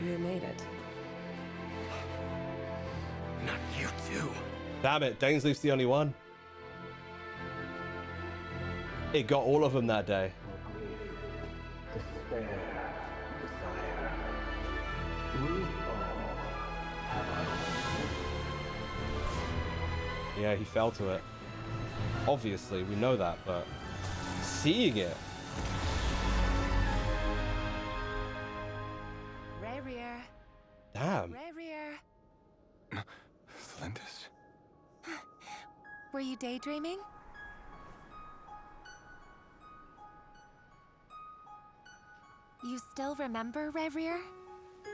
You made it. Not you too. Damn it, Dainsleif's the only one. It got all of them that day. Despair, desire. We all have our own. Yeah, he fell to it. Obviously, we know that, but seeing it. Rarier. Damn. Rarier. Thlindis? Were you daydreaming? You still remember, Rarier?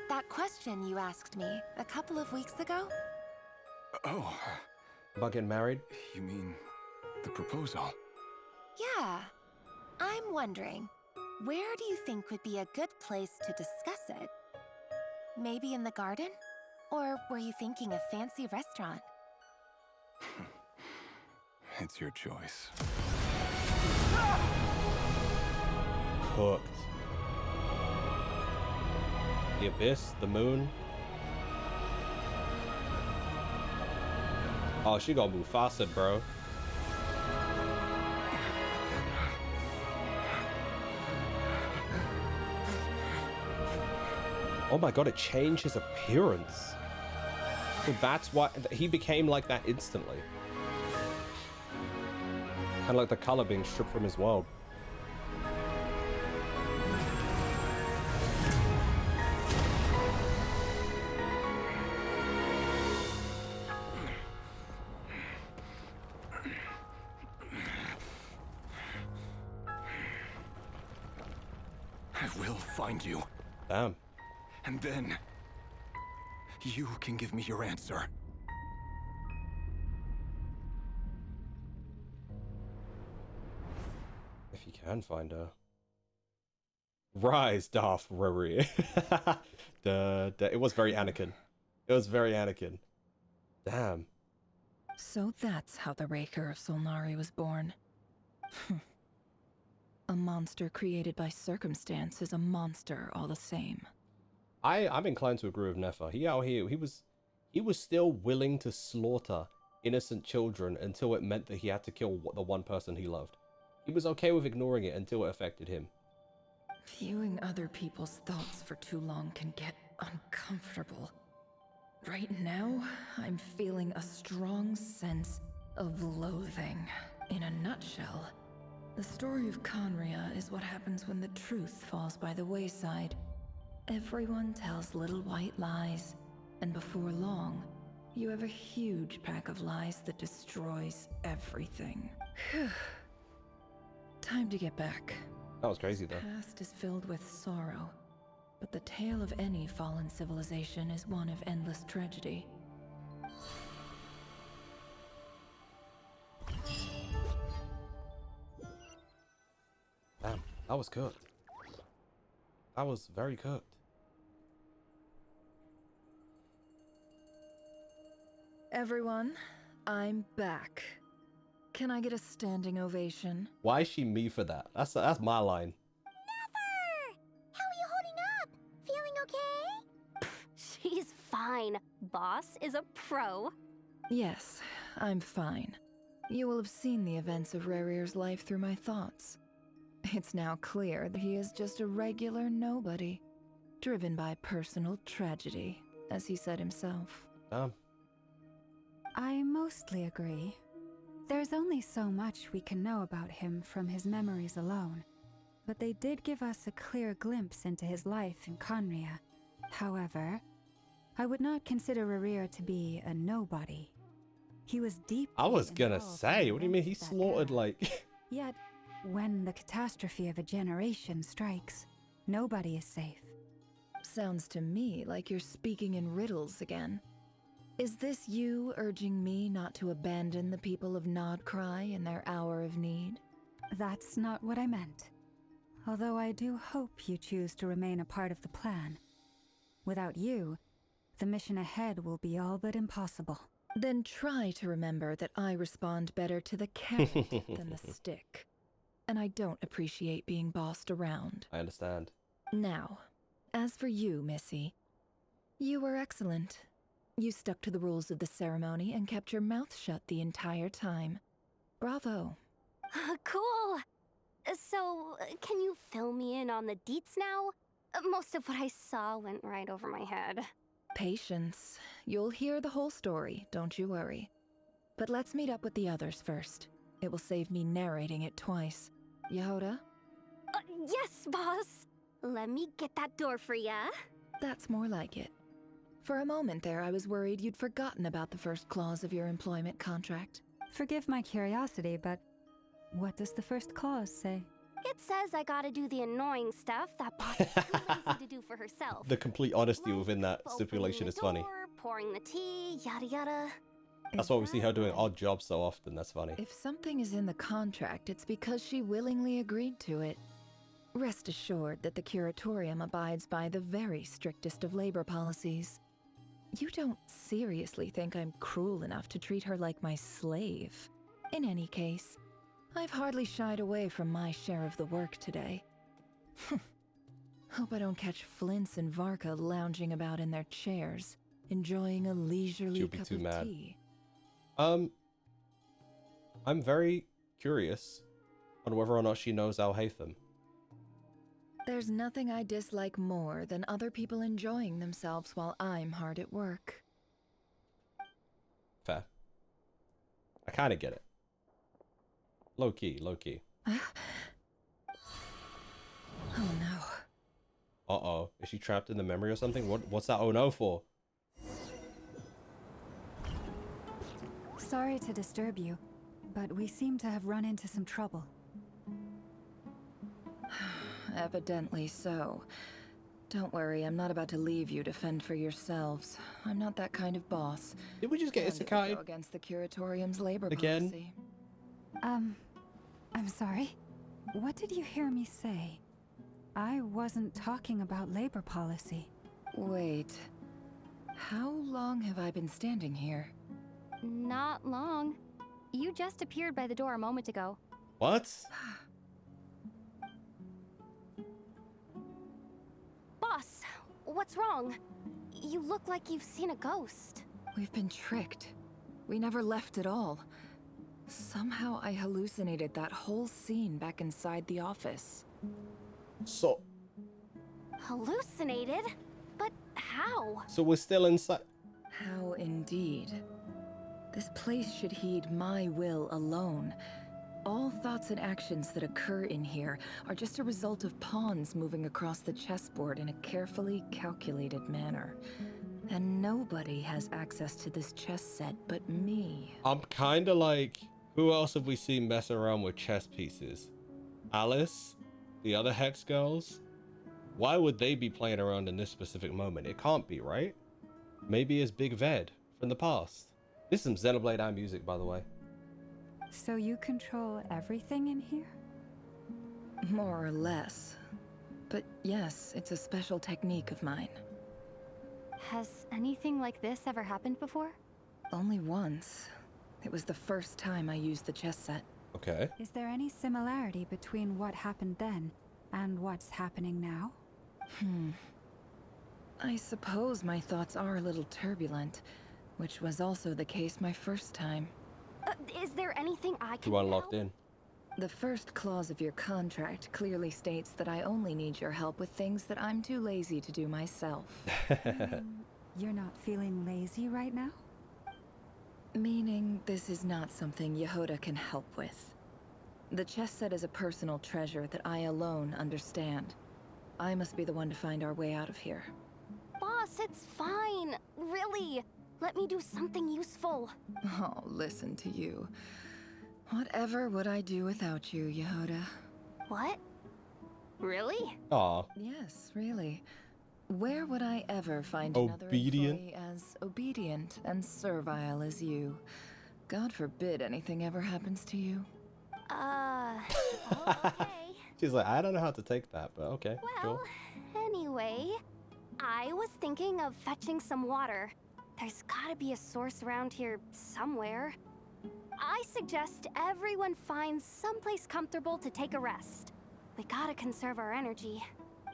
That question you asked me a couple of weeks ago? Oh. About getting married? You mean the proposal? Yeah. I'm wondering, where do you think would be a good place to discuss it? Maybe in the garden? Or were you thinking a fancy restaurant? It's your choice. Cooked. The Abyss, the moon. Oh, she gonna move faster, bro. Oh my god, it changed his appearance. So that's why he became like that instantly. Kind of like the color being stripped from his world. I will find you. Damn. And then you can give me your answer. If you can find her. Rise, Darth Riri. It was very Anakin. It was very Anakin. Damn. So that's how the Raker of Solnari was born. A monster created by circumstance is a monster all the same. I'm inclined to agree with Nefa. He out here, he was still willing to slaughter innocent children until it meant that he had to kill the one person he loved. He was okay with ignoring it until it affected him. Viewing other people's thoughts for too long can get uncomfortable. Right now, I'm feeling a strong sense of loathing. In a nutshell, the story of Conria is what happens when the truth falls by the wayside. Everyone tells little white lies, and before long, you have a huge pack of lies that destroys everything. Time to get back. That was crazy, though. The past is filled with sorrow, but the tale of any fallen civilization is one of endless tragedy. Damn, that was cooked. That was very cooked. Everyone, I'm back. Can I get a standing ovation? Why is she me for that? That's my line. Never! How are you holding up? Feeling okay? She's fine. Boss is a pro. Yes, I'm fine. You will have seen the events of Rarir's life through my thoughts. It's now clear that he is just a regular nobody, driven by personal tragedy, as he said himself. I mostly agree. There's only so much we can know about him from his memories alone, but they did give us a clear glimpse into his life in Conria. However, I would not consider Rarir to be a nobody. He was deep. I was gonna say, what do you mean? He slaughtered like... Yet, when the catastrophe of a generation strikes, nobody is safe. Sounds to me like you're speaking in riddles again. Is this you urging me not to abandon the people of Nod-Krai in their hour of need? That's not what I meant. Although I do hope you choose to remain a part of the plan. Without you, the mission ahead will be all but impossible. Then try to remember that I respond better to the carrot than the stick. And I don't appreciate being bossed around. I understand. Now, as for you, Missy, you were excellent. You stuck to the rules of the ceremony and kept your mouth shut the entire time. Bravo. Cool. So, can you fill me in on the deets now? Most of what I saw went right over my head. Patience. You'll hear the whole story, don't you worry. But let's meet up with the others first. It will save me narrating it twice. Yehoda? Yes, boss. Let me get that door for ya. That's more like it. For a moment there, I was worried you'd forgotten about the first clause of your employment contract. Forgive my curiosity, but what does the first clause say? It says I gotta do the annoying stuff that boss is too lazy to do for herself. The complete honesty within that stipulation is funny. Pouring the tea, yada yada. That's why we see her doing odd jobs so often. That's funny. If something is in the contract, it's because she willingly agreed to it. Rest assured that the Curatorium abides by the very strictest of labor policies. You don't seriously think I'm cruel enough to treat her like my slave? In any case, I've hardly shied away from my share of the work today. Hope I don't catch Flintz and Varka lounging about in their chairs, enjoying a leisurely cup of tea. I'm very curious on whether or not she knows Al-Haytham. There's nothing I dislike more than other people enjoying themselves while I'm hard at work. Fair. I kind of get it. Low key, low key. Oh no. Uh-oh. Is she trapped in the memory or something? What's that oh no for? Sorry to disturb you, but we seem to have run into some trouble. Evidently so. Don't worry, I'm not about to leave you to fend for yourselves. I'm not that kind of boss. Did we just get isekai? Go against the curatorium's labor again? policy. I'm sorry. What did you hear me say? I wasn't talking about labor policy. Wait. How long have I been standing here? Not long. You just appeared by the door a moment ago. What? Boss, what's wrong? You look like you've seen a ghost. We've been tricked. We never left at all. Somehow I hallucinated that whole scene back inside the office. So... Hallucinated? But how? So we're still inside... How indeed. This place should heed my will alone. All thoughts and actions that occur in here are just a result of pawns moving across the chessboard in a carefully calculated manner. And nobody has access to this chess set but me. I'm kind of like, who else have we seen mess around with chess pieces? Alice? The other Hex girls? Why would they be playing around in this specific moment? It can't be, right? Maybe it's Big Ved from the past. This is some Xenoblade Eye music, by the way. So you control everything in here? More or less. But yes, it's a special technique of mine. Has anything like this ever happened before? Only once. It was the first time I used the chess set. Okay. Is there any similarity between what happened then and what's happening now? I suppose my thoughts are a little turbulent, which was also the case my first time. Is there anything I can You unlocked in. The first clause of your contract clearly states that I only need your help with things that I'm too lazy to do myself. You're not feeling lazy right now? Meaning this is not something Yehoda can help with. The chess set is a personal treasure that I alone understand. I must be the one to find our way out of here. Boss, it's fine. Really. Let me do something useful. Oh, listen to you. Whatever would I do without you, Yehoda? What? Really? Aw. Yes, really. Where would I ever find another employee as obedient and servile as you? God forbid anything ever happens to you. Oh, okay. She's like, I don't know how to take that, but okay, Well, sure. anyway, I was thinking of fetching some water. There's gotta be a source around here somewhere. I suggest everyone finds someplace comfortable to take a rest. We gotta conserve our energy.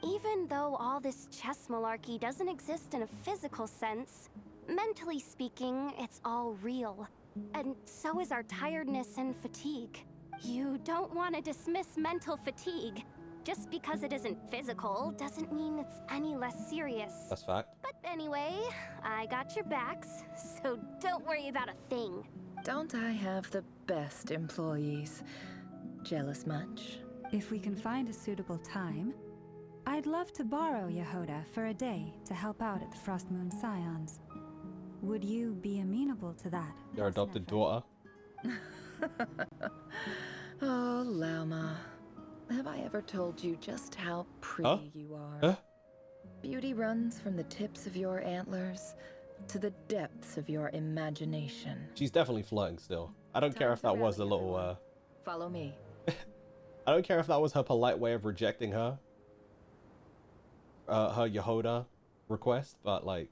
Even though all this chess malarkey doesn't exist in a physical sense, mentally speaking, it's all real. And so is our tiredness and fatigue. You don't want to dismiss mental fatigue. Just because it isn't physical doesn't mean it's any less serious. That's fact. But anyway, I got your backs, so don't worry about a thing. Don't I have the best employees? Jealous much? If we can find a suitable time, I'd love to borrow Yehoda for a day to help out at the Frostmoon Scions. Would you be amenable to that? Your adopted daughter? Oh, Lauma. Have I ever told you just how pretty you are? Beauty runs from the tips of your antlers to the depths of your imagination. She's definitely flirting still. I don't care if that was a little, Follow me. I don't care if that was her polite way of rejecting her Yehoda request, but like...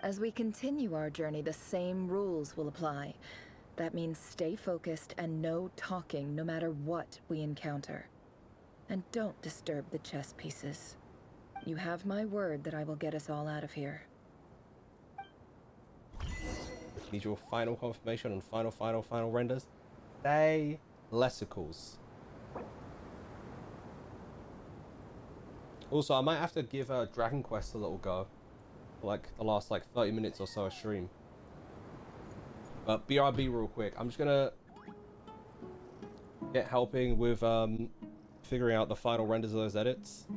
As we continue our journey, the same rules will apply. That means stay focused and no talking no matter what we encounter. And don't disturb the chess pieces. You have my word that I will get us all out of here. Need your final confirmation on final renders. Stay lessicles. Also, I might have to give Dragon Quest a little go. Like the last 30 minutes or so of stream. But BRB real quick. I'm just gonna get helping with figuring out the final renders of those edits.